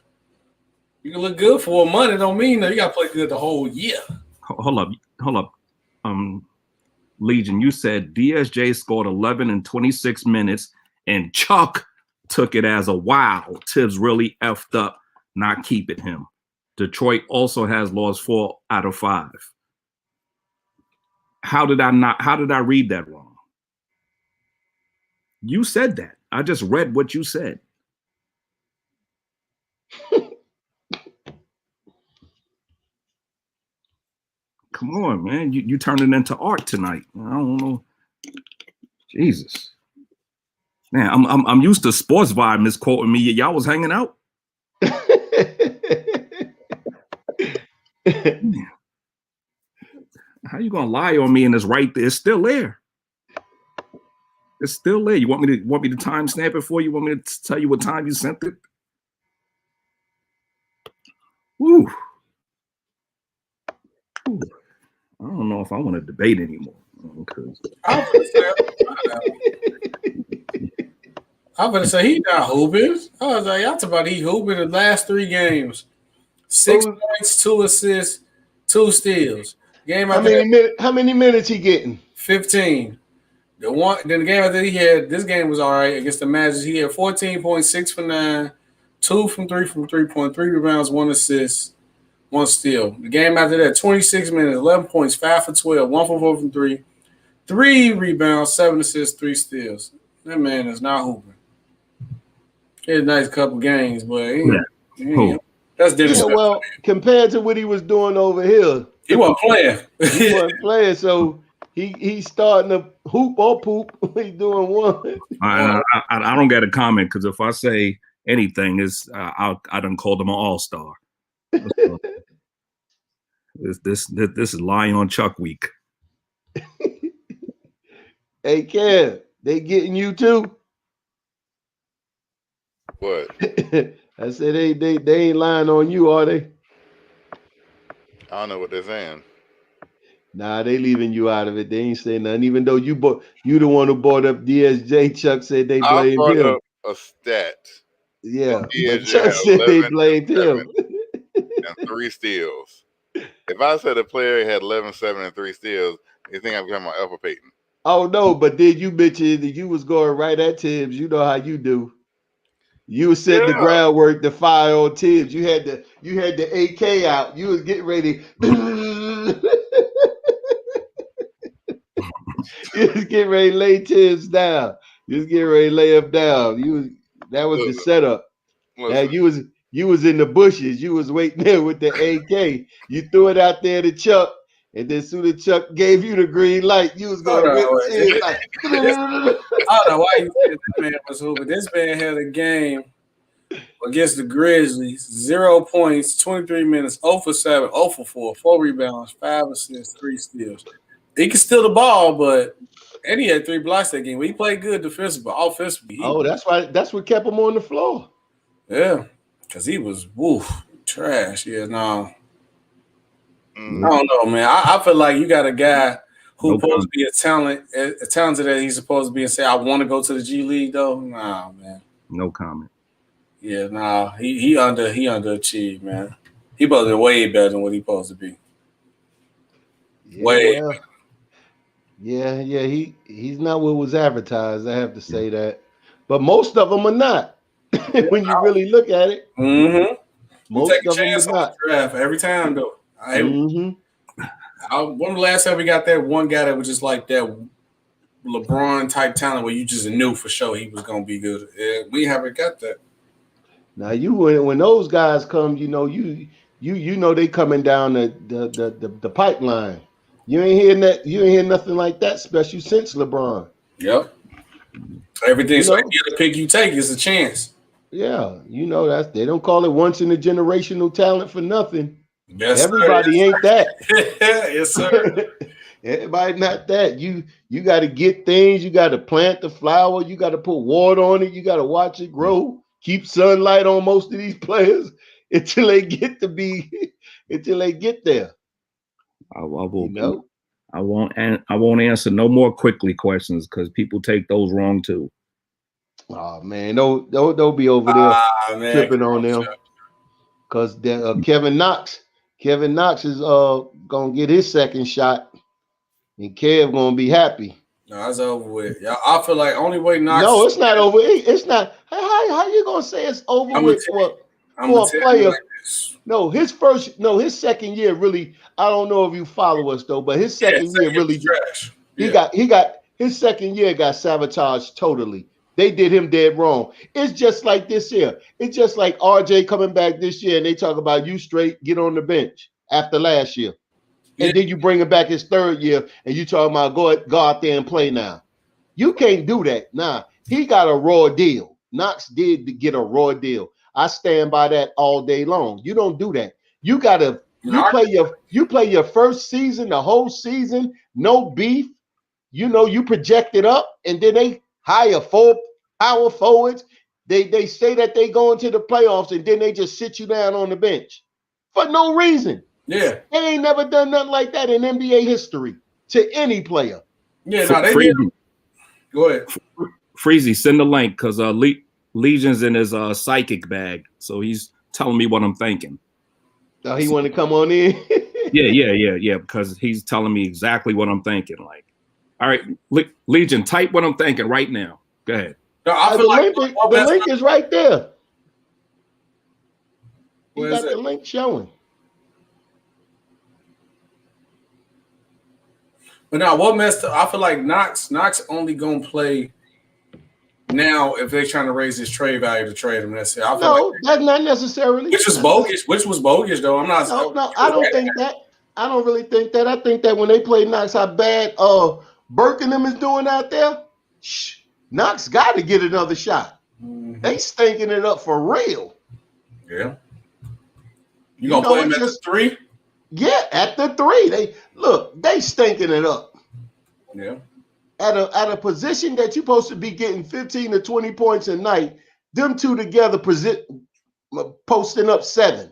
You can look good for a month. It don't mean that you got to play good the whole year. Hold up. Legion, you said DSJ scored 11 in 26 minutes, and Chuck took it as a wow. Tibbs really effed up not keeping him. Detroit also has lost 4 out of 5. How did I read that wrong? You said that. I just read what you said. Come on, man. You turned it into art tonight. I don't know. Jesus. Man, I'm used to Sports Vibe misquoting me. Y'all was hanging out? How you gonna lie on me and it's right there? It's still there. It's still there. You want me to time stamp it for you? Want me to tell you what time you sent it? Woo. Ooh. I don't know if I want to debate anymore. I'm gonna say he not hooping. I was like, y'all talking about he hooping the last 3 games. 6 points, 2 assists, 2 steals. How many minutes he getting? 15. Then the game after he had, this game was all right against the Magic. He had 14.6 for 9, 2 from 3 from 3-point, 3 rebounds, 1 assist, 1 steal. The game after that, 26 minutes, 11 points, 5 for 12, 1 for 4 from 3, 3 rebounds, 7 assists, 3 steals. That man is not hooping. He had a nice couple games, but that's Dennis. Yeah, well, compared to what he was doing over here, he wasn't playing. He wasn't playing, so he's starting to hoop or poop. He's doing one. I don't get a comment because if I say anything, I done called him an all-star. This is lying on Chuck week. Hey, Kev, they getting you too? What? I said they ain't lying on you, are they? I don't know what they're saying. Nah, they leaving you out of it. They ain't saying nothing. Even though you the one who brought up DSJ. Chuck said they I blamed brought him. up a stat. Yeah, but DSJ Chuck had said 11 they and blamed 7 him. and 3 steals. If I said a player had 11, 7, and 3 steals, you think I'm talking about Alpha Payton? Oh no, but then you mentioned that you was going right at Tibbs. You know how you do. You was setting the groundwork to fire on Tibbs. You had the AK out. You was getting ready. You was getting ready to lay Tibbs down. You was getting ready to lay him down. That was the setup. Now you was in the bushes. You was waiting there with the AK. You threw it out there to Chuck, and then soon as Chuck gave you the green light, you was going to rip Tibbs like. I don't know why you said that man was hooping. This man had a game against the Grizzlies, 0 points, 23 minutes, 0 for 7, 0 for 4, 4 rebounds, 5 assists, 3 steals. He could steal the ball, and he had 3 blocks that game. He played good defensively, but offensively. That's why. That's what kept him on the floor. Yeah, because he was trash. Yeah, no. I don't know, man. I feel like you got a guy who's supposed to be a talented that he's supposed to be, and say, I want to go to the G League, though. Nah, man. No comment. Yeah, nah. He underachieved, man. He supposed to be way better than what he's supposed to be. Yeah. He's not what was advertised. I have to say that, but most of them are not. When you really look at it, most of them are not. Draft every time though. When the last time we got that one guy that was just like that LeBron type talent where you just knew for sure he was gonna be good? Yeah, we haven't got that. Now when those guys come, you know they coming down the pipeline. You ain't hearing that. You ain't hearing nothing like that special since LeBron. Yep. Everything's like the pick you take is a chance. Yeah, they don't call it once in a generational talent for nothing. Yes, everybody ain't that. Yes, sir. Everybody not that. You got to get things. You got to plant the flower. You got to put water on it. You got to watch it grow. Keep sunlight on most of these players until they get there. I won't answer no more quickly questions because people take those wrong too. Oh man, don't be over there tripping on them. Because Kevin Knox is gonna get his second shot, and Kev gonna be happy. No, that's over with. I feel like only way Knox. No, it's not over. It's not. How you gonna say it's over with for a player? His second year really. I don't know if you follow us though, but his second year really. Trash. He got his second year got sabotaged totally. They did him dead wrong. It's just like this year. It's just like RJ coming back this year, and they talk about you straight get on the bench after last year, and then you bring him back his third year, and you talking about go out there and play now. You can't do that. Nah, he got a raw deal. Knox did get a raw deal. I stand by that all day long. You don't do that. You gotta you play your first season, the whole season, no beef. You project it up, and then they hire 4 power forwards. They say that they go into the playoffs, and then they just sit you down on the bench for no reason. Yeah, they ain't never done nothing like that in NBA history to any player. Yeah, they did. Go ahead, Freezy. Send the link because Legion's in his psychic bag, so he's telling me what I'm thinking. Oh, he want to come on in? Yeah. Because he's telling me exactly what I'm thinking. Like, all right, Legion, type what I'm thinking right now. Go ahead. No, I feel the link is right there. You got the link showing. But now, what messed up? I feel like Knox only gonna play now if they're trying to raise his trade value to trade him. That's it. That's not necessarily. Which was bogus, though. I'm not. No, I don't think that. I don't really think that. I think that when they play Knox, how bad Burke and them is doing out there, Knox got to get another shot. Mm-hmm. They stinking it up for real. Yeah. You gonna play him at the 3? Yeah, at the 3. They stinking it up. Yeah. At a position that you're supposed to be getting 15 to 20 points a night, them two together posting up 7.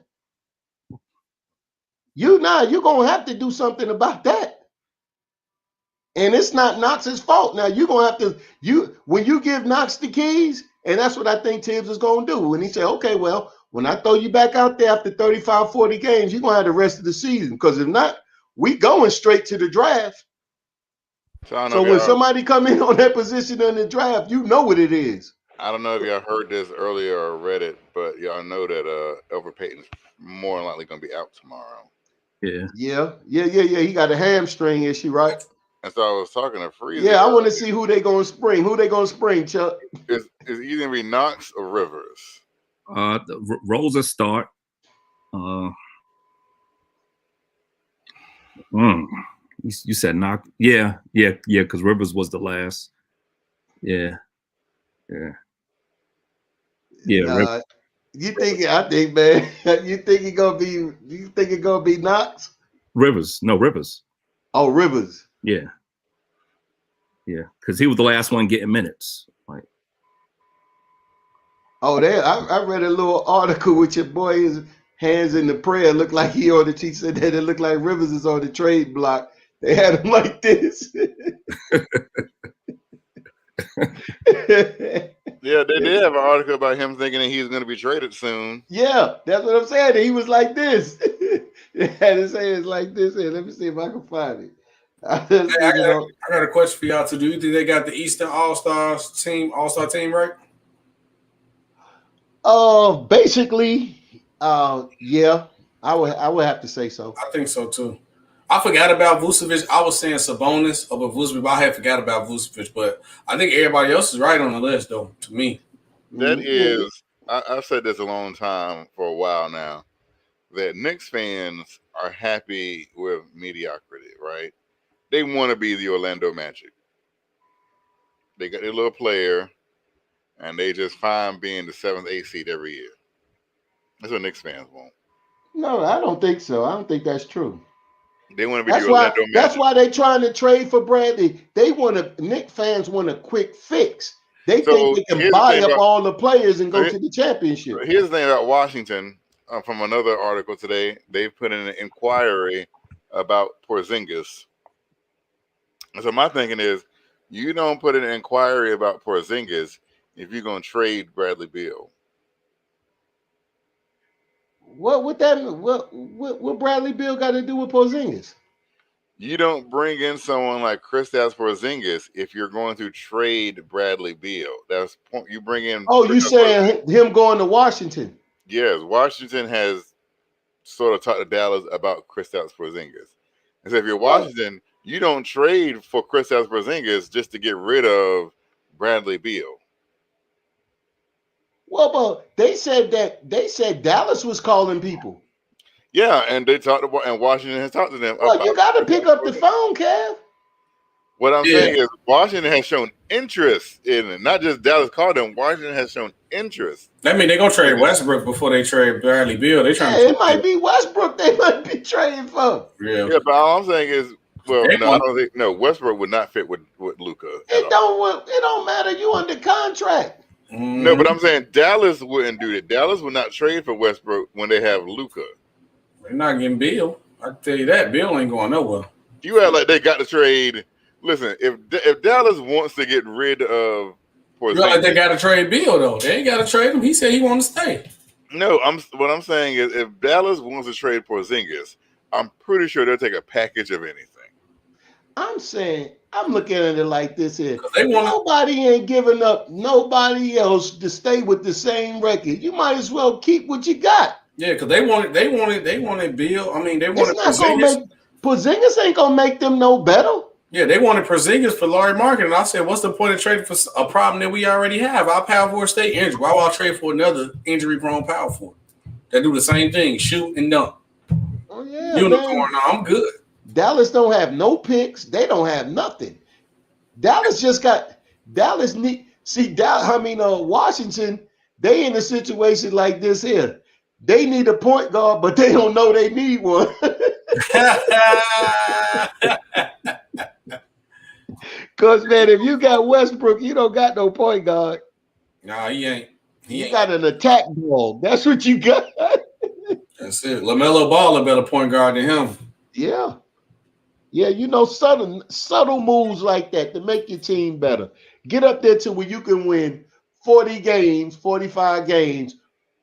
You're gonna have to do something about that. And it's not Knox's fault. Now you're gonna have to when you give Knox the keys, and that's what I think Tibbs is gonna do. When he say, okay, well, when I throw you back out there after 35, 40 games, you're gonna have the rest of the season. Because if not, we going straight to the draft. So when somebody come in on that position in the draft, you know what it is. I don't know if y'all heard this earlier or read it, but y'all know that Elfrid Payton's more than likely gonna be out tomorrow. Yeah. He got a hamstring issue, right? And so I was talking to Freezer. Yeah, I want to see who they gonna spring. Who they gonna spring, Chuck? Is either gonna be Knox or Rivers? Rosa start. You said Knox. Yeah. Because Rivers was the last. Yeah. You think? I think, man. You think it gonna be? You think it gonna be Knox? Rivers. No, Rivers. Oh, Rivers. Yeah. Because he was the last one getting minutes. Like. Oh, there. I read a little article with your boy. His hands in the prayer. Looked like he on the. He said that it looked like Rivers is on the trade block. They had him like this. Yeah, they did have an article about him thinking that he's going to be traded soon. Yeah, that's what I'm saying. He was like this. They had his hands like this. Here, let me see if I can find it. I got a question for y'all to do. You think they got the Eastern All-Star team right? Basically, yeah. I would have to say so. I think so too. I forgot about Vucevic. I was saying Sabonis over Vucevic, but I had forgot about Vucevic. But I think everybody else is right on the list, though, to me. That is, I've said this a long time for a while now, that Knicks fans are happy with mediocrity, right? They want to be the Orlando Magic. They got their little player, and they just fine being the 7th, 8th seed every year. That's what Knicks fans want. No, I don't think so. I don't think that's true. They want to be the Orlando Magic. That's why they're trying to trade for Bradley. Knicks fans want a quick fix. They think they can buy up all the players and go to the championship. Here's the thing about Washington. From another article today, they put in an inquiry about Porzingis. And so my thinking is, you don't put in an inquiry about Porzingis if you're going to trade Bradley Beal. What Bradley Beal got to do with Porzingis? You don't bring in someone like Kristaps Porzingis if you're going to trade Bradley Beal. That's you bring in. Oh, you saying him going to Washington? Yes, Washington has sort of talked to Dallas about Kristaps Porzingis. And so if you're Washington, you don't trade for Kristaps Porzingis just to get rid of Bradley Beal. Well, but they said Dallas was calling people. Yeah, and they talked to, and Washington has talked to them. Well, you got to pick up the phone, Kev. What I'm saying is Washington has shown interest in it. Not just Dallas called them. Washington has shown interest. That mean they're going to trade Westbrook before they trade Bradley Beal. They trying to it might be Westbrook they might be trading for. Yeah, but all I'm saying is, well, I don't think Westbrook would not fit with Luka. It don't matter. You under contract. Mm-hmm. No, but I'm saying Dallas wouldn't do that. Dallas would not trade for Westbrook when they have Luka. They're not getting Bill. I can tell you that. Bill ain't going nowhere. You act like they got to trade. Listen, if Dallas wants to get rid of Porzingis, you act like they got to trade Bill though. They ain't got to trade him. He said he want to stay. No, what I'm saying is if Dallas wants to trade Porzingis, I'm pretty sure they'll take a package of anything. I'm saying I'm looking at it like this here. Nobody ain't giving up nobody else to stay with the same record. You might as well keep what you got. Yeah, because they wanted Bill. I mean, they wanted Porzingis. Porzingis ain't gonna make them no better. Yeah, they wanted Porzingis for Larry Market, and I said, "What's the point of trading for a problem that we already have? Our power forward stay injured. Why would I trade for another injury-prone power forward that do the same thing, shoot and dunk? Oh yeah, unicorn. No, I'm good. Dallas don't have no picks. They don't have nothing. Dallas just got Washington. They in a situation like this here. They need a point guard, but they don't know they need one. Because, man, if you got Westbrook, you don't got no point guard. Nah, he ain't. You got an attack ball. That's what you got. That's it. LaMelo Ball a better point guard than him. Yeah. Yeah, subtle moves like that to make your team better. Get up there to where you can win 40 games, 45 games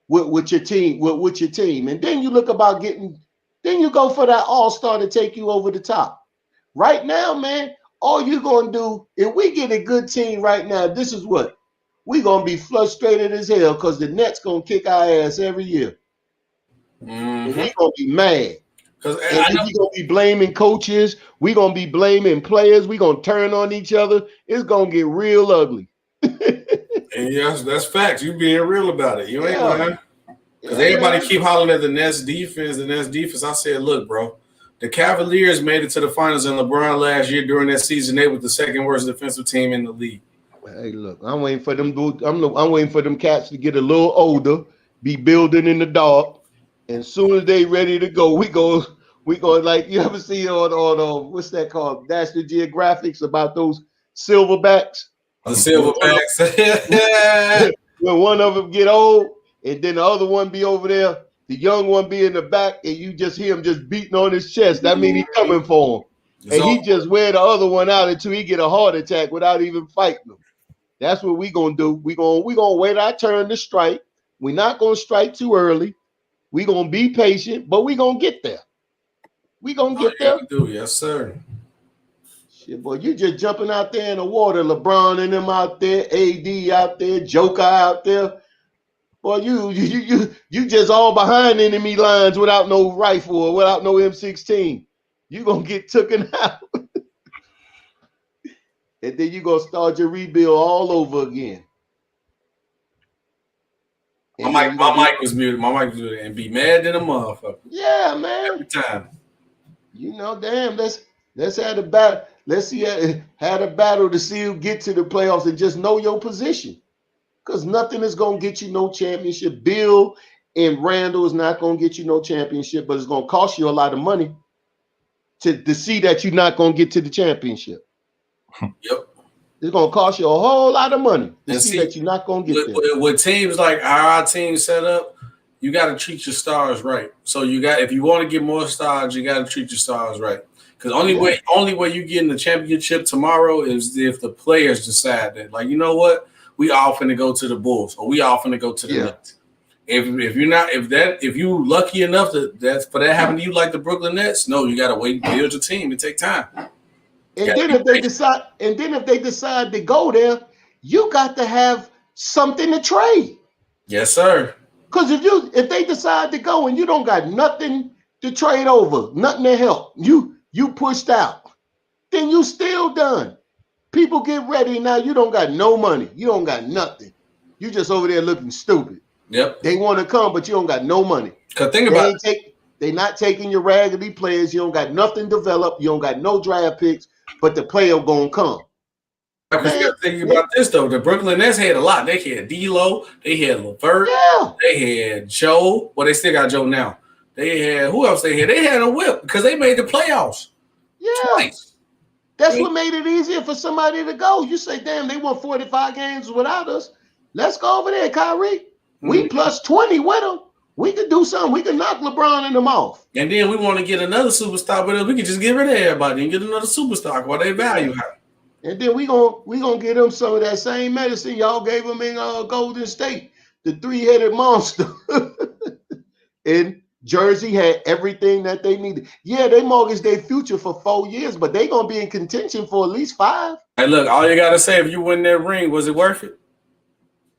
with your team, with your team. And then you look about then you go for that all-star to take you over the top. Right now, man, all you're gonna do, if we get a good team right now, this is what we're gonna be frustrated as hell because the Nets gonna kick our ass every year. And we're gonna be mad. And we're gonna be blaming coaches, we're gonna be blaming players, we're gonna turn on each other. It's gonna get real ugly. And yes, that's facts. You being real about it. You ain't lying. Because everybody keep hollering at the Nets defense, I said, look, bro, the Cavaliers made it to the finals in LeBron last year. During that season, they were the second worst defensive team in the league. Hey, look, I'm waiting for them. I'm waiting for them cats to get a little older, be building in the dark, and as soon as they ready to go, we go like you ever see on what's that called? National Geographics about those silverbacks. The silverbacks. When one of them get old, and then the other one be over there, the young one be in the back, and you just hear him just beating on his chest. That means he's coming for him. And he just wear the other one out until he get a heart attack without even fighting him. That's what we gonna do. We gonna wait our turn to strike. We're not gonna strike too early. We gonna be patient, but we gonna get there. We gonna get there. Yes, sir. Shit, boy, you just jumping out there in the water. LeBron and them out there, AD out there, Joker out there. Boy, you just all behind enemy lines without no rifle or without no M16. You gonna get taken out. And then you gonna start your rebuild all over again. My mic was muted. And be mad than a motherfucker. Yeah, man. Every time. Damn, let's have a battle. Let's see had a battle to see who get to the playoffs and just know your position. Because nothing is gonna get you no championship. Bill and Randall is not gonna get you no championship, but it's gonna cost you a lot of money to see that you're not gonna get to the championship. Yep. It's gonna cost you a whole lot of money to see that you're not gonna get there. With teams like our team set up, you got to treat your stars right. So if you want to get more stars, you got to treat your stars right. Because only way you get in the championship tomorrow is if the players decide that, like, you know what, we all finna go to the Bulls or we all finna go to the Nets. If you lucky enough that happen to you like the Brooklyn Nets, no, you got to wait and build your team. It take time. And then if they decide to go there, you got to have something to trade. Yes, sir. Because if they decide to go and you don't got nothing to trade over, nothing to help, you pushed out, then you still done. People get ready now. You don't got no money. You don't got nothing. You just over there looking stupid. Yep. They want to come, but you don't got no money. Because think about it. They're not taking your raggedy players. You don't got nothing developed. You don't got no draft picks. But the player gonna come. I was thinking about this though. The Brooklyn Nets had a lot. They had D'Lo, they had LeVert, they had Joe. Well, they still got Joe now. They had who else? They had a whip because they made the playoffs. Yeah, twice. That's what made it easier for somebody to go. You say, damn, they won 45 games without us. Let's go over there, Kyrie. We plus 20 with them. We could do something. We could knock LeBron in them off. And then we want to get another superstar, but we could just get rid of everybody and get another superstar while they value high. And then we gonna get them some of that same medicine y'all gave them in Golden State, the three-headed monster. And Jersey had everything that they needed. Yeah, they mortgaged their future for 4 years, but they gonna be in contention for at least 5. Hey, look, all you gotta say, if you win that ring, was it worth it?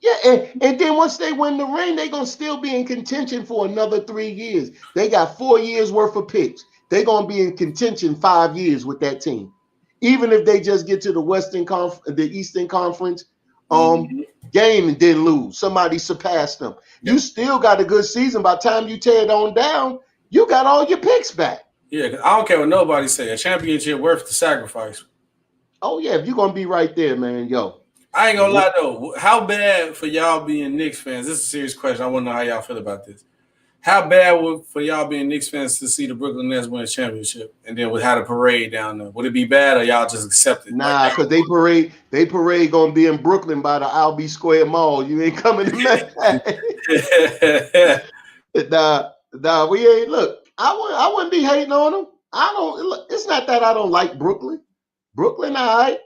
Yeah, and then once they win the ring, they're going to still be in contention for another 3 years. They got 4 years worth of picks. They're going to be in contention 5 years with that team. Even if they just get to the Eastern Conference game and didn't lose. Somebody surpassed them. Yep. You still got a good season. By the time you tear it on down, you got all your picks back. Yeah, because I don't care what nobody say. A championship worth the sacrifice. Oh, yeah, if you're going to be right there, man, yo. I ain't gonna lie though. How bad for y'all being Knicks fans? This is a serious question. I want to know how y'all feel about this. How bad for y'all being Knicks fans to see the Brooklyn Nets win a championship and then have a parade down there? Would it be bad or y'all just accept it? Nah, because they parade gonna be in Brooklyn by the Albee Square Mall. You ain't coming to Manhattan. Nah, we ain't. Look, I wouldn't be hating on them. It's not that I don't like Brooklyn. Brooklyn, all right.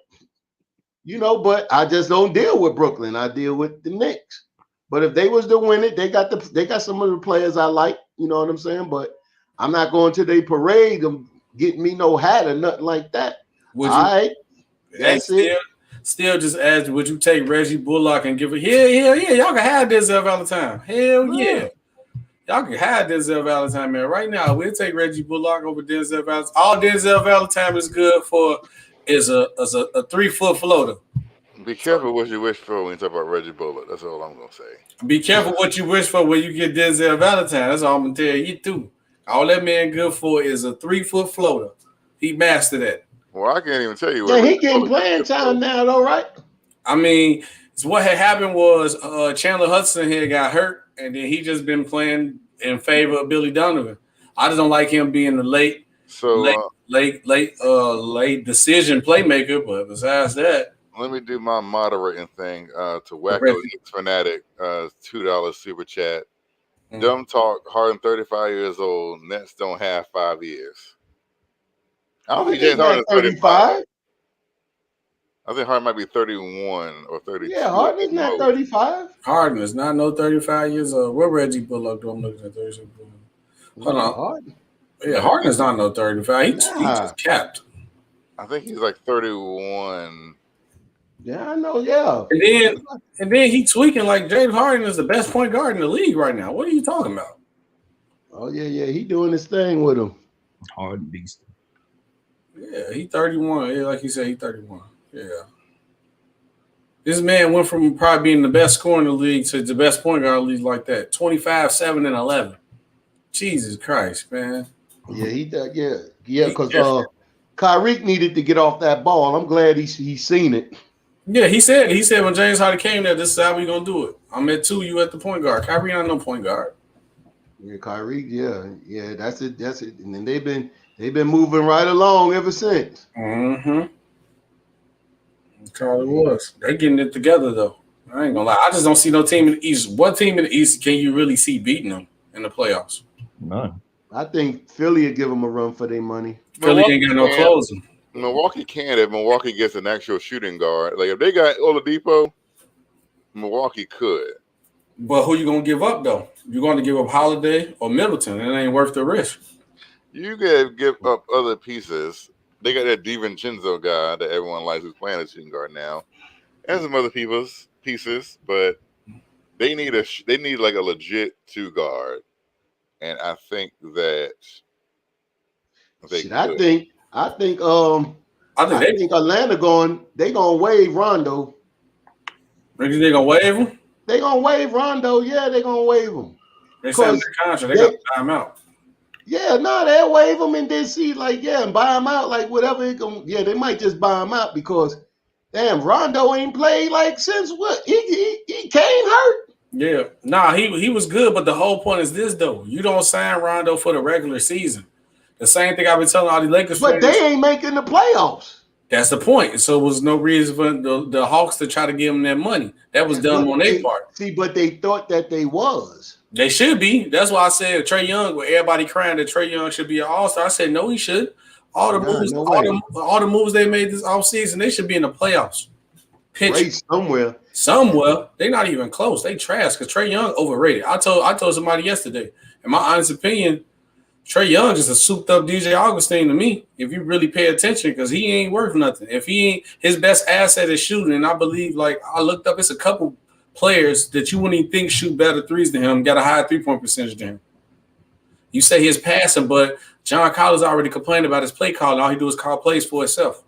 But I just don't deal with Brooklyn. I deal with the Knicks. But if they was to win it, they got some of the players I like. You know what I'm saying? But I'm not going to their parade and getting me no hat or nothing like that. All right. That's it. Still just ask, would you take Reggie Bullock and give it? Hell yeah. Y'all can have Denzel Valentine. Hell yeah. Y'all can have Denzel Valentine, man. Right now, we'll take Reggie Bullock over Denzel Valentine. All Denzel Valentine is good for is a 3-foot floater. Be careful what you wish for when you talk about Reggie Bullock. That's all I'm gonna say. Be careful what you wish for when you get Denzel Valentine. That's all I'm gonna tell you too. All that man good for is a 3-foot floater. He mastered that. Well, I can't even tell you. Yeah, he getting playing time now, though, right? I mean, what had happened was Chandler Hudson here got hurt, and then he just been playing in favor of Billy Donovan. I just don't like him being the late decision playmaker. But besides that, let me do my moderating thing to Wacko Knicks Fanatic, $2 super chat. Dumb talk, Harden 35 years old, Nets don't have 5 years. I don't think James Harden is 35. I think Harden might be 31 or 32. Yeah, Harden is not 35. Harden is not no 35 years old. Where Reggie Bullock do I'm looking at 36. Hold on. Harden. Yeah, Harden is not no 35. He just capped. I think he's like 31. Yeah, I know. Yeah, and then he tweaking like James Harden is the best point guard in the league right now. What are you talking about? Oh yeah. He doing his thing with him. Harden beast. Yeah, he 31. Yeah, like you said, he 31. Yeah. This man went from probably being the best scorer in the league to the best point guard in the league like that. 25, 7, and 11. Jesus Christ, man. Yeah, he did. Yeah, because Kyrie needed to get off that ball. I'm glad he's seen it. Yeah, he said when James Harden came there, this is how we gonna do it. I'm at 2, you at the point guard. Kyrie not no point guard. Yeah, Kyrie. Yeah. That's it. And then they've been moving right along ever since. Mm-hmm. That's all it was. They getting it together though. I ain't gonna lie. I just don't see no team in the East. What team in the East can you really see beating them in the playoffs? None. I think Philly will give them a run for their money. Philly ain't got no closing. Milwaukee can if Milwaukee gets an actual shooting guard. Like if they got Oladipo, Milwaukee could. But who you gonna give up though? You're going to give up Holiday or Middleton. It ain't worth the risk. You could give up other pieces. They got that DiVincenzo guy that everyone likes who's playing a shooting guard now, and some other pieces. But they need like a legit 2 guard, and I think that I think Atlanta gonna waive Rondo. Think they gonna waive him? They gonna waive Rondo. Yeah, they gonna waive him. They signed the contract. They got to buy him out. Yeah, no, they'll waive him and then see and buy him out whatever. They might just buy him out because damn, Rondo ain't played since what? He came hurt. Yeah, nah, he was good, but the whole point is this though: you don't sign Rondo for the regular season. The same thing I've been telling all the Lakers fans. But they ain't making the playoffs. That's the point. So it was no reason for the Hawks to try to give them that money. That was done on their part. See, but they thought that they was. They should be. That's why I said Trae Young, with everybody crying that Trae Young should be an all-star. I said, no, he should. All the moves they made this offseason, they should be in the playoffs. Pitch somewhere. They're not even close. They trash because Trae Young overrated. I told somebody yesterday, in my honest opinion, Trae Young is a souped-up DJ Augustine to me, if you really pay attention, because he ain't worth nothing. If he ain't, his best asset is shooting, and I believe, I looked up, it's a couple players that you wouldn't even think shoot better threes than him, got a higher three-point percentage than him. You say his passing, but John Collins already complained about his play calling. All he do is call plays for himself.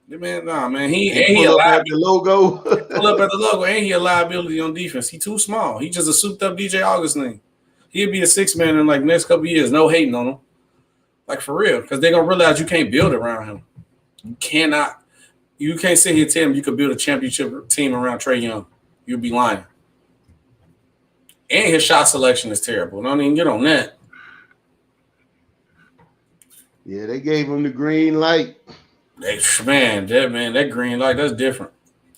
Man, he a liability. Pull up at the logo, and he a liability on defense. He too small. He just a souped-up DJ Augustine. He'll be a 6-man in next couple of years. No hating on him. For real. Because they're going to realize you can't build around him. You cannot. You can't sit here and tell him you could build a championship team around Trae Young. You'll be lying. And his shot selection is terrible. Don't even get on that. Yeah, they gave him the green light. That green light, that's different.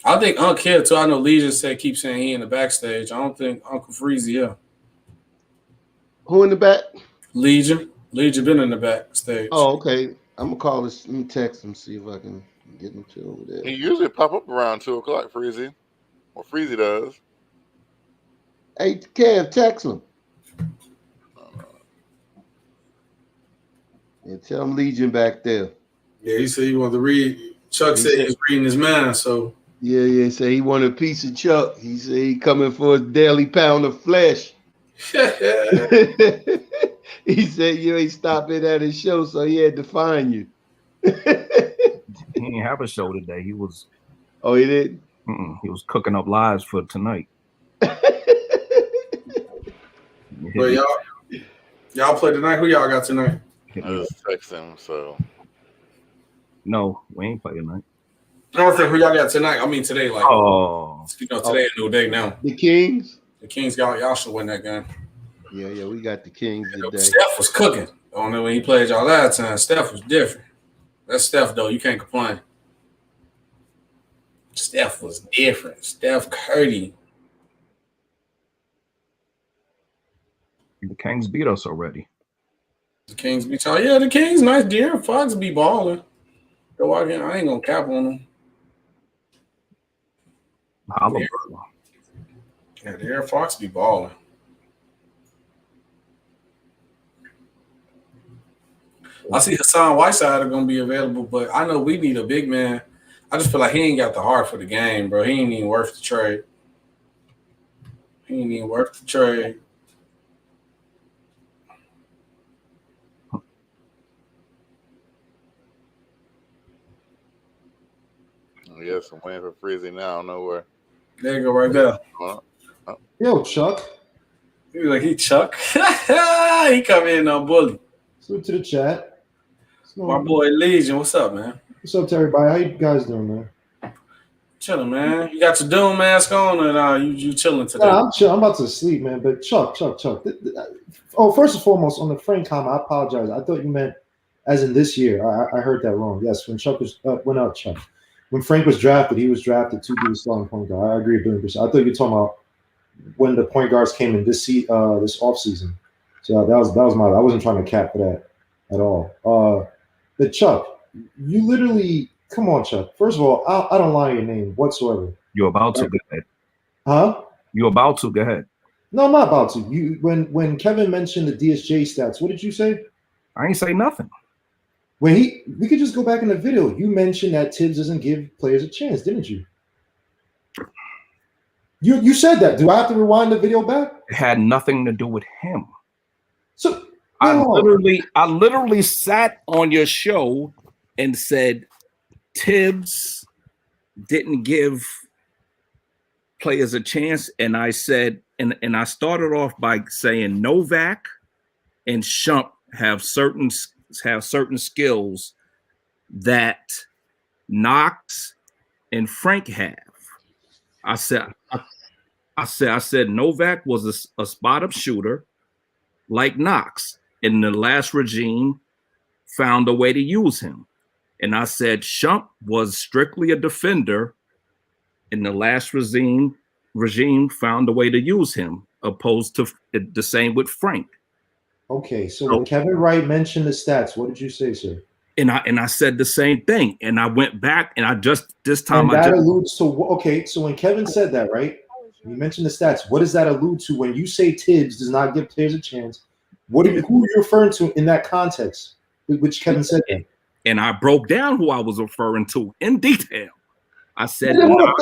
I think Unc here, too. I know Legion keep saying he in the backstage. I don't think Uncle Freezy here. Who in the back? Legion. Legion been in the backstage. Oh, okay. I'm gonna call this. Let me text him, see if I can get him to over there. He usually pop up around 2:00, Freezy. Or Freezy does. Hey, Kev, text him. And tell him Legion back there. Yeah, he said he wanted to read. Chuck said he was reading his mind, so. Yeah, say he wanted a piece of Chuck. He said he coming for his daily pound of flesh. He said you ain't stopping at his show, so he had to find you. He didn't have a show today. He was. Oh, he didn't? He was cooking up lives for tonight. But y'all play tonight? Who y'all got tonight? I just text him, so. No, we ain't playing tonight. I don't think who y'all got tonight. I mean today, like today a new day now. The Kings? The Kings y'all should win that game. Yeah, we got the Kings today. Steph was cooking. I don't know when he played y'all last time. Steph was different. That's Steph though. You can't complain. Steph was different. Steph Curry. The Kings beat us already. The Kings beat y'all. Yeah, the Kings nice. De'Aaron Fox be balling. Go out here. I ain't gonna cap on him. Yeah, De'Aaron Fox be balling. I see Hassan Whiteside are going to be available, but I know we need a big man. I just feel like he ain't got the heart for the game, bro. He ain't even worth the trade. Yes, I'm waiting for Freezy now. I don't know where. There you go, right there. Yo, Chuck. He like he Chuck. He come in on bully. Salute to the chat. My boy Legion, what's up, man? What's up to everybody? How you guys doing, man? Chilling, man. You got your Doom mask on, and you chilling today? Nah, I'm chill. I'm about to sleep, man. But Chuck. Oh, first and foremost, on the Frank comment, I apologize. I thought you meant as in this year. I heard that wrong. Yes, when Chuck was when Frank was drafted, he was drafted to be the starting point guard. I agree 100%. I thought you were talking about when the point guards came in this offseason. So that was I wasn't trying to cap for that at all. But Chuck, you literally come on, Chuck. First of all, I don't lie your name whatsoever. You're about to. Go ahead. Huh? You're about to. Go ahead. No, I'm not about to. You when Kevin mentioned the DSJ stats, what did you say? I ain't say nothing. We could just go back in the video. You mentioned that Tibbs doesn't give players a chance, didn't you? You said that. Do I have to rewind the video back? It had nothing to do with him. So I literally sat on your show and said Tibbs didn't give players a chance, and I said, and I started off by saying Novak and Shump have certain skills that Knox and Frank have. I said Novak was a spot-up shooter like Knox. In the last regime, found a way to use him. And I said Shump was strictly a defender. In the last regime found a way to use him, opposed to the same with Frank. Okay, so when Kevin Wright mentioned the stats, what did you say, sir? And I said the same thing. And I went back and alludes to okay. So when Kevin said that, right? You mentioned the stats. What does that allude to when you say Tibbs does not give players a chance? Who are you referring to in that context, which Kevin said that? And I broke down who I was referring to in detail. I said, hold up.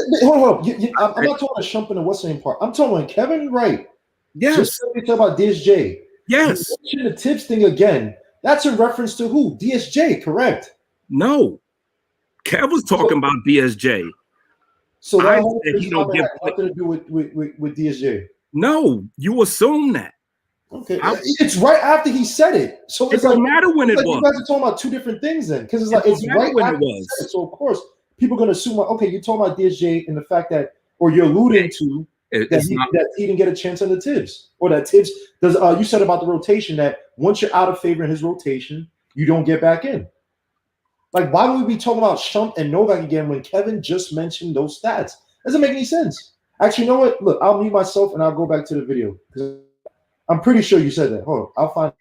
I'm not talking about Shump and what's the name part. I'm talking about Kevin Wright. Yes. Just we talk about DSJ. Yes. You mentioned the Tibbs thing again. That's a reference to who? DSJ, correct? No. Kev was talking about DSJ. So that whole thing had nothing to do with DSJ. No, you assume that. Okay, it's right after he said it. So it doesn't matter when it was. You guys are talking about two different things then, because it's right after he said it. So of course, people are going to assume, okay, you're talking about DSJ and the fact that, or you're alluding to that he didn't get a chance on the Tibbs, or that Tibbs does. You said about the rotation that once you're out of favor in his rotation, you don't get back in. Like, why would we be talking about Shump and Novak again when Kevin just mentioned those stats? Doesn't make any sense. Actually, you know what? Look, I'll mute myself and I'll go back to the video because I'm pretty sure you said that. Hold on, I'll find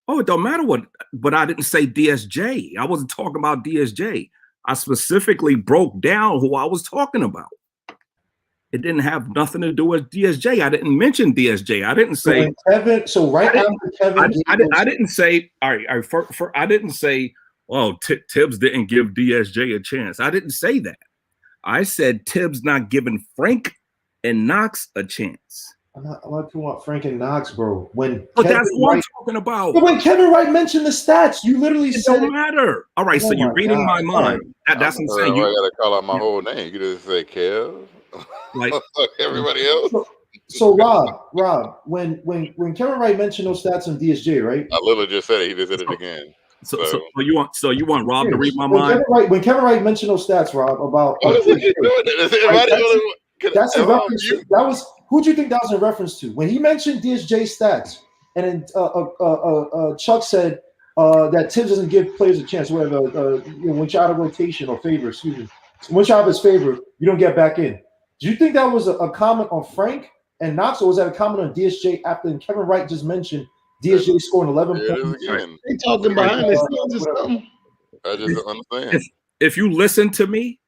Oh, it don't matter what, but I didn't say DSJ. I wasn't talking about DSJ. I specifically broke down who I was talking about. It didn't have nothing to do with DSJ. I didn't mention DSJ. I didn't say Kevin. So right after Kevin, I didn't say. All right. I didn't say. Oh, Tibbs didn't give DSJ a chance. I didn't say that. I said Tibbs not giving Frank and Knox a chance. I'm not talking about Frank and Knox, bro. But that's what I'm talking about. But when Kevin Wright mentioned the stats, you literally said it don't matter. All right, so you're reading my mind. That's what I'm saying. I gotta call out my whole name. You just say Kev, like everybody else. So Rob, when Kevin Wright mentioned those stats on DSJ, right? I literally just said it. He just said it again. So you want Rob to read my mind? When Kevin Wright mentioned those stats, Rob, about that's a reference. That was who do you think that was in reference to? When he mentioned DSJ stats, and then Chuck said that Tibbs doesn't give players a chance, whatever. When you're out of rotation or favor, excuse me, when you're out of his favor, you don't get back in. Do you think that was a comment on Frank and Knox, or was that a comment on DSJ after Kevin Wright just mentioned DSJ scoring 11 points? They talking behind the scenes or something? I just don't understand. If you listen to me,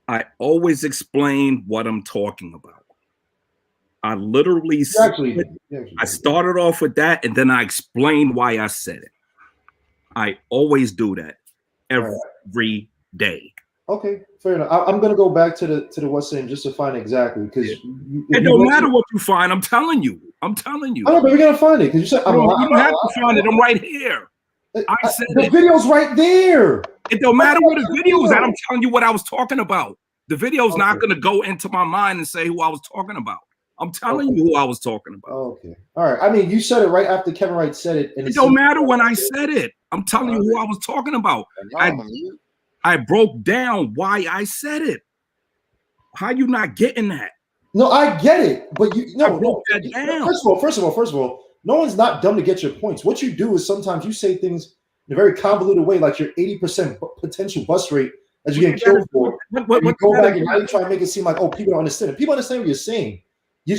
I always explain what I'm talking about. I literally I started off with that, and then I explained why I said it. I always do that every day. Okay, fair enough. I'm gonna go back to the what's saying just to find exactly because it don't matter what you find. I'm telling you. I know, but we're gonna find it because you said you don't have to find it. I'm right here. I said the video's right there. It don't matter where the video is at. I'm telling you what I was talking about. The video's not gonna go into my mind and say who I was talking about. I'm telling you who I was talking about. Okay. All right. I mean, you said it right after Kevin Wright said it. And it don't matter when I said it. I'm telling you who I was talking about. I broke down why I said it. How you not getting that? No, I get it. But down. First of all, no one's not dumb to get your points. What you do is sometimes you say things in a very convoluted way, like your 80% potential bust rate as you get killed for. You go back and now you try to make it seem like, oh, people don't understand it. People understand what you're saying. You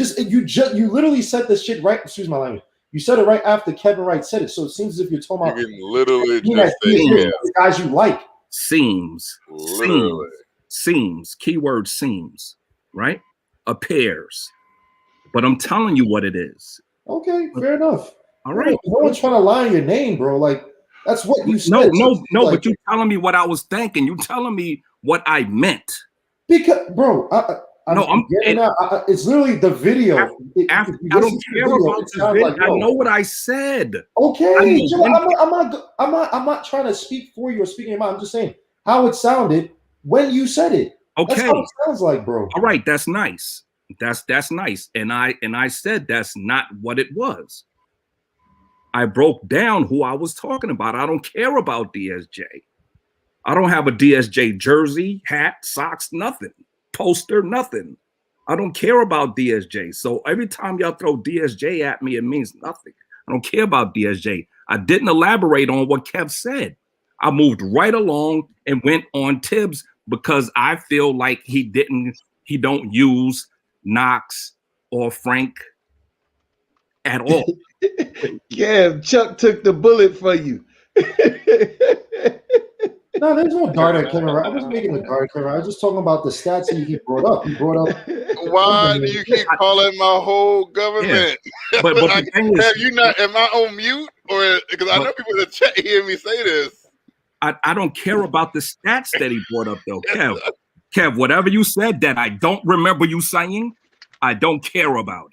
literally said this shit right. Excuse my language. You said it right after Kevin Wright said it. So it seems as if you're talking about literally just the guys you like. Seems. Keyword seems. Right? Appears. But I'm telling you what it is. Okay, fair enough. All right. No one's trying to lie in your name, bro. Like that's what you said. No. But you telling me what I was thinking. You telling me what I meant. Because, bro, it's literally the video. I don't care about the video. Like, I know what I said. Okay, I'm not trying to speak for you or speak in your mind. I'm just saying how it sounded when you said it. Okay, that's how it sounds like, bro. All right, that's nice. That's nice. And I said that's not what it was. I broke down who I was talking about. I don't care about DSJ. I don't have a DSJ jersey, hat, socks, nothing. Poster, nothing. I don't care about DSJ. So every time y'all throw DSJ at me, it means nothing. I don't care about DSJ. I didn't elaborate on what Kev said. I moved right along and went on Tibbs because I feel like he don't use Knox or Frank at all. Kev, Chuck took the bullet for you. No, there's no dart at Kevin Wright. I was making a dart at Kevin Wright. I was just talking about the stats that he brought up. Why do you keep calling my whole government? Yeah. But the thing is, am I on mute? Or because I know people in the chat hear me say this. I don't care about the stats that he brought up, though. Kev, whatever you said that I don't remember you saying, I don't care about it.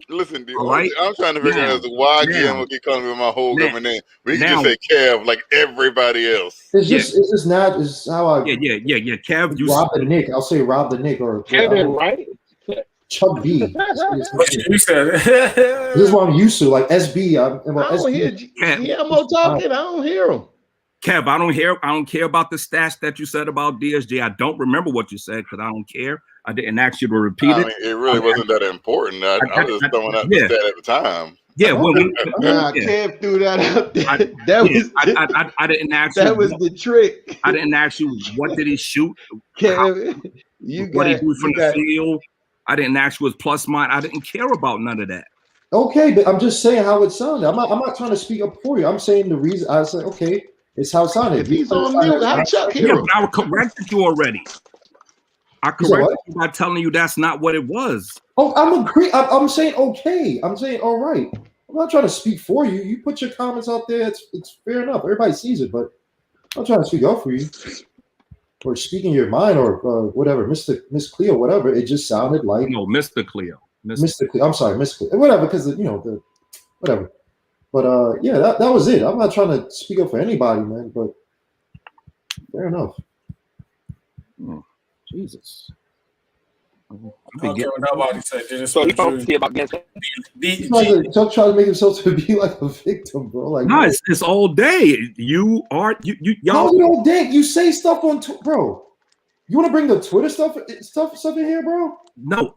Listen, dude, right? I'm trying to figure out why Guillermo will keep calling me my whole government name. But he can just say Kev like everybody else. It's just not. It's how I. Yeah. Kev, you Rob the Nick. I'll say Rob the Nick or Kevin, right? Chuck B. You said this is what I'm used to, like SB. I don't hear Guillermo talking. I don't hear him. Kev, I don't care about the stats that you said about DSJ. I don't remember what you said because I don't care. I didn't ask you to repeat it. It really wasn't that important. I was just throwing out the stat at the time. Yeah, Kev threw that out there. I didn't ask you. That was the trick. I didn't ask you what did he shoot. Kev, what he do from the field. I didn't ask you his plus minus. I didn't care about none of that. Okay, but I'm just saying how it sounded. I'm not trying to speak up for you. I'm saying the reason. I said, okay, it's how it sounded. If he's on mute, how Chuck hear Yeah, him? but I corrected you already. I corrected you by telling you that's not what it was. Oh, I'm agree. I'm saying okay. I'm saying all right. I'm not trying to speak for you. You put your comments out there. It's fair enough. Everybody sees it, but I'm not trying to speak up for you or speaking your mind or whatever, Miss Cleo, whatever. It just sounded like Mr. Cleo. Mr. Cleo. I'm sorry, Miss Cleo. Whatever, because the whatever. But yeah, that was it. I'm not trying to speak up for anybody, man. But fair enough. Oh, Jesus. Nobody said this. So he don't care about getting. Chuck trying to make himself to be like a victim, bro. Like, no, it's all day. You are y'all. No, all day. You say stuff on Twitter, bro. You want to bring the Twitter stuff in here, bro? No,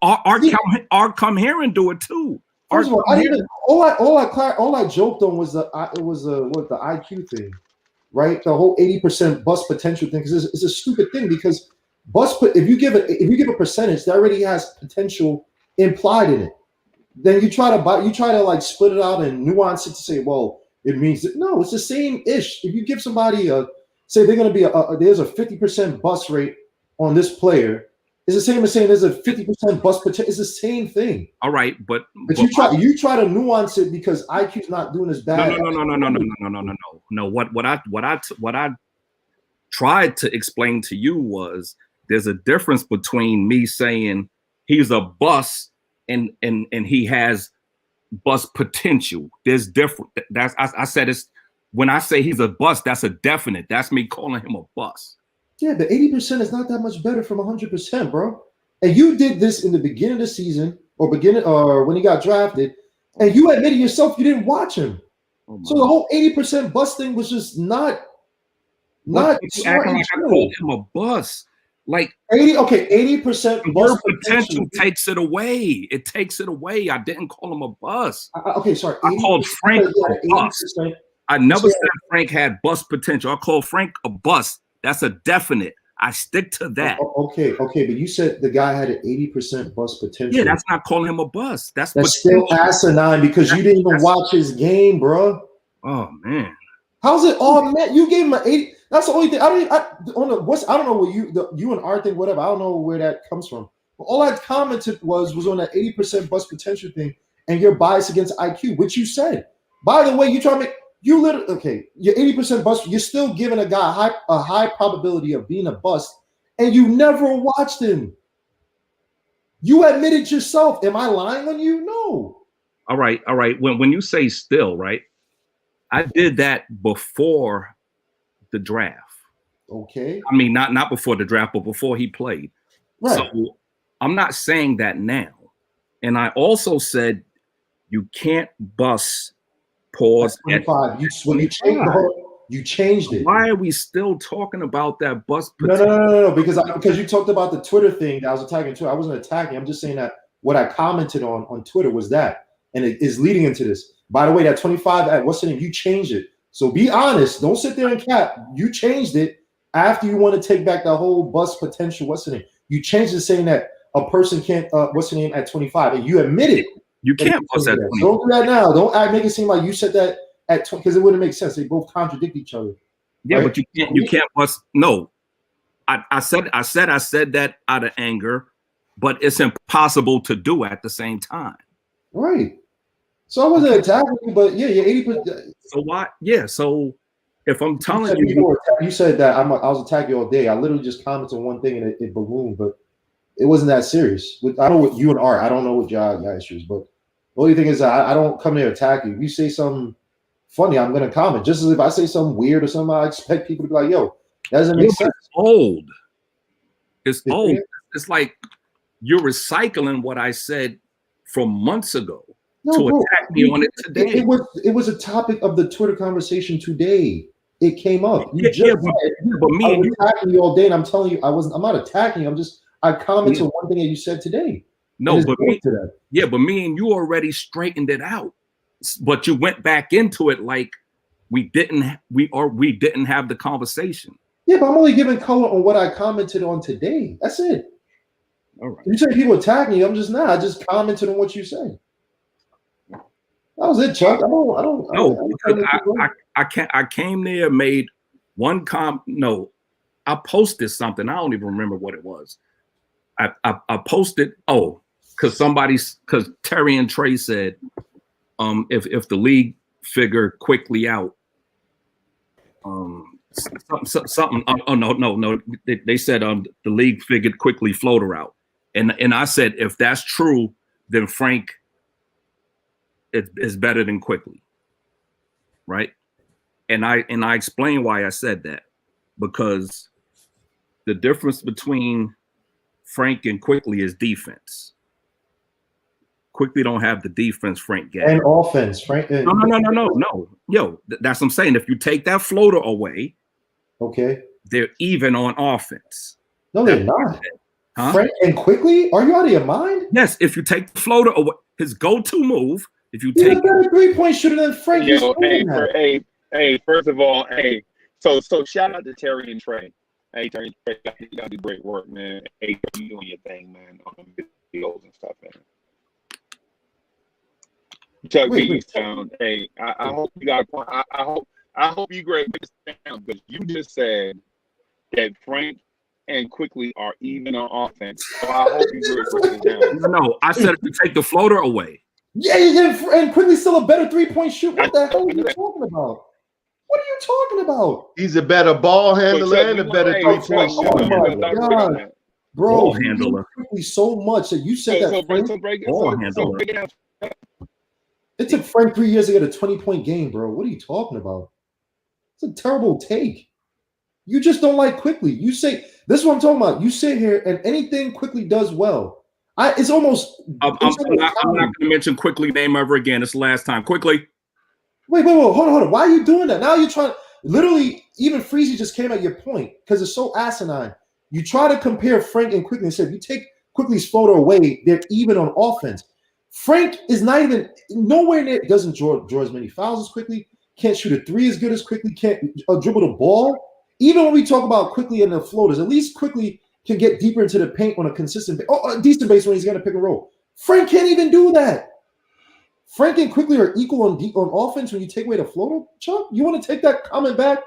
come here and do it too. First of all, I didn't. All I joked on was the IQ thing, right? The whole 80% bust potential thing, because it's a stupid thing. Because if you give a percentage that already has potential implied in it, then you try to like split it out and nuance it to say, well, it means that no, it's the same ish. If you give somebody say they're going to be there's a 50% bust rate on this player. It's the same as saying there's a 50% bust potential. It's the same thing. All right, but you try to nuance it because IQ's not doing as bad. No. What I tried to explain to you was there's a difference between me saying he's a bust and he has bust potential. There's different. I said it's when I say he's a bust, that's a definite. That's me calling him a bust. Yeah, but 80% is not that much better from 100%, bro. And you did this in the beginning of the season or when he got drafted, and you admitted yourself you didn't watch him. So the whole 80% bust thing was just not smart. Acting like I called him a bust. Like 80% bust potential takes it away. It takes it away. I didn't call him a bust. Okay, sorry. I called Frank a bust. I never said Frank had bust potential. I called Frank a bust. That's a definite. I stick to that. Okay, but you said the guy had an 80% bust potential. Yeah, that's not calling him a bust. That's still asinine because you didn't even watch his game, bro. Oh man, how's it all man? You gave him an 80. That's the only thing. I don't know what you and R thing, whatever. I don't know where that comes from. But all I commented was on that 80% bust potential thing, and your bias against IQ, which you said. By the way, you try to make. You literally you're 80% bust. You're still giving a guy a high probability of being a bust, and you never watched him. You admitted yourself. Am I lying on you? No. All right. When you say still, right? I did that before the draft. Okay. I mean, not before the draft, but before he played. Right. So I'm not saying that now. And I also said you can't bust. Pause. 25. You changed it. Why are we still talking about that bust? No. Because you talked about the Twitter thing that I was attacking Twitter. I wasn't attacking. I'm just saying that what I commented on Twitter was that, and it is leading into this. By the way, that 25 at what's the name? You changed it. So be honest. Don't sit there and cap. You changed it after you want to take back the whole bust potential. What's the name? You changed it saying that a person can't. What's the name at 25? And you admitted it. You can't bust that. Don't do that now. Don't make it seem like you said that at 20 because it wouldn't make sense. They both contradict each other. Yeah, right? But you can't bust. No, I said that out of anger, but it's impossible to do at the same time. Right. So I wasn't attacking you, but yeah, you're 80%. So why? Yeah. So if I'm telling you said that I was attacking you all day. I literally just commented on one thing and it ballooned, but it wasn't that serious. I know what you and Art. I don't know what your issues, but the only thing is that I don't come there to attack you. If you say something funny, I'm going to comment. Just as if I say something weird or something, I expect people to be like, yo, that doesn't make sense. It's old. It's old. It's like you're recycling what I said from months ago to attack me on it today. It was a topic of the Twitter conversation today. It came up. But me and you attacking you all day, and I'm telling you, I'm not attacking you. I commented on one thing that you said today. No, but me and you already straightened it out. But you went back into it like we didn't have the conversation. Yeah, but I'm only giving color on what I commented on today. That's it. All right. You say people attacking you, I'm just not. I just commented on what you said. That was it, Chuck. I came there, made one no, I posted something. I don't even remember what it was. I posted, because Terry and Trey said, if the league figure quickly out, something. Oh no. They said the league figured quickly floater out, and I said if that's true, then Frank is better than quickly, right? And I explained why I said that, because the difference between Frank and quickly is defense. Quickly don't have the defense Frank gets. And offense, Frank. No. Yo, that's what I'm saying. If you take that floater away, okay, they're even on offense. No, they're not. Huh? Frank and quickly? Are you out of your mind? Yes, if you take the floater away, his go-to move, if you He's take a better three-point shooter than Frank. Hey, first of all, so shout out to Terry and Trey. Hey, Terry and Trey, you gotta do great work, man. Hey, you doing your thing, man, on videos and stuff, man. Chuck B's town. Hey, I hope you got a point. I hope you break this down, because you just said that Frank and quickly are even on offense. So I hope you break this down. No, I said if you take the floater away. Yeah, and quickly still a better three-point shooter. What the hell are you talking about? What are you talking about? He's a better ball handler and a better three-point shooter. Oh my God. Bro, ball handler. Quickly so much that you said ball handler. It took Frank 3 years to get a 20-point game, bro. What are you talking about? It's a terrible take. You just don't like quickly. You say this is what I'm talking about. You sit here and anything quickly does well. It's almost. I'm not going to mention quickly name ever again. It's the last time. Quickly. Wait, hold on. Why are you doing that? Now you're trying. Literally, even Freezy just came at your point because it's so asinine. You try to compare Frank and Quickly and say if you take Quickly's photo away, they're even on offense. Frank is not even nowhere near. Doesn't draw as many fouls as Quickly. Can't shoot a three as good as Quickly. Can't dribble the ball. Even when we talk about Quickly and the floaters, at least Quickly can get deeper into the paint on a consistent, a decent base when he's going to pick and roll. Frank can't even do that. Frank and Quickly are equal on offense when you take away the floater. Chuck, you want to take that comment back?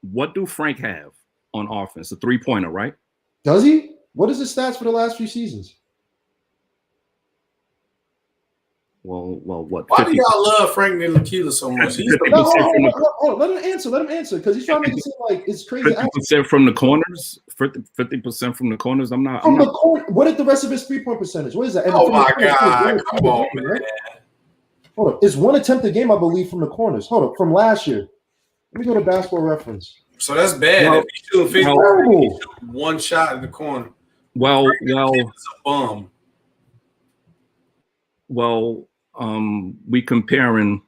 What do Frank have on offense? A three-pointer, right? Does he? What is his stats for the last few seasons? Well, what? Why do y'all love Frank Ntilikina so much? Let him answer, because he's trying to make it seem like it's crazy. 50% from the corners. 50% from the corners. I'm not. What is the rest of his three-point percentage? What is that? Oh my God! Come on, man. Hold up. It's one attempt a game, I believe, from the corners. Hold up, from last year. Let me go to Basketball Reference. So that's bad. If he's shooting 50, he's shooting one shot in the corner. Well, it's a bum. Well, we comparing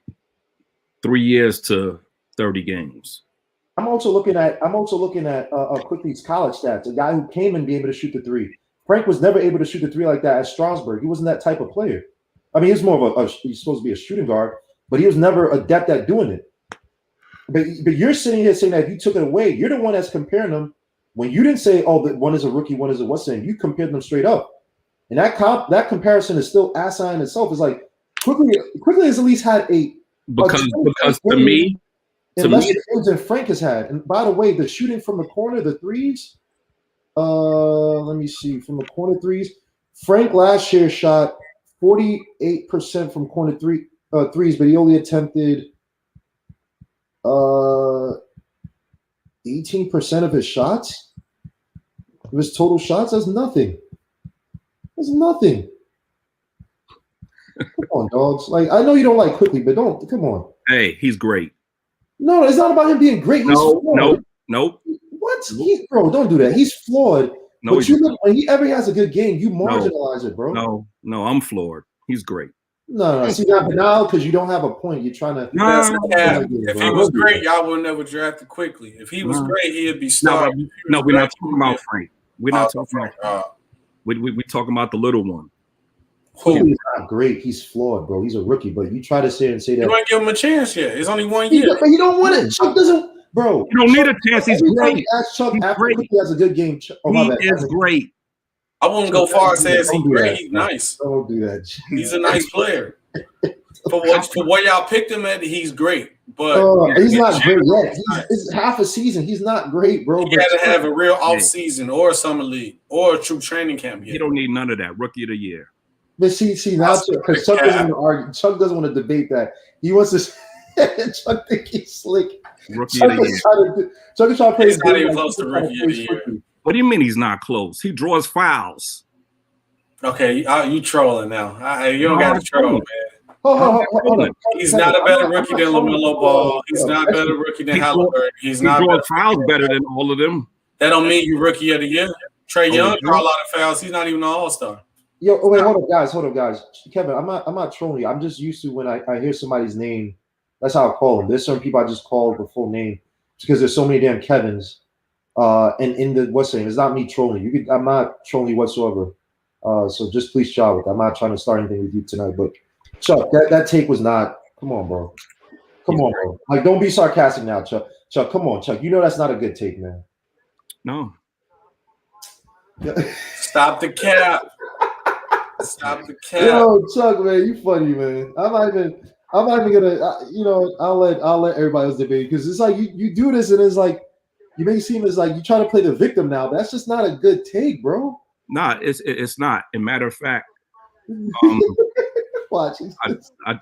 3 years to 30 games. I'm also looking at Quickly's college stats. A guy who came and be able to shoot the three. Frank was never able to shoot the three like that at Strasburg. He wasn't that type of player. I mean, he's more of he's supposed to be a shooting guard, but he was never adept at doing it. But you're sitting here saying that if you took it away, you're the one that's comparing them. When you didn't say, oh, that one is a rookie, one is a what's name, you compared them straight up. And that comparison is still asinine in itself. It's like Quickly has at least had because to me, than Frank has had. And by the way, the shooting from the corner, the threes. Let me see, from the corner threes. Frank last year shot 48% from corner threes, but he only attempted 18% of his shots. Of his total shots, that's nothing. That's nothing. Come on, dogs. Like, I know you don't like Quickly, but come on. Hey, he's great. No, it's not about him being great. Nope. What? Bro, don't do that. He's flawed. No, but when he ever has a good game, you marginalize it, bro. No, I'm floored. He's great. No. See, now because you don't have a point, you're trying to. If he was great, y'all would never draft it Quickly. If he was great, he'd be started. No, we're not talking about Frank. We're not talking about. We talking about the little one. He's not great. He's flawed, bro. He's a rookie, but you try to say that. You want to give him a chance yet? It's only 1 year. But he don't want it. Chuck doesn't, bro. You don't need a chance. He's great. Ask Chuck after he has a good game. He is great. I wouldn't go far as saying he's great. He's nice. Don't do that. He's a nice player. For what y'all picked him at, he's great. But he's not great yet. It's half a season. He's not great, bro. He got to have a real off season or a summer league or a true training camp. He don't need none of that. Rookie of the year. But see now, because Chuck doesn't want to argue. Chuck doesn't want to debate that. He wants to. Chuck think he's slick. Rookie of the year. Chuck is trying to play. He's not even close to rookie of the year. What do you mean he's not close? He draws fouls. Okay, you trolling now. You don't got to troll, man. Hold on. He's not a better rookie than LaMelo Ball. He's not a better rookie than Halliburton. He draws fouls better than all of them. That don't mean you rookie of the year. Trae Young draw a lot of fouls. He's not even an all-star. Yo, wait, hold up, guys. Kevin, I'm not trolling you. I'm just used to when I hear somebody's name. That's how I call them. There's some people I just call the full name because there's so many damn Kevins. And in the what's saying, it's not me trolling you. I'm not trolling you whatsoever. So just please chill with that. I'm not trying to start anything with you tonight, but Chuck, that take was not. Come on, bro. Come on, bro. Like, don't be sarcastic now, Chuck. Chuck, come on, Chuck. You know that's not a good take, man. No. Stop the cap. Stop the cap. Yo, Chuck, man, you funny, man. I'm not even gonna. I'll let everybody else debate because it's like you do this and it's like you make it seem as like you try to play the victim now. But that's just not a good take, bro. Nah, it's not. As a matter of fact, watch.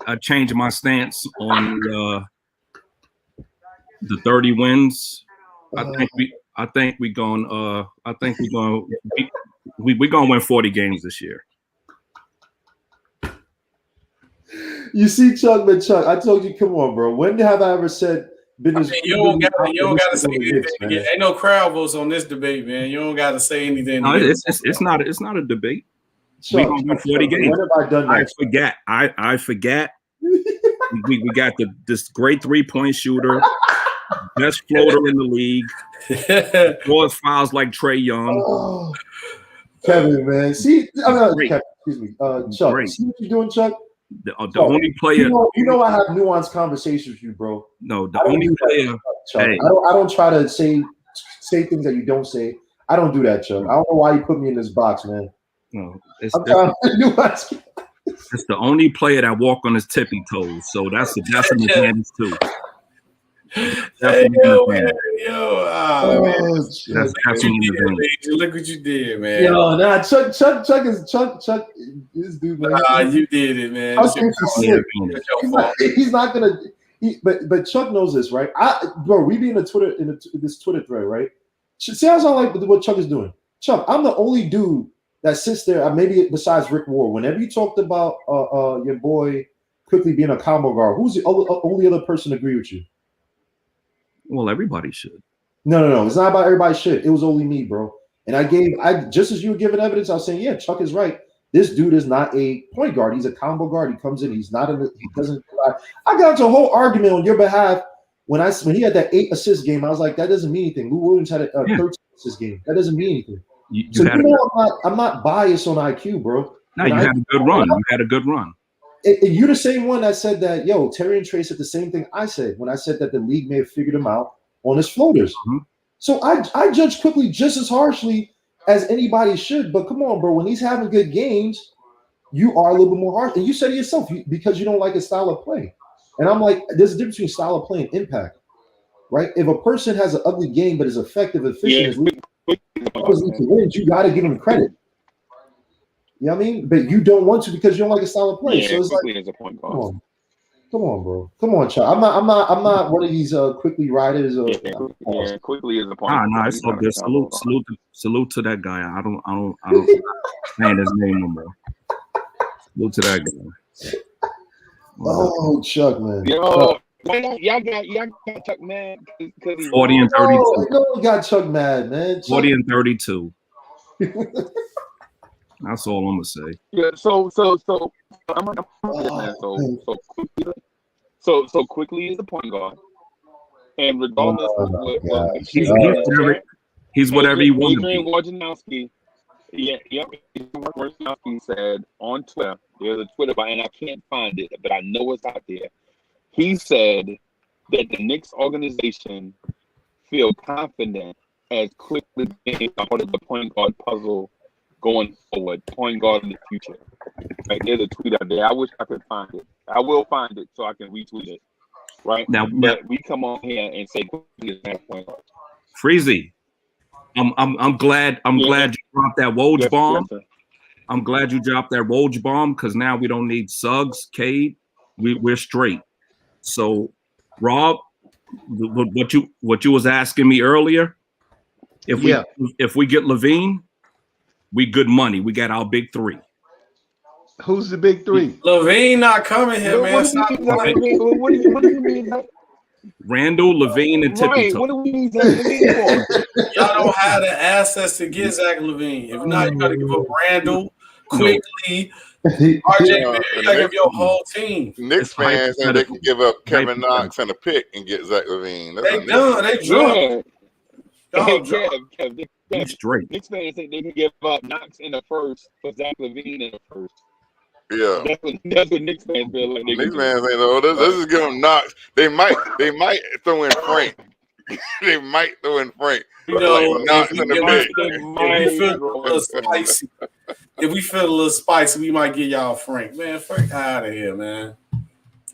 I changed my stance on the 30 wins. I think we're gonna win 40 games this year. You see, Chuck, I told you, come on, bro. When have I ever said business? You don't got to say anything. Ain't no crowd votes on this debate, man. You don't got to say anything. No, it's not a debate. We're gonna win 40 games. When have I done that? I forget. we got this great 3-point shooter, best floater in the league, draws fouls like Trae Young. Oh, Kevin, man. See, Kevin, excuse me, Chuck. Great. See what you're doing, Chuck? The only player. You know I have nuanced conversations with you, bro. No, the only player. Hey. I don't try to say things that you don't say. I don't do that, Chuck. I don't know why you put me in this box, man. No, it's the only player that walk on his tippy toes. So that's an advantage too. Hey, yo, man. That's absolutely Look what you did, man. Yo, nah, Chuck this dude, man. You did it, man. He's not gonna. But Chuck knows this, right? We be in this Twitter thread, right? See how I like what Chuck is doing. Chuck, I'm the only dude that sits there, maybe besides Rick Ward. Whenever you talked about your boy quickly being a combo guard, who's the only other person to agree with you? Well, everybody should. No. It's not about everybody should. It was only me, bro. And I just as you were giving evidence, I was saying, yeah, Chuck is right. This dude is not a point guard. He's a combo guard. He comes in. He doesn't. I got into a whole argument on your behalf when he had that 8 assist game. I was like, that doesn't mean anything. Lou Williams had a 13 assist game. That doesn't mean anything. I'm not biased on IQ, bro. No, you had a good run. You had a good run. You're the same one that said that, Terry and Trey said the same thing I said when I said that the league may have figured him out on his floaters. Mm-hmm. So I judge quickly just as harshly as anybody should. But come on, bro, when he's having good games, you are a little bit more harsh. And you said it yourself because you don't like his style of play. And I'm like, there's a difference between style of play and impact, right? If a person has an ugly game but is effective, efficient, you got to give him credit. You know what I mean? But you don't want to because you don't like a style of play. So it's like, as a point guard. Come on, bro. Come on, Chuck. I'm not one of these quickly riders. Quickly as a point. No, it's all good. Salute to that guy. I don't saying his name no more. Salute to that guy. Oh, Chuck, man. Yo, y'all got Chuck mad because he's 40 and 32. No one got Chuck mad, man. 40 and 32. That's all I'm gonna say. Yeah. So quickly is the point guard, and regardless of what he's whatever he wants. Adrian Wojnarowski, Wojnarowski said on Twitter. There's a Twitter bio, and I can't find it, but I know it's out there. He said that the Knicks organization feel confident as quickly being part of the point guard puzzle going forward, point guard in the future. Like there's a tweet out there. I wish I could find it. I will find it so I can retweet it. Right Now, but we come on here and say Quickley is not point guard. Freezy, I'm glad you dropped that Woj bomb. Yes, I'm glad you dropped that Woj bomb because now we don't need Suggs, Cade. We're straight. So, Rob, what you was asking me earlier, if we get Levine, we good money. We got our big three. Who's the big three? Levine not coming here, man. What do you mean? Randall, Levine, and Tippy. What do we need Zach Levine for? Y'all don't have the assets to get Zach Levine. If not, you got to give up Randall, Quickly, RJ Barrett. You got to give your whole team. Knicks fans and they can give up Kevin Knox and a pick and get Zach Levine. They done. They drunk. Kev, He's straight. Knicks fans think they can give up Knox in the first for Zach Levine in the first. Yeah, that's what Knicks fans feel like. Knicks fans ain't know this is giving Knox. They might throw in Frank. They might throw in Frank. You know, Knox in the if we feel a little spicy, we might get y'all Frank. Man, Frank out of here, man.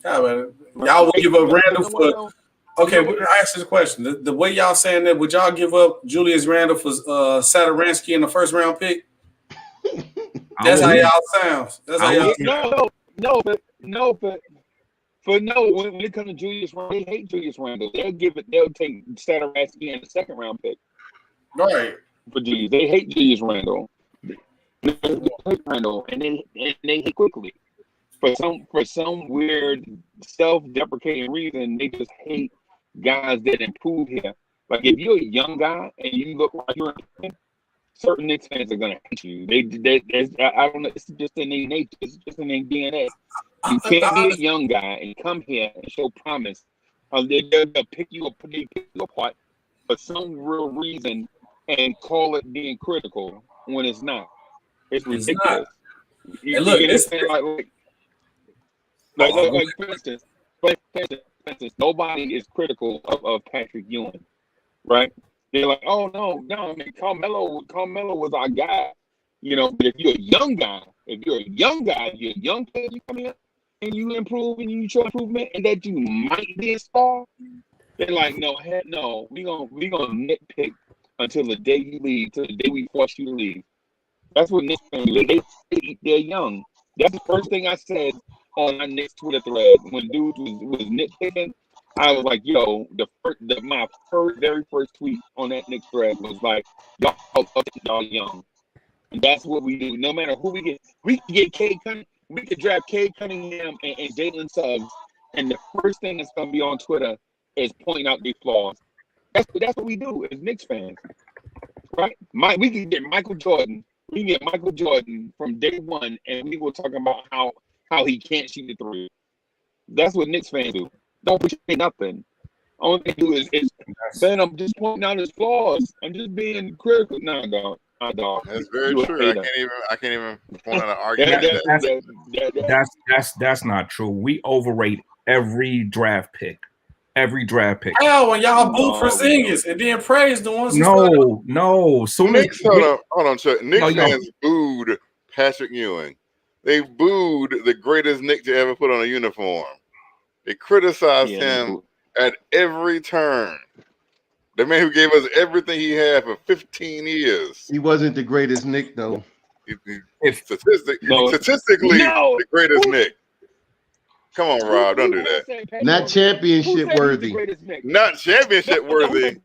Y'all would give up Randall for. Okay, I ask this question: the way y'all saying that, would y'all give up Julius Randle for Satoransky in the first round pick? That's how y'all sound. That's how y'all when it comes to Julius Randle, they hate Julius Randle. They'll take Satoransky in the second round pick. Right. For Julius. They hate Julius Randle. They hate Randle and they hate Quickly. For some weird self-deprecating reason, they just hate guys that improve here. Like if you're a young guy and you look like you're certain Knicks fans are gonna hate you. I don't know. It's just in their nature. It's just in their DNA. You can't be a young guy and come here and show promise. They'll pick you apart for some real reason and call it being critical when it's not. It's ridiculous. And look, for instance, nobody is critical of Patrick Ewing, right? They're like, oh no, I mean Carmelo was our guy, But if you're a young guy, you're a young player, you come here and you improve and you show improvement, and that you might be a star. They're like, no, heck no, we gonna nitpick until the day you leave, till the day we force you to leave. That's what Knicks fans do. They're young. That's the first thing I said on our Knicks Twitter thread when dudes was nitpicking. I was like, yo, my very first tweet on that Knicks thread was like, y'all young. And that's what we do. No matter who we get can get Cade Cunningham. We could draft Cade Cunningham and Jalen Suggs, and the first thing that's gonna be on Twitter is pointing out their flaws. That's what we do as Knicks fans, right? We can get Michael Jordan. We can get Michael Jordan from day one, and we will talk about how he can't shoot the three. That's what Knicks fans do. Don't push nothing. All they do is saying I'm just pointing out his flaws. I'm just being critical. Nah, dog. That's very true. I can't even point out an argument. That's not true. We overrate every draft pick. Hell, when y'all boo for Porzingis and then praise the ones. No. So Knicks, hold on, Chuck. Knicks fans booed Patrick Ewing. They booed the greatest Knick to ever put on a uniform. They criticized him at every turn. The man who gave us everything he had for 15 years. He wasn't the greatest Knick, though. Statistically, the greatest Knick. Come on, Rob, don't do that. Not championship worthy. Not championship worthy.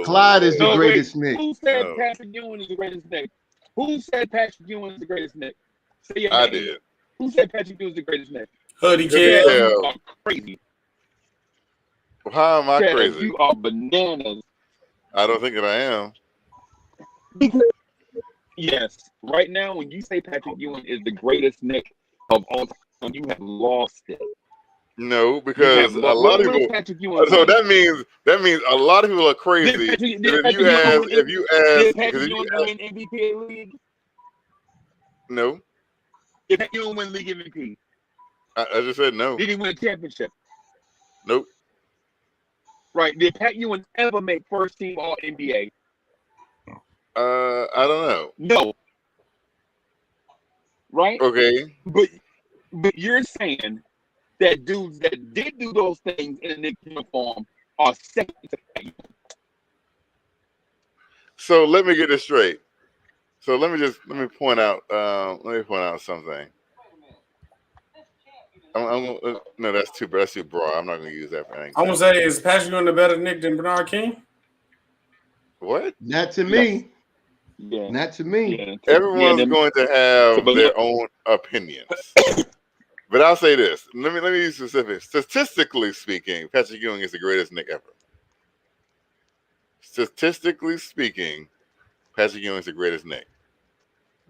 Clyde is the greatest Knick. Who said Patrick Ewing is the greatest Knick? Who said Patrick Ewing is the greatest Knick? I did. Who said Patrick Ewing is the greatest Knick? Hoodie kid. You are crazy. How am I crazy? You are bananas. I don't think that I am. Yes. Right now, when you say Patrick Ewing is the greatest Knick of all time, you have lost it. No, because a lot of people. So that means a lot of people are crazy. If you ask, win MVP league? No. Did Patrick Ewing win league MVP? I just said no. Did he win a championship? Nope. Right. Did Pat Ewing ever make first team All NBA? I don't know. No. right? Okay. But you're saying that dudes that did do those things in a Knicks uniform are second to Pat Ewing. So let me get this straight. So let me point out something. No, that's too broad. I'm not going to use that for anything. I'm gonna say, is Patrick Ewing a better Knick than Bernard King? What? Not to me. Yeah. Not to me. Yeah. Everyone's going to have their own opinions. But I'll say this. Let me be specific. Statistically speaking, Patrick Ewing is the greatest Knick ever. Statistically speaking, Patrick Ewing is the greatest Knick.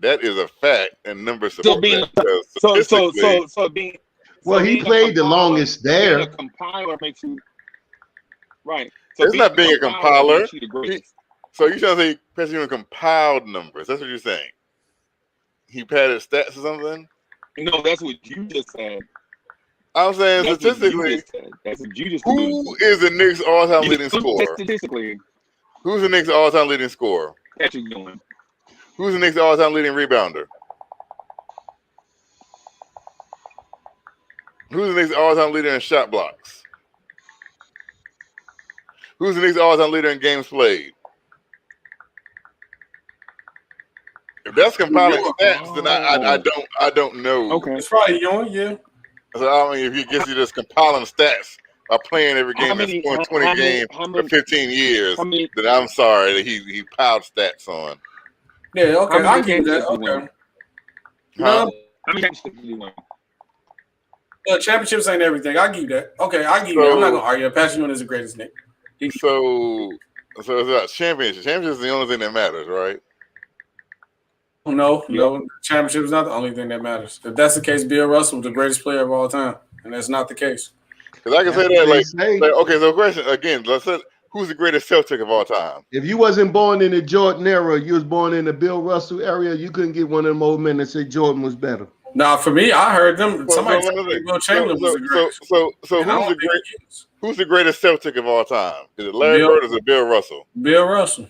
That is a fact, and numbers support that. So being well, he played the longest there. Being a compiler makes you right. So it's not being a compiler. So you're trying to say Patrick Ewing compiled numbers? That's what you're saying. He padded stats or something? No, that's what you just said. I'm saying statistically, that's what you just who is the Knicks' all-time leading scorer? Statistically, who's the Knicks' all-time leading scorer? Patrick Ewing. Who's the Knicks' all-time leading rebounder? Who's the Knicks' all-time leader in shot blocks? Who's the Knicks' all-time leader in games played? If that's compiling stats, then I don't know. Okay, it's probably Ewing, yeah. So I mean, if he gets you just compiling stats by playing every game and scoring 20 games for 15 years, then I'm sorry that he piled stats on. Yeah, okay, I get that. Okay. Huh? Championships ain't everything. I give you that. Okay, I give you that. I'm not gonna argue. Patrick Ewing is the greatest Knick. So it's about championship. Championship is the only thing that matters, right? No, championship is not the only thing that matters. If that's the case, Bill Russell was the greatest player of all time, and that's not the case. Because I can say that, like, okay. So, question again. Let's say, who's the greatest Celtic of all time? If you wasn't born in the Jordan era, you was born in the Bill Russell area, you couldn't get one of them old men that say Jordan was better. Nah, for me, I heard them. Somebody said Will Chamberlain was the greatest. So who's the greatest Celtic of all time? Is it Larry Bird or is it Bill Russell? Bill Russell.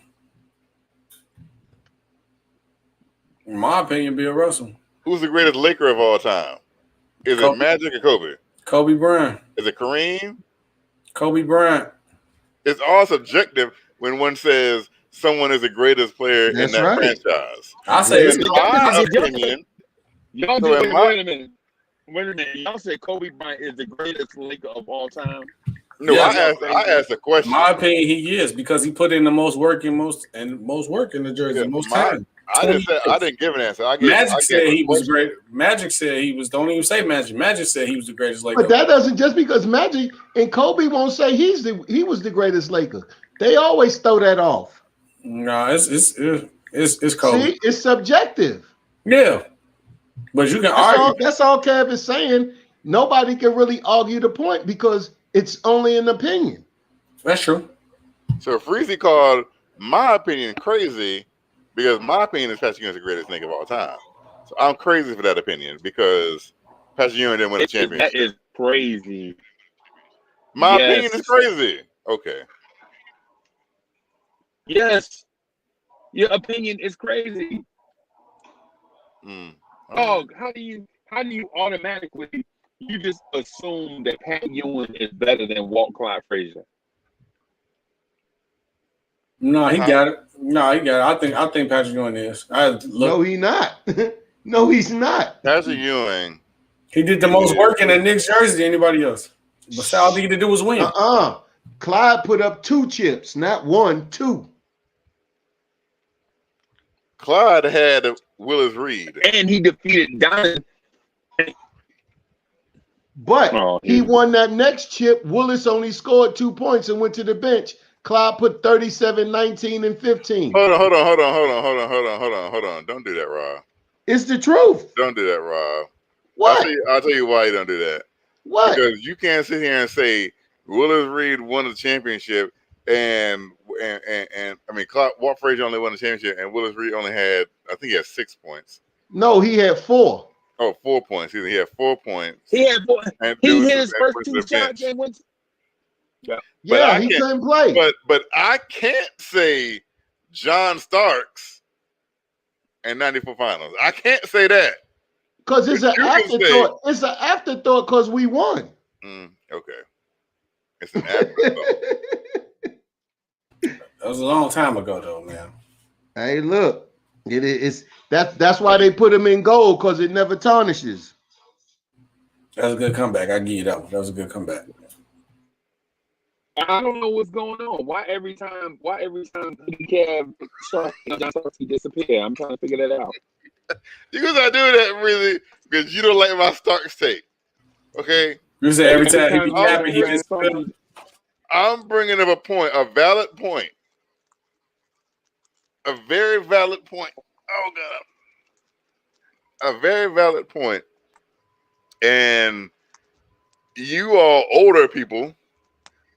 In my opinion, Bill Russell. Who's the greatest Laker of all time? Is it Magic or Kobe? Kobe Bryant. Is it Kareem? Kobe Bryant. It's all subjective when one says someone is the greatest player in that franchise. I say it's my opinion. Y'all wait a minute. Y'all say Kobe Bryant is the greatest Laker of all time. No, I asked a question. In my opinion, he is because he put in the most work in the jersey most time. I didn't give an answer. Magic said he was great. Magic said he was. Don't even say Magic. Magic said he was the greatest Laker. But that doesn't just because Magic and Kobe won't say he was the greatest Laker. They always throw that off. No, it's Kobe. See, it's subjective. Yeah, but you can argue. That's all Kev is saying. Nobody can really argue the point because it's only an opinion. That's true. So Freezy called my opinion crazy. Because my opinion is Patrick Ewing is the greatest Knick of all time. So I'm crazy for that opinion because Patrick Ewing didn't win a championship. That is crazy. My opinion is crazy. Okay. Yes. Your opinion is crazy. Oh, how do you automatically you just assume that Pat Ewing is better than Walt Clyde Frazier? No, he got it. No, he got it. I think Patrick Ewing is. No, he's not. No, he's not. Patrick Ewing. He did the most work in the Knicks jersey than anybody else. But all he had to do was win. Clyde put up 2 chips, not 1, 2. Clyde had Willis Reed. And he defeated Donovan. But he won that next chip. Willis only scored 2 points and went to the bench. Clyde put 37, 19, and 15. Hold on. Don't do that, Rob. It's the truth. Don't do that, Rob. What? I'll tell you why you don't do that. What? Because you can't sit here and say Willis Reed won the championship and I mean Walt Frazier only won the championship and Willis Reed only had, I think he had 6 points. No, he had 4. Oh, 4 points. He had 4 points. He had 4. He hit his first 2 shots and went. Yeah, he couldn't play. But I can't say John Starks and 94 finals. I can't say that. Because it's an afterthought. It's an afterthought because we won. Okay. It's an afterthought. That was a long time ago, though, man. Hey, look, that's why they put him in gold, because it never tarnishes. That was a good comeback. I give you that one. That was a good comeback. I don't know what's going on. Why every time Kev Stark disappear? I'm trying to figure that out. Because I do that really because you don't like my Starks take. Okay. You say every time he be happy, he just. I'm bringing up a point, a valid point. A very valid point. Oh God. A very valid point. And you all older people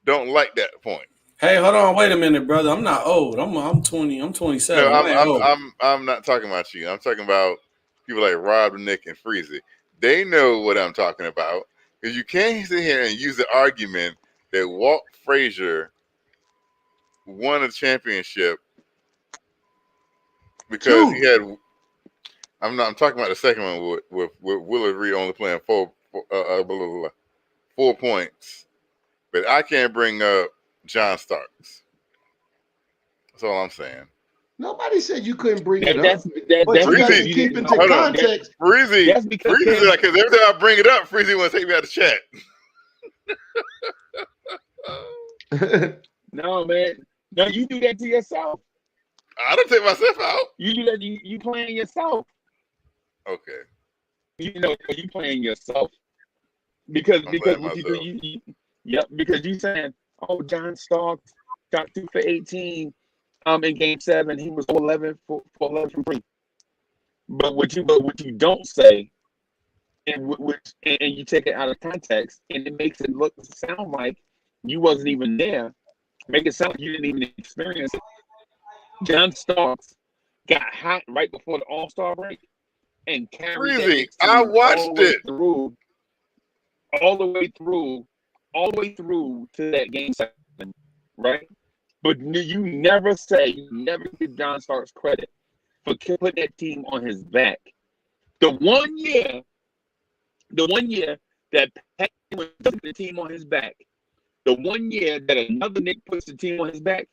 don't like that point. Hey, hold on, wait a minute, brother. I'm not old. I'm 20. I'm 27. No, I'm not talking about you. I'm talking about people like Rob, Nick, and Freezy. They know what I'm talking about. Because you can't sit here and use the argument that Walt Frazier won a championship because he had. I'm talking about the second one with Willard Reed only playing 4 points, but I can't bring up John Starks. That's all I'm saying. Nobody said you couldn't bring it up. But you got to keep into context. Freezy, because every time I bring it up, Freezy want to take me out of chat. No, man. No, you do that to yourself. I don't take myself out. You do that. You playing yourself. Okay. You know you playing yourself because what you do, because you saying, oh, John Starks got 2 for 18. In Game 7, he was 11 for 11 from 3. But what you don't say, and you take it out of context, and it makes it sound like you wasn't even there. Make it sound like you didn't even experience it. John Starks got hot right before the All-Star break and carried that I watched it all the way through to that Game 7, right? But you never give John Starks credit for putting that team on his back. The one year that Pat Ewing took the team on his back, the one year that another Knick puts the team on his back,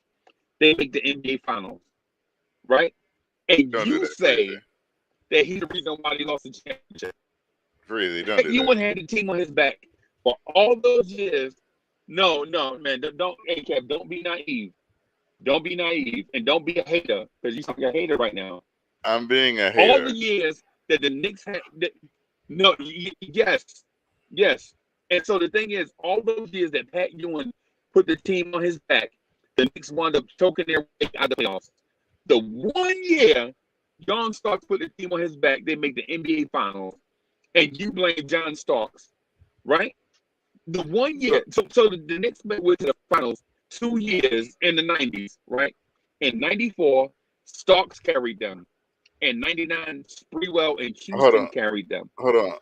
they make the NBA Finals, right? And you say that he's the reason why they lost the championship. Really, don't do Ewing had the team on his back for all those years. No, man, don't be naive. Don't be naive, and don't be a hater, because you're like a hater right now. I'm being a hater. All the years that the Knicks had, yes. And so the thing is, all those years that Pat Ewing put the team on his back, the Knicks wound up choking their way out of the playoffs. The one year John Starks put the team on his back, they make the NBA Finals, and you blame John Starks, right? The one year, so the Knicks went to the Finals 2 years in the 90s, right? In 94, Starks carried them. In 99, Sprewell and Houston carried them. Hold on.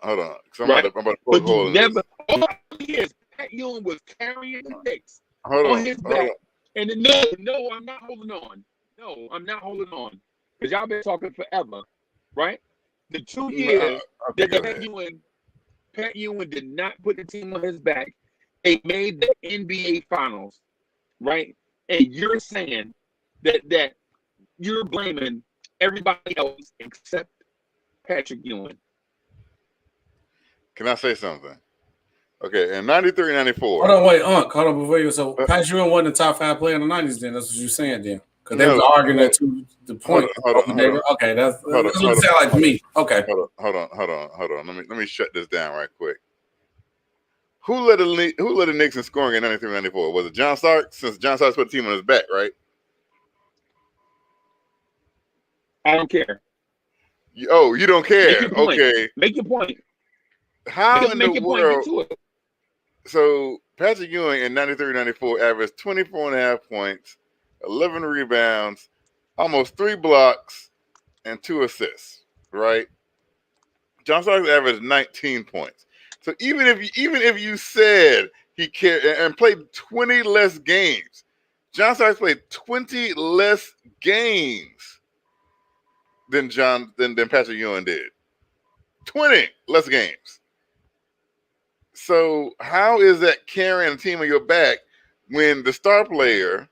Right? But you never, all the years, Pat Ewing was carrying the Knicks on his back. And then, no, I'm not holding on. No, I'm not holding on. Because y'all been talking forever, right? The 2 years that Pat Ewing did not put the team on his back, they made the NBA Finals. Right? And you're saying that you're blaming everybody else except Patrick Ewing. Can I say something? Okay, in 93, 94. Hold on, wait, hold on before you. So Patrick Ewing wasn't the top 5 player in the 90s then. That's what you're saying then. Because they were arguing that to the point. Hold on. Okay, that's what it sounds like to me. Okay. Hold on. Let me shut this down right quick. Who led the Knicks in scoring in 93, 94? Was it John Starks? Since John Starks put the team on his back, right? I don't care. You don't care? Okay. Make your point. How in the world? So Patrick Ewing in 93, 94 averaged 24.5 points, 11 rebounds, almost 3 blocks, and 2 assists, right? John Starks averaged 19 points. So even if you said he cared and played 20 less games, John Starks played 20 less games than Patrick Ewing did. 20 less games. So how is that carrying a team on your back when the star player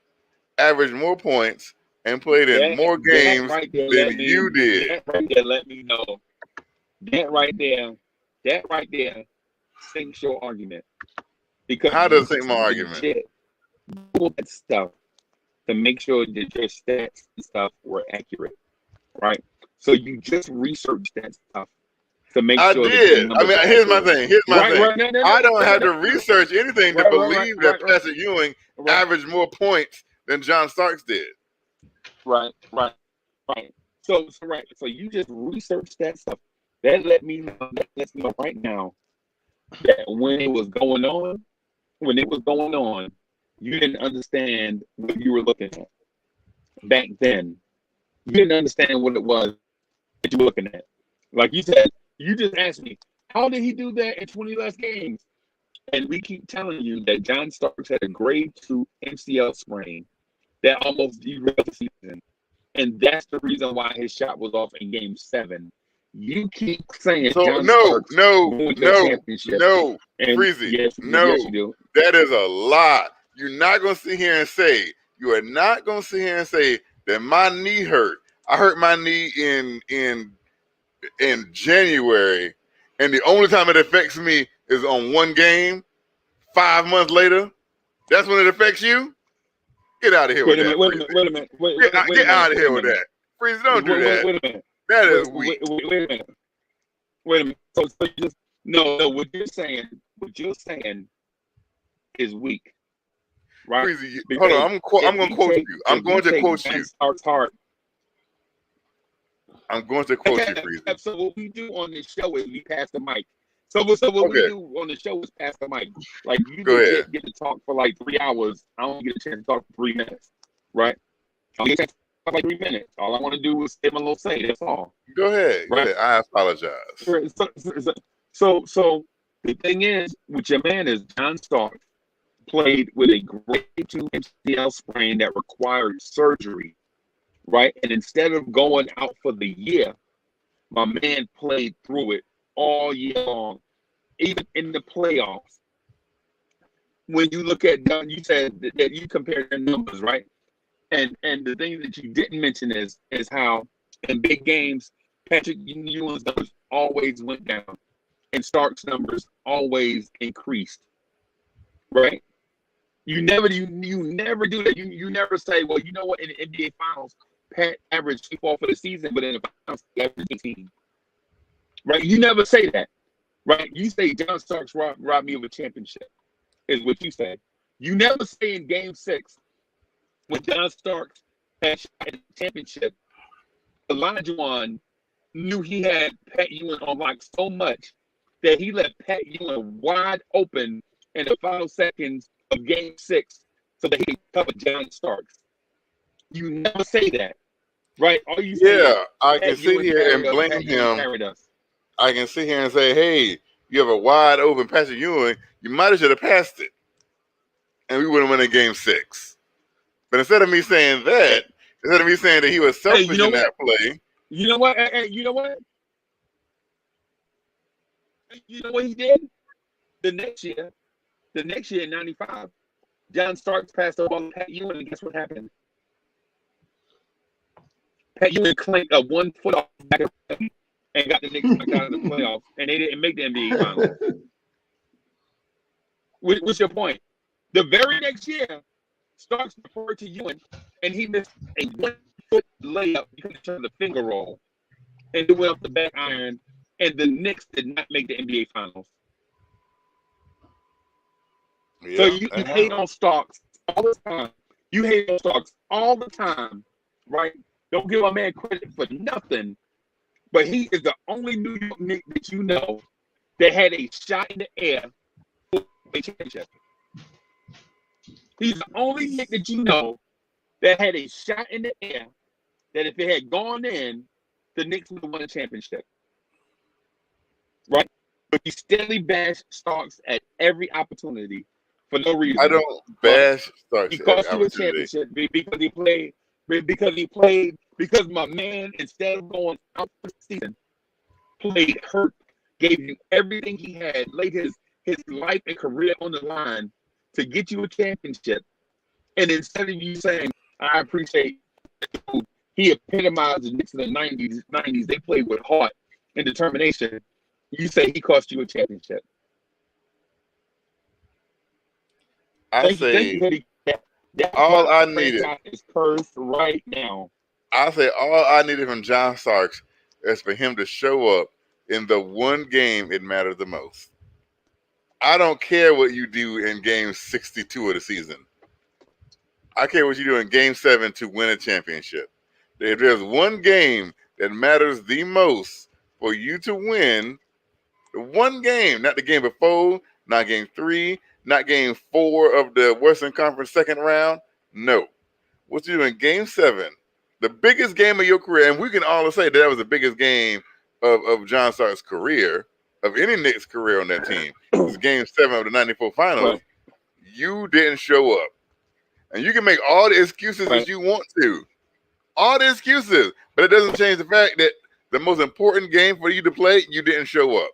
averaged more points and played in more games than you did? That right there let me know. That right there sinks your argument. Because how does it sink my argument? Do that stuff to make sure that your stats and stuff were accurate, right? So you just researched that stuff to make sure. I did. I mean, here's my thing. I don't have to research anything to believe that Patrick Ewing averaged more points than John Starks did. Right. So you just researched that stuff. That lets me know right now that when it was going on, you didn't understand what you were looking at. Back then, you didn't understand what it was that you were looking at. Like you said, you just asked me, how did he do that in 20 less games? And we keep telling you that John Starks had a grade 2 MCL sprain that almost derailed the season. And that's the reason why his shot was off in game 7. You keep saying so John no, Starks Freezy, yes, you do. That is a lie. You're not gonna sit here and say that my knee hurt. I hurt my knee in January, and the only time it affects me is on one game. 5 months later, that's when it affects you. Get out of here with that. Wait a minute. Get out of here with that. Freezy, don't do that. Wait a minute. That is weak. Wait a minute. So just no. What you're saying is weak, right? Freezy, hold on. I'm going to quote you. I'm going to quote you. I'm going to quote you, Freezy. So what we do on this show is we pass the mic. So what we do on the show is pass the mic. Like you get to talk for like 3 hours. I don't get a chance to talk for 3 minutes, right? I get a chance to talk for like 3 minutes. All I want to do is say my little say. That's all. Go ahead. Right? I apologize. So the thing is, with your man is John Starks played with a grade 2 MCL sprain that required surgery, right? And instead of going out for the year, my man played through it all year long, even in the playoffs. When you look at John, you said that you compared their numbers, right? And the thing that you didn't mention is how in big games, Patrick Ewing's numbers always went down, and Stark's numbers always increased, right? You never do that. You never say, well, you know what? In the NBA Finals, Pat averaged 24 for the season, but in the finals, he averaged 18. Right? You never say that, right? You say John Starks robbed me of a championship, is what you say. You never say in Game 6 when John Starks had shot the championship, Olajuwon knew he had Pat Ewing on lock so much that he left Pat Ewing wide open in the final seconds of Game 6 so that he could cover John Starks. You never say that, right? All you say I can sit here and blame him. I can sit here and say, hey, you have a wide open Patrick Ewing. You might have should have passed it. And we would have won in Game 6. But instead of me saying that, instead of me saying that he was selfish in that play. You know what? You know what? You know what he did? The next year in 95, John Starks passed the ball to Pat Ewing, and guess what happened? Pat Ewing clanked a 1 foot off the back of the head and got the Knicks out of the playoffs, and they didn't make the NBA Finals. What's your point? The very next year, Starks referred to Ewing, and he missed a 1 foot layup because he turned the finger roll, and it went off the back iron, and the Knicks did not make the NBA Finals. Yeah, so you hate on Starks all the time. You hate on Starks all the time, right? Don't give a man credit for nothing. But he is the only New York Knicks that you know that had a shot in the air for a championship. He's the only Knick that you know that had a shot in the air that if it had gone in, the Knicks would have won a championship. Right? But you steadily bash Starks at every opportunity for no reason. I don't bash Starks. He cost you a championship because my man, instead of going out for the season, played hurt gave you everything he had, laid his life and career on the line to get you a championship. And instead of you saying, I appreciate he epitomized the Knicks in the 90s. They played with heart and determination. You say he cost you a championship. All I needed is cursed right now. I say all I needed from John Starks is for him to show up in the one game it mattered the most. I don't care what you do in game 62 of the season. I care what you do in game 7 to win a championship. If there's one game that matters the most for you to win, the one game, not the game before, not game 3, not game 4 of the Western Conference second round. No. What you do in game 7, the biggest game of your career, and we can all say that was the biggest game of John Stark's career, of any Knicks career on that team. It was game 7 of the 94 finals. Right. You didn't show up. And you can make all the excuses that you want to. All the excuses. But it doesn't change the fact that the most important game for you to play, you didn't show up.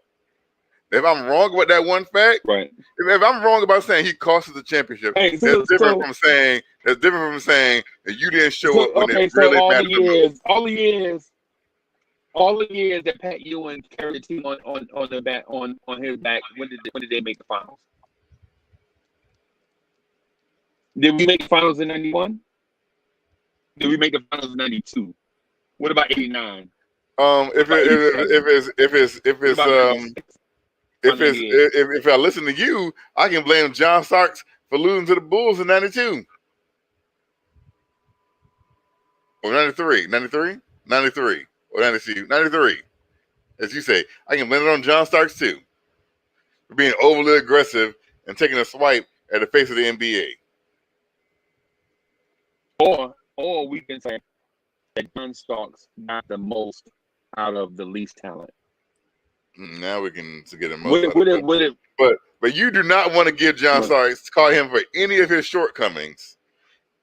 If I'm wrong about that one fact, right? If I'm wrong about saying he cost us the championship, that's different from saying that you didn't show up when it really mattered the most. All the years that Pat Ewing carried the team on the back on his back, when did they make the finals? Did we make the finals in 91? Did we make the finals in 92? What about 89? If I listen to you, I can blame John Starks for losing to the Bulls in 92. Or 93. 93? 93. Or 92. 93. As you say, I can blame it on John Starks too. For being overly aggressive and taking a swipe at the face of the NBA. Or we can say that John Starks got the most out of the least talent. Now we can get him most but you do not want to give John Starks, call him for any of his shortcomings.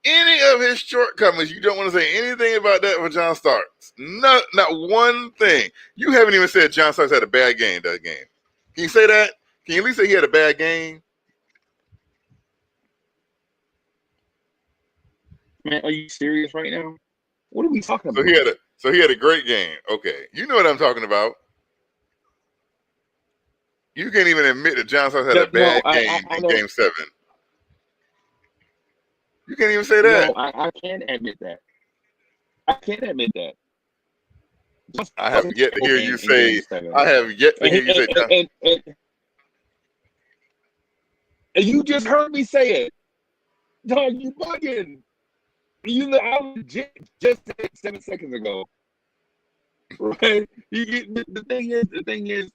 Any of his shortcomings, you don't want to say anything about that for John Starks. Not one thing. You haven't even said John Starks had a bad game that game. Can you say that? Can you at least say he had a bad game? Man, are you serious right now? What are we talking about? So he had a great game. Okay. You know what I'm talking about. You can't even admit that John Starks had a bad game in game 7. You can't even say that. No, I can't admit that. I can't admit that. I have yet to hear you say. I have yet to hear you say. And you just heard me say it. Dog, you bugging. I legit just said it 7 seconds ago. Right? The thing is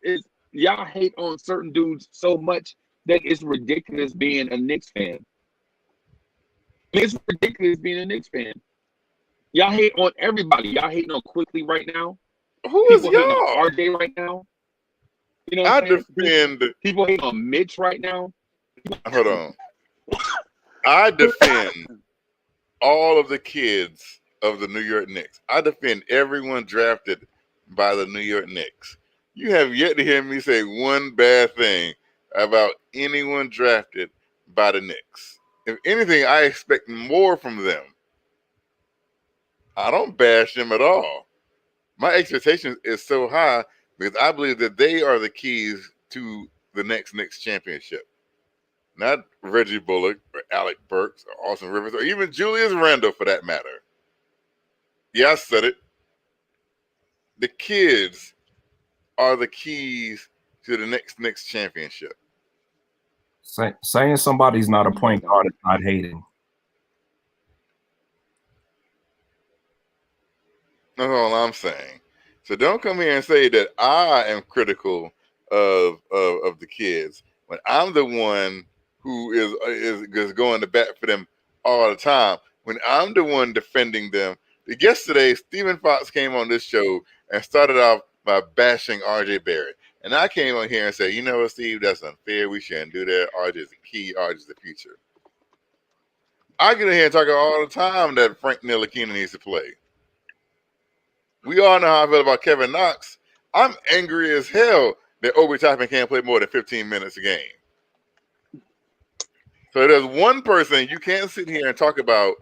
y'all hate on certain dudes so much that it's ridiculous being a Knicks fan. It's ridiculous being a Knicks fan. Y'all hate on everybody. Y'all hating on Quickly right now. Who is y'all? Hating on RJ right now. You know what I'm saying? People hating on Mitch right now. Hold on. I defend all of the kids of the New York Knicks. I defend everyone drafted by the New York Knicks. You have yet to hear me say one bad thing about anyone drafted by the Knicks. If anything, I expect more from them. I don't bash them at all. My expectation is so high because I believe that they are the keys to the next Knicks championship. Not Reggie Bullock or Alec Burks or Austin Rivers or even Julius Randle for that matter. Yeah, I said it. The kids are the keys to the next Knicks championship. Saying somebody's not a point guard is not hating. That's all I'm saying. So don't come here and say that I am critical of the kids when I'm the one who is going to bat for them all the time. When I'm the one defending them. Yesterday, Stephen Fox came on this show and started off by bashing RJ Barrett. And I came on here and said, you know what, Steve, that's unfair. We shouldn't do that. RJ is the key. RJ is the future. I get in here and talk all the time that Frank Ntilikina needs to play. We all know how I feel about Kevin Knox. I'm angry as hell that Obi Toppin can't play more than 15 minutes a game. So there's one person you can't sit here and talk about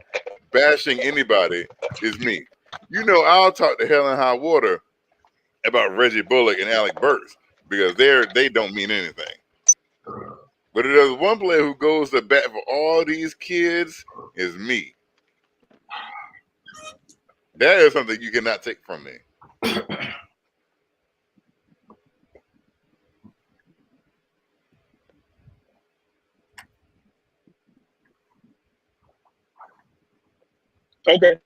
bashing anybody is me. You know, I'll talk to hell and high water about Reggie Bullock and Alec Burks because they don't mean anything. But there's one player who goes to bat for all these kids is me. That is something you cannot take from me. Okay.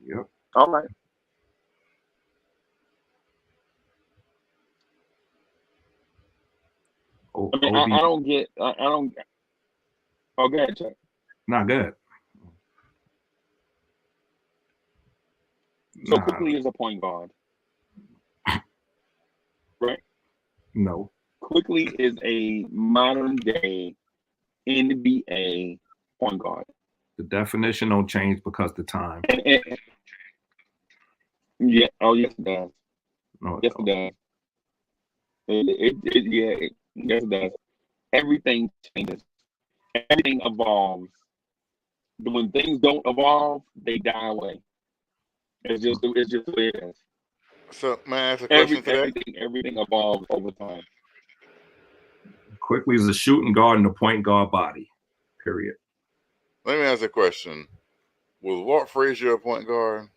Yep. All right. I mean, I don't get. I don't. Oh, go ahead, Chuck. Not good. So Quickly is a point guard, right? No. Quickly is a modern day NBA point guard. The definition don't change because the time. Yeah. Oh, yes, it does. No, Yes, it does. Yes, it does. Everything changes. Everything evolves. When things don't evolve, they die away. It's just the way it is. So, may I ask a question today? Everything evolves over time. Quickly is a shooting guard and a point guard body. Period. Let me ask a question. Was Walt Frazier a point guard?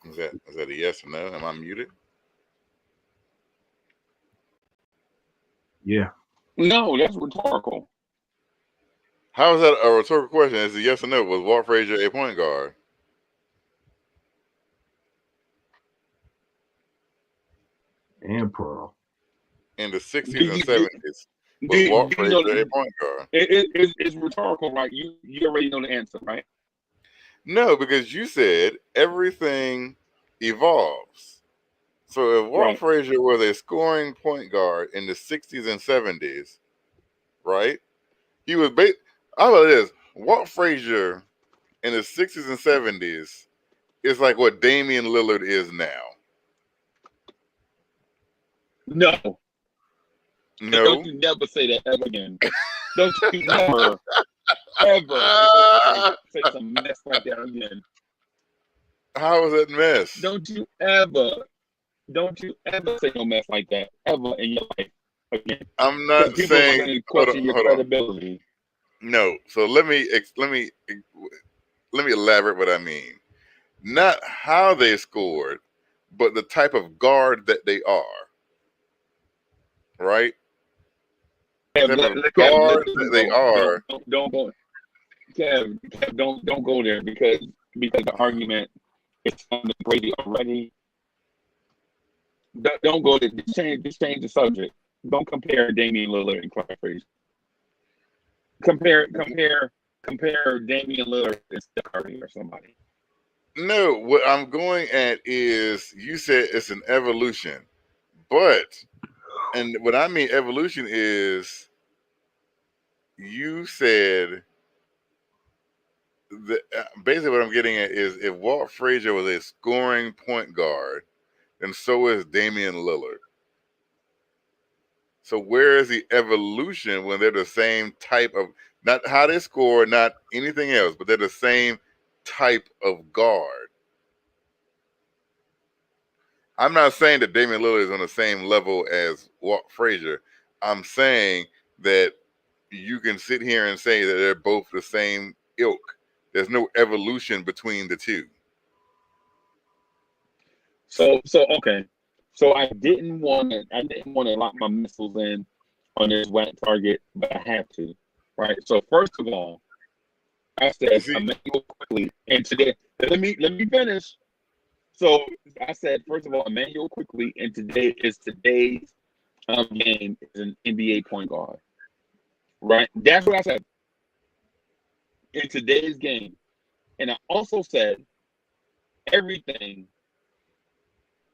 Is that a yes or no? Am I muted? Yeah. No, that's rhetorical. How is that a rhetorical question? Is it yes or no? Was Walt Frazier a point guard? And Pearl. In the 60s and 70s, was Walt Frazier a point guard? It's rhetorical, right? You already know the answer, right? No, because you said everything evolves. So if Walt Frazier was a scoring point guard in the 60s and 70s, right? He was how about this? Walt Frazier in the 60s and 70s is like what Damian Lillard is now. No. No. Don't you never say that ever again. Don't you never, say some mess like that again. How is that mess? Don't you ever say no mess like that ever in your life again. I'm not saying question your credibility. No. So let me elaborate what I mean. Not how they scored, but the type of guard that they are. Right? Kev, they are. Don't go. Kev, don't go there because the argument is on the Brady already. Don't go there. Just change the subject. Don't compare Damian Lillard and Clyde Frazier. Compare Damian Lillard and Steph Curry or somebody. No, what I'm going at is you said it's an evolution, and what I mean evolution is you said that basically what I'm getting at is if Walt Frazier was a scoring point guard, then so is Damian Lillard. So where is the evolution when they're the same type of, not how they score, not anything else, but they're the same type of guard? I'm not saying that Damian Lillard is on the same level as Walt Frazier. I'm saying that you can sit here and say that they're both the same ilk. There's no evolution between the two. So okay. So I didn't want to lock my missiles in on this whack target, but I have to. Right. So first of all, I said Emmanuel Quickly, and today let me finish. So I said first of all, Emmanuel Quickly, and today's game is an NBA point guard. Right. That's what I said. In today's game, and I also said everything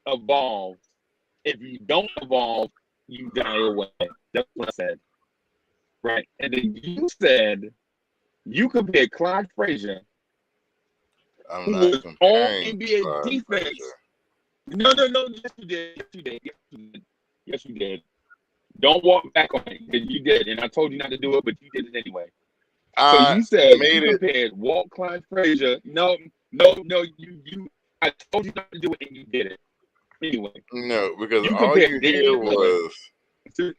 evolves. If you don't evolve, you die away. That's what I said. right? And then you said you compared Clyde Frazier, I'm who not was all comparing NBA Clyde defense. Frazier. No. Yes, you did. Yes, you did. Yes, you did. Don't walk back on it because you did, and I told you not to do it, but you did it anyway. So I you said made you it. compared Walt Clyde Frazier. No. You. I told you not to do it, and you did it anyway. No, because You all you compared hear Damian Lillard. was.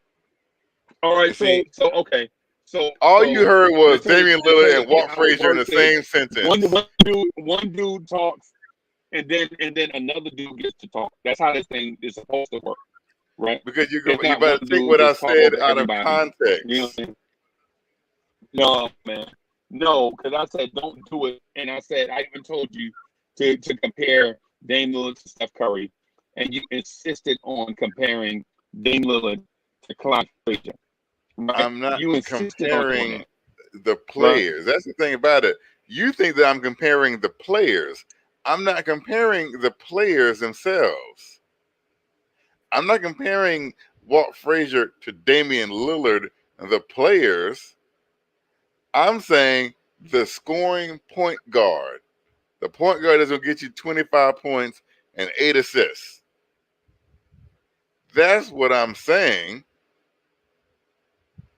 All right. See, So okay. all you heard was Damian Lillard and Walt how it Frazier in the works is same sentence. one dude talks, and then another dude gets to talk. That's how this thing is supposed to work, right? Because you It's not better one take dude what I just talk said over out of everybody. context. You know what I'm saying? No, man. No, because I said don't do it, and I said I even told you to compare Dame Lillard to Steph Curry, and you insisted on comparing Dame Lillard to Clyde Frazier. Right? I'm not You insisted on doing comparing that. the players. Right. That's the thing about it. You think that I'm comparing the players. I'm not comparing the players themselves. I'm not comparing Walt Frazier to Damian Lillard, the players. I'm saying the scoring point guard. The point guard is going to get you 25 points and 8 assists. That's what I'm saying.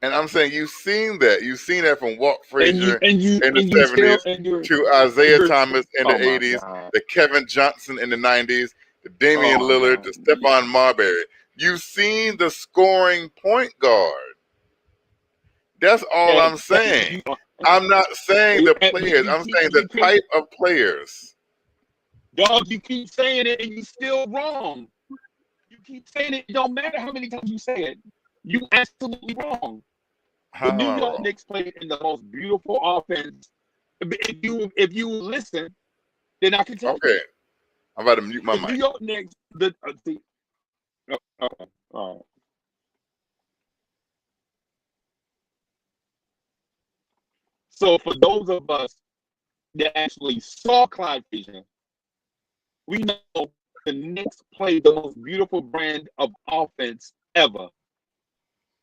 And I'm saying you've seen that. You've seen that from Walt Frazier in the 70s to Isaiah Thomas in the 80s, to Kevin Johnson in the 90s, to Damian Lillard, to Stephon Marbury. You've seen the scoring point guard. That's all I'm saying. I'm not saying the players. I'm saying the type of players. Dog, you keep saying it and you're still wrong. You keep saying it. It don't matter how many times you say it. You absolutely wrong. The New York Knicks played in the most beautiful offense. If you listen, then I can tell you. Okay. I'm about to mute my mic. New York Knicks, okay. All right. So for those of us that actually saw Clyde Frazier, we know the Knicks played the most beautiful brand of offense ever.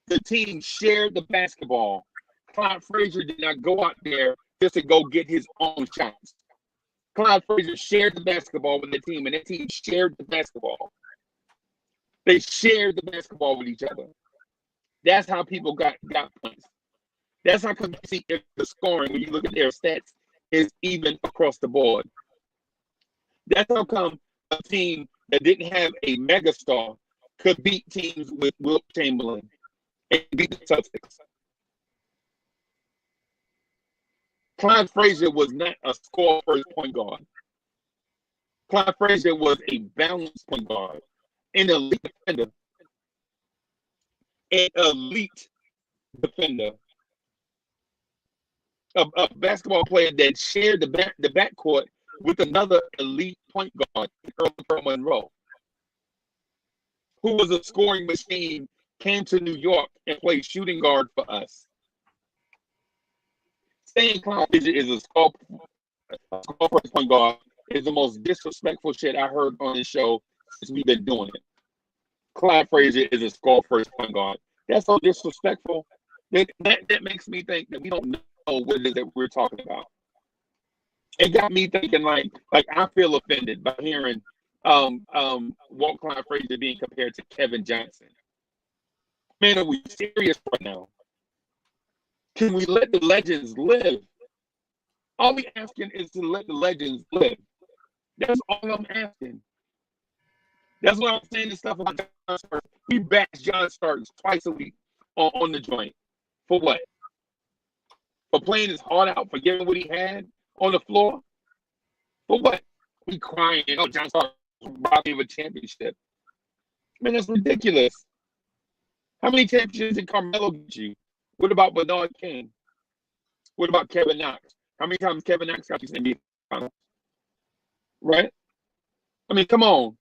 The team shared the basketball. Clyde Frazier did not go out there just to go get his own shots. Clyde Frazier shared the basketball with the team, and the team shared the basketball. They shared the basketball with each other. That's how people got points. That's how you see if the scoring, when you look at their stats, is even across the board. That's how come a team that didn't have a megastar could beat teams with Wilt Chamberlain and beat the Celtics. Clyde Frazier was not a score-first point guard. Clyde Frazier was a balanced point guard, an elite defender, a basketball player that shared the backcourt with another elite point guard, Earl Monroe, who was a scoring machine, came to New York and played shooting guard for us. Saying Clyde Frazier is a score-first point guard is the most disrespectful shit I heard on this show since we've been doing it. Clyde Frazier is a score-first point guard. That's so disrespectful. That makes me think that we don't know what it is that we're talking about. It got me thinking like I feel offended by hearing Walt Clyde Frazier being compared to Kevin Johnson. Man, are we serious right now? Can we let the legends live? All we asking is to let the legends live. That's all I'm asking. That's why I'm saying this stuff about John Starks. We bash John Starks twice a week on the joint. For what? For playing his heart out, for giving what he had on the floor? For what? We crying, oh, John Starks robbed me of a championship. Man, that's ridiculous. How many championships did Carmelo get you? What about Bernard King? What about Kevin Knox? How many times Kevin Knox got you in the NBA Finals? Right? I mean, come on.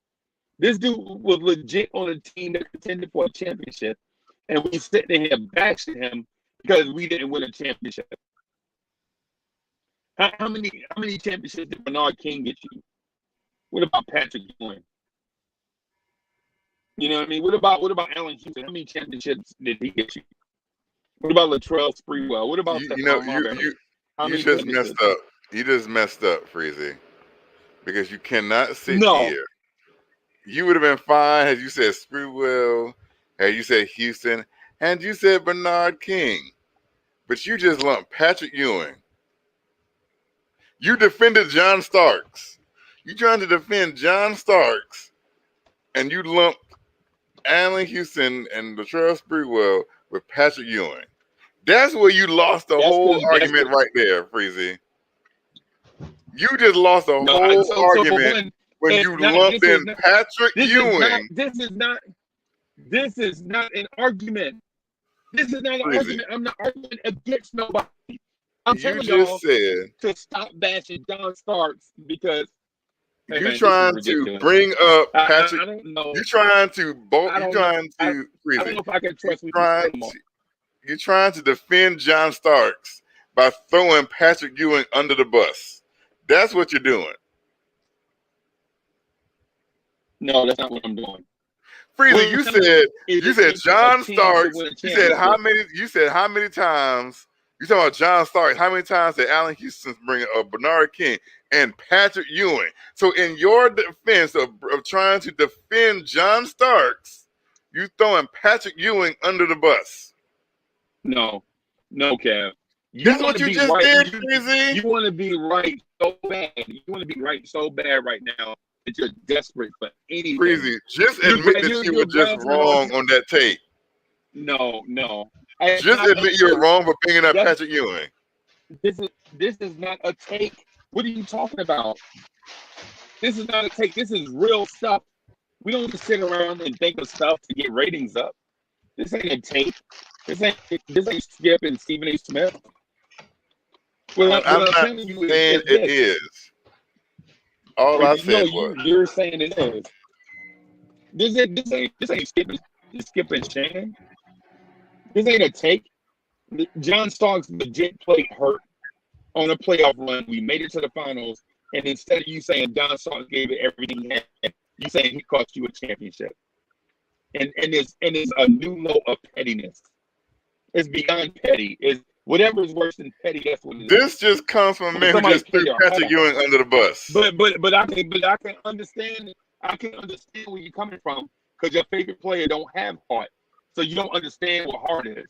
This dude was legit on a team that contended for a championship, and we sitting here bashing him because we didn't win a championship. How many championships did Bernard King get you? What about Patrick Ewing? You know what I mean? What about Allen Houston? How many championships did he get you? What about Latrell Sprewell? What about Stephon Marbury? You just messed up. You just messed up, Freezy, because you cannot sit here. You would have been fine had you said Sprewell, had you said Houston, and you said Bernard King, but you just lumped Patrick Ewing. You defended John Starks. You trying to defend John Starks, and you lumped Allen Houston and Latrell Sprewell with Patrick Ewing. That's where you lost the whole argument right there, Freezy. You just lost the whole argument when you lumped in Patrick Ewing. This is not an argument. This is not an argument. I'm not arguing against nobody. I'm telling y'all to stop bashing John Starks because you're trying to bring up Patrick. I don't know. You're trying to I don't know if I can trust you. You're trying to defend John Starks by throwing Patrick Ewing under the bus. That's what you're doing. No, that's not what I'm doing. Freezy, you said John Starks. You said how many times? You talking about John Starks? How many times did Allen Houston bring up Bernard King and Patrick Ewing? So in your defense of trying to defend John Starks, you throwing PatrickEwing under the bus. No, Kev. That's what you just did, Freezy. You want to be right so bad. You want to be right so bad right now that you're desperate for anything. Freezy, just admit that you were just wrong on that tape. No. Just admit you're wrong for bringing up Patrick Ewing. This is not a take. What are you talking about? This is not a take. This is real stuff. We don't just sit around and think of stuff to get ratings up. This ain't a take. This ain't Skip and Stephen A. Smith. I'm not saying it is. All I said was you're saying it is. This ain't Skip and Shannon. This ain't a take. John Starks legit played hurt on a playoff run. We made it to the finals, and instead of you saying John Starks gave it everything he had, you saying he cost you a championship. And it's a new low of pettiness. It's beyond petty. It's whatever is worse than petty. That's what it is. This just comes from a man who just threw Patrick Ewing under the bus. But I can understand. I can understand where you're coming from because your favorite player don't have heart, so you don't understand what heart is.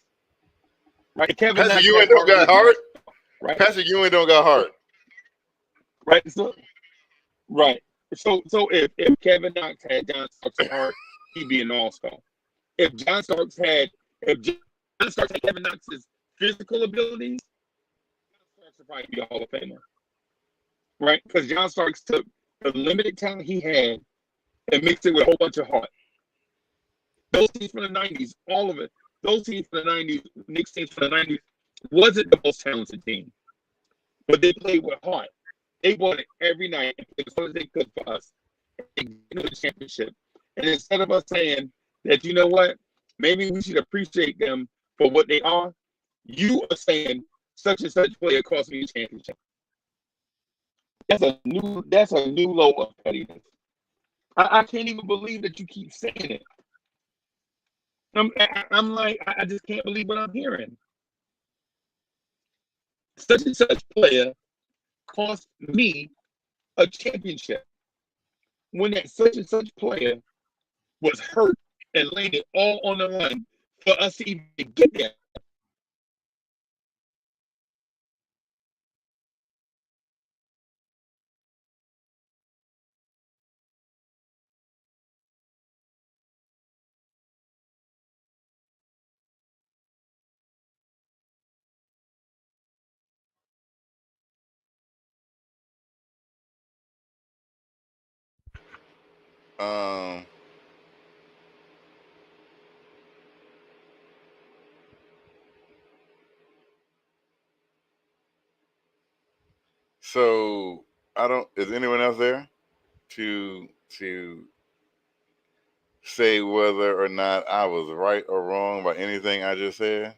Right? Patrick Ewing don't got heart. Right? Patrick Ewing don't got heart. Right. So if Kevin Knox had John Starks' heart, he'd be an all-star. If John Starks had Kevin Knox's physical abilities, John Starks would probably be a Hall of Famer. Right? Because John Starks took the limited talent he had and mixed it with a whole bunch of heart. Those teams from the 90s, all of it, those teams from the 90s, Knicks teams from the 90s, wasn't the most talented team. But they played with heart. They won it every night and played as hard as they could for us. And get the championship. And instead of us saying that, you know what, maybe we should appreciate them for what they are, you are saying such and such player cost me a championship. That's a new low of pettiness. I can't even believe that you keep saying it. I'm like, I just can't believe what I'm hearing. Such and such player cost me a championship. When that such and such player was hurt and laid it all on the line for us to even get there. So is anyone else there to say whether or not I was right or wrong by anything I just said?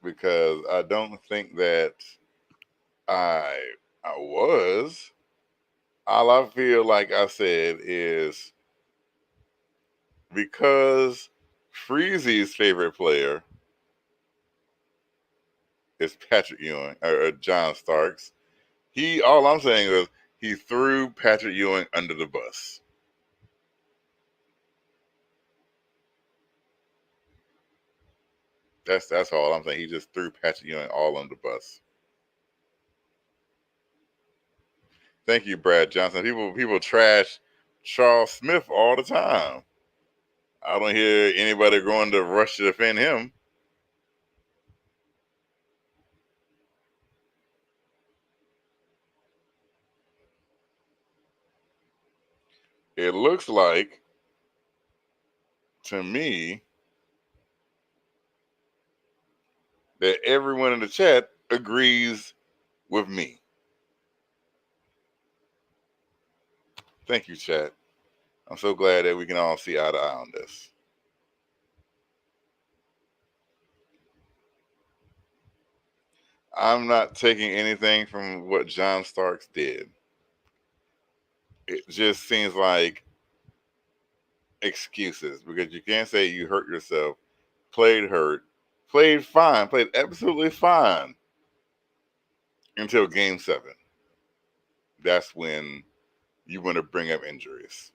Because I don't think that I was. All I feel like I said is because Freezy's favorite player is Patrick Ewing or John Starks. All I'm saying is he threw Patrick Ewing under the bus. That's all I'm saying. He just threw Patrick Ewing all under the bus. Thank you, Brad Johnson. People trash Charles Smith all the time. I don't hear anybody going to rush to defend him. It looks like, to me, that everyone in the chat agrees with me. Thank you, chat. I'm so glad that we can all see eye to eye on this. I'm not taking anything from what John Starks did. It just seems like excuses because you can't say you hurt yourself, played hurt, played fine, played absolutely fine until game 7. That's when you want to bring up injuries.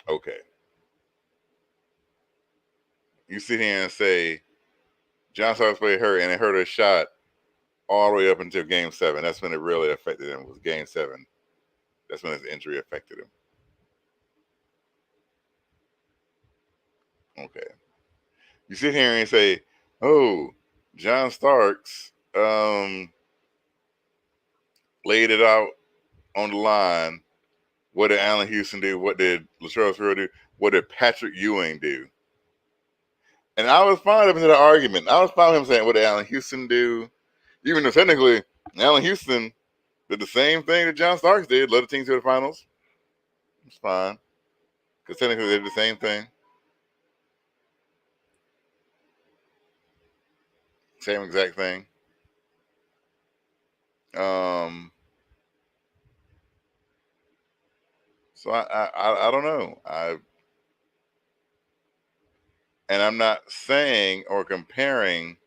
Okay. You sit here and say John Starks played hurt and it hurt a shot all the way up until game 7. That's when it really affected him. It was game 7. That's when his injury affected him. Okay. You sit here and say, oh, John Starks laid it out on the line. What did Allen Houston do? What did Latrell Sprewell do? What did Patrick Ewing do? And I was fine up into the argument. I was fine with him saying, what did Allen Houston do? Even though technically, Allen Houston did the same thing that John Starks did, led the team to the finals. It's fine. Because technically they did the same thing. Same exact thing. So I don't know. And I'm not saying or comparing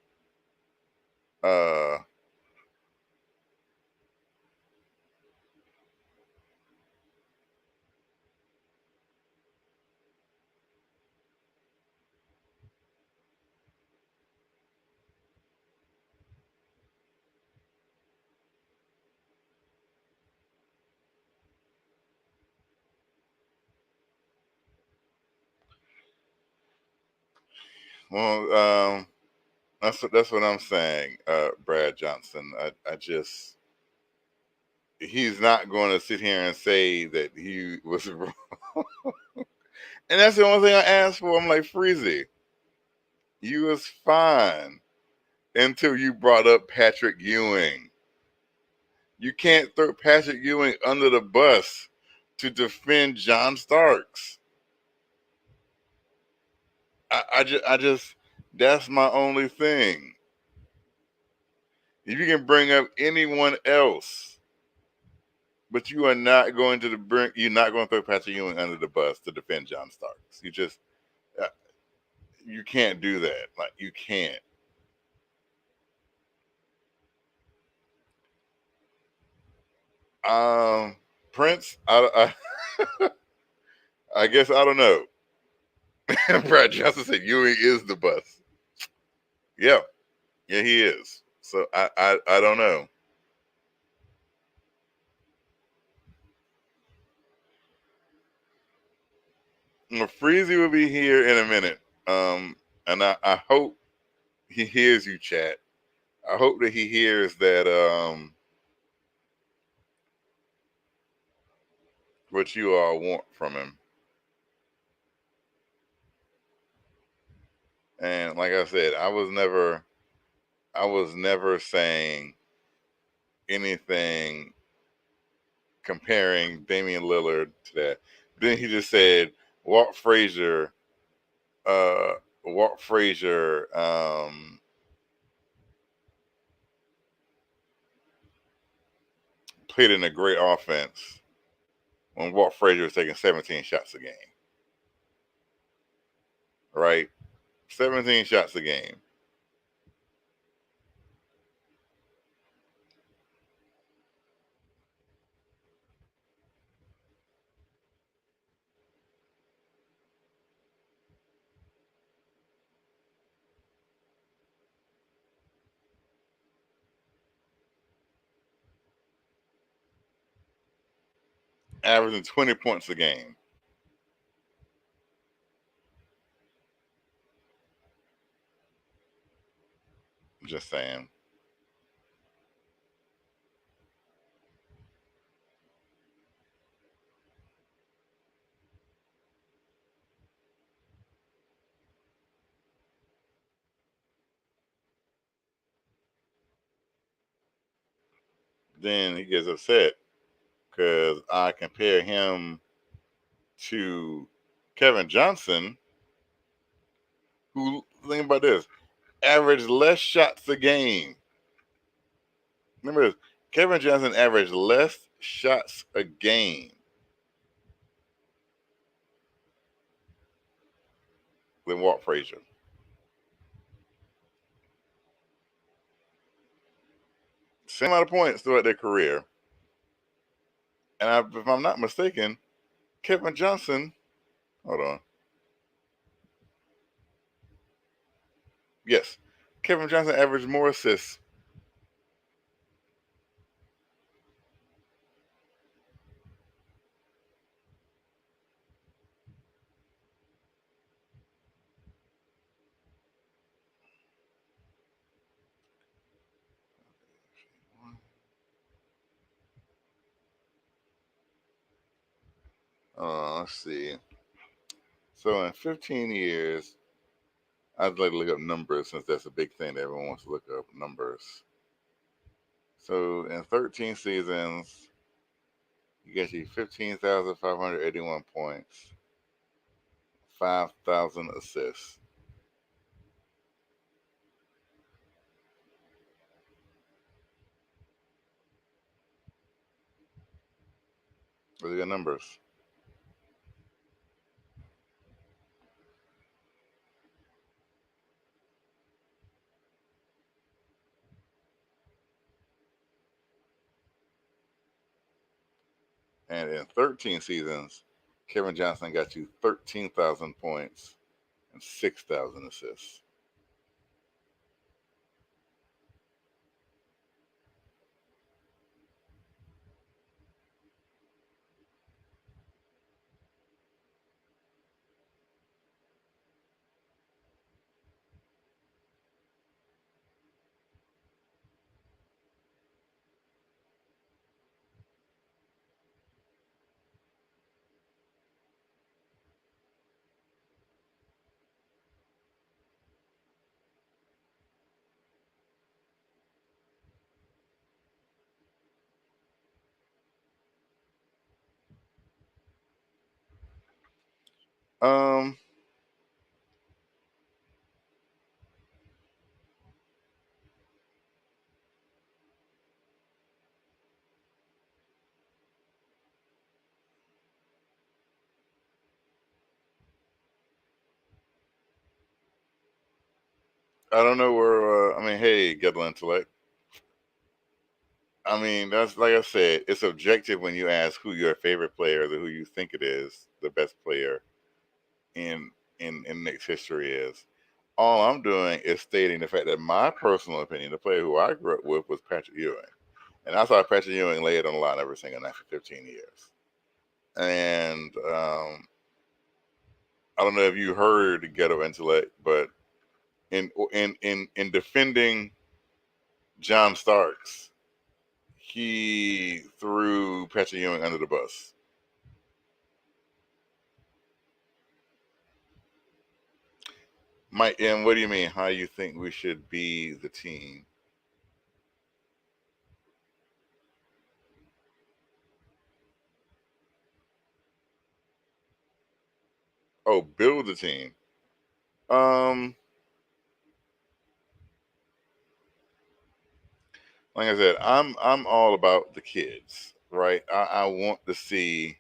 that's what I'm saying, Brad Johnson. I just he's not going to sit here and say that he was wrong. And that's the only thing I asked for. I'm like, Freezy, you was fine until you brought up Patrick Ewing. You can't throw Patrick Ewing under the bus to defend John Starks. I just that's my only thing. If you can bring up anyone else, but you are not going to you're not going to throw Patrick Ewing under the bus to defend John Starks. You just you can't do that. Like you can't. Prince, I guess I don't know. Brad Johnson said Ewing is the bus. Yeah, he is. So I don't know. Well, Freezy will be here in a minute. And I hope he hears you, chat. I hope that he hears that what you all want from him. And like I said, I was never saying anything comparing Damian Lillard to that. Then he just said Walt Frazier played in a great offense when Walt Frazier was taking 17 shots a game. right? 17 shots a game. Averaging 20 points a game. Just saying. Then he gets upset because I compare him to Kevin Johnson, who, think about this, averaged less shots a game. Remember this, Kevin Johnson averaged less shots a game than Walt Frazier. Same amount of points throughout their career. And if I'm not mistaken, Kevin Johnson, hold on. Yes, Kevin Johnson averaged more assists. Let's see. So in 15 years, I'd like to look up numbers since that's a big thing that everyone wants to look up numbers. So in 13 seasons, you get you 15,581 points, 5,000 assists. Those are your numbers. And in 13 seasons, Kevin Johnson got you 13,000 points and 6,000 assists. Um, I don't know where. I mean, hey, get the intellect. I mean, that's like I said, it's objective when you ask who your favorite player is or who you think it is, the best player in Knicks history is. All I'm doing is stating the fact that my personal opinion, the player who I grew up with, was Patrick Ewing, and I saw Patrick Ewing lay it on the line every single night for 15 years. And I don't know if you heard Ghetto Intellect, but in defending John Starks, he threw Patrick Ewing under the bus. Mike, and what do you mean? How you think we should be the team? Oh, build the team. Like I said, I'm all about the kids, right? I want to see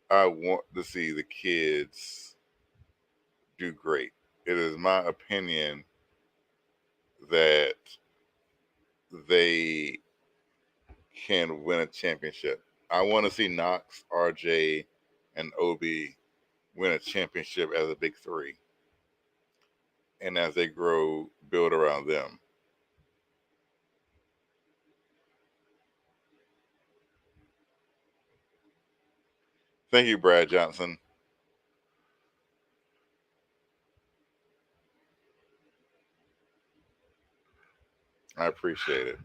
the kids do great. It is my opinion that they can win a championship. I want to see Knox, RJ, and Obi win a championship as a big three. And as they grow, build around them. Thank you, Brad Johnson. I appreciate it.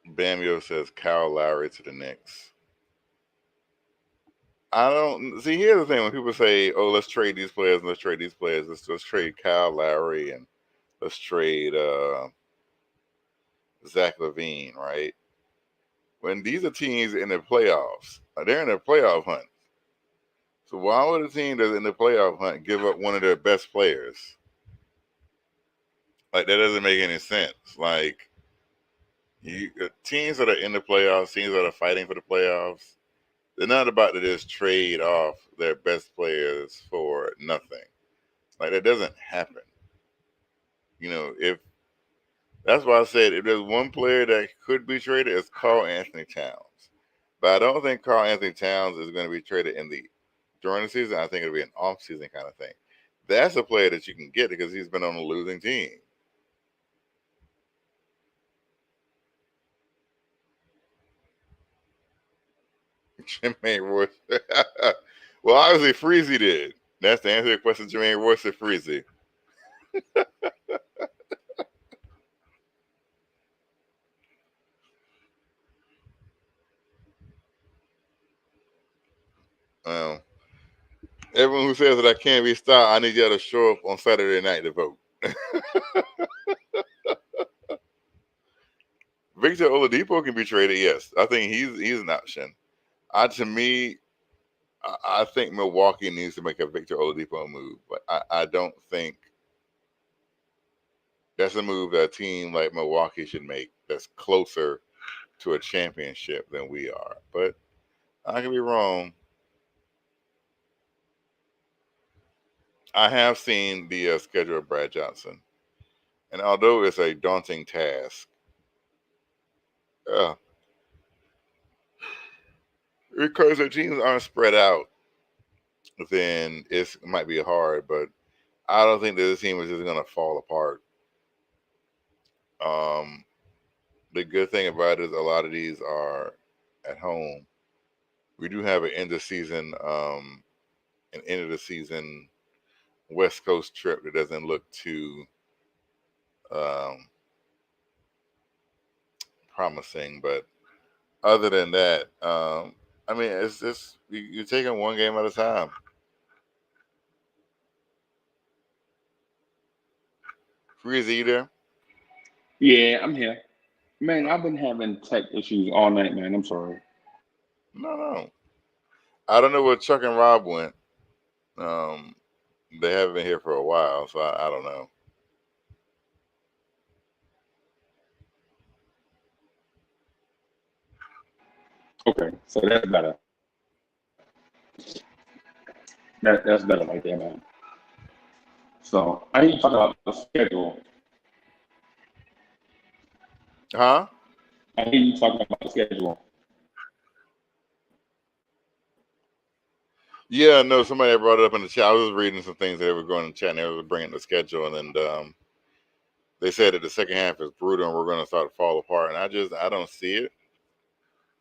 Bamio says Kyle Lowry to the Knicks. I don't see. Here's the thing: when people say, "Oh, let's trade these players and let's trade these players," let's trade Kyle Lowry and let's trade Zach LaVine, right? When these are teams in the playoffs, they're in the playoff hunt. So why would a team that's in the playoff hunt give up one of their best players? Like, that doesn't make any sense. Like, teams that are in the playoffs, teams that are fighting for the playoffs, they're not about to just trade off their best players for nothing. Like, that doesn't happen. You know, if that's why I said if there's one player that could be traded, it's Karl Anthony Towns. But I don't think Karl Anthony Towns is going to be traded during the season. I think it'll be an off-season kind of thing. That's a player that you can get because he's been on a losing team. Jermaine Royce. Well, obviously Freezy did. That's the answer to your question. Jermaine Royce said Freezy. Everyone who says that I can't be stopped, I need y'all to show up on Saturday night to vote. Victor Oladipo can be traded. Yes, I think he's an option. To me, I think Milwaukee needs to make a Victor Oladipo move, but I don't think that's a move that a team like Milwaukee should make. That's closer to a championship than we are. But I can be wrong. I have seen the schedule of Brad Johnson, and although it's a daunting task, because the teams aren't spread out, then it might be hard. But I don't think that the team is just going to fall apart. The good thing about it is a lot of these are at home. We do have an end of the season West Coast trip that doesn't look too promising, but other than that, I mean, it's just you're taking one game at a time. Freezy, you there? Yeah, I'm here. Man, I've been having tech issues all night, man. I'm sorry. No. I don't know where Chuck and Rob went. They haven't been here for a while, so I don't know. Okay, so that's better. That's better right there, man. So I need to talk about the schedule. Huh? I hear you talking about the schedule. Yeah, no, somebody brought it up in the chat. I was reading some things that they were going in the chat, and they were bringing the schedule, and they said that the second half is brutal, and we're going to start to fall apart. And I don't see it.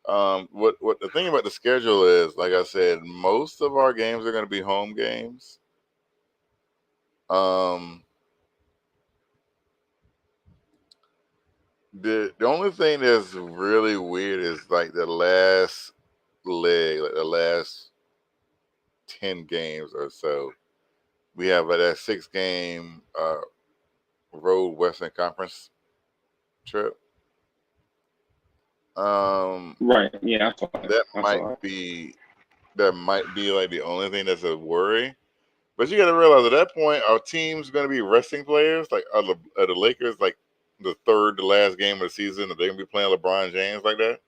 What the thing about the schedule is, like I said, most of our games are going to be home games. The only thing that's really weird is like the last leg, like the last 10 games or so. We have that 6-game road Western Conference trip. Right. Yeah, I saw that. That might be like the only thing that's a worry. But you got to realize at that point, our team's going to be resting players. Like are the Lakers, like the third to last game of the season, are they going to be playing LeBron James like that?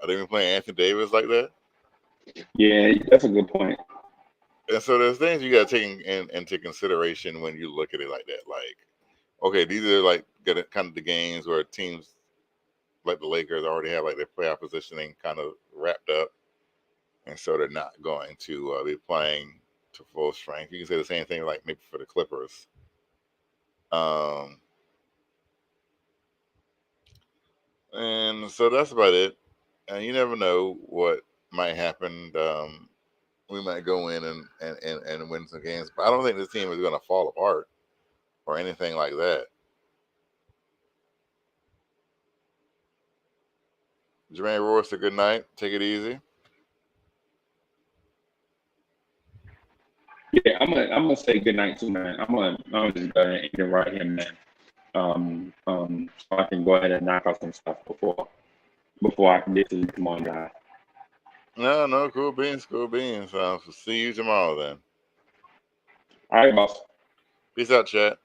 Are they going to be playing Anthony Davis like that? Yeah, that's a good point. And so there's things you got to take into consideration when you look at it like that. Like, okay, these are like kind of the games where teams like the Lakers already have like their playoff positioning kind of wrapped up, and so they're not going to be playing to full strength. You can say the same thing like maybe for the Clippers. And so that's about it. And you never know what might happen. We might go in and win some games, but I don't think this team is going to fall apart or anything like that. Jermaine Royce, a good night. Take it easy. Yeah, I'm gonna say good night too, man. I'm gonna just go ahead and right here, man. So I can go ahead and knock out some stuff before I can get to the tomorrow guy. No, cool beans. So see you tomorrow then. All right, boss. Peace out, chat.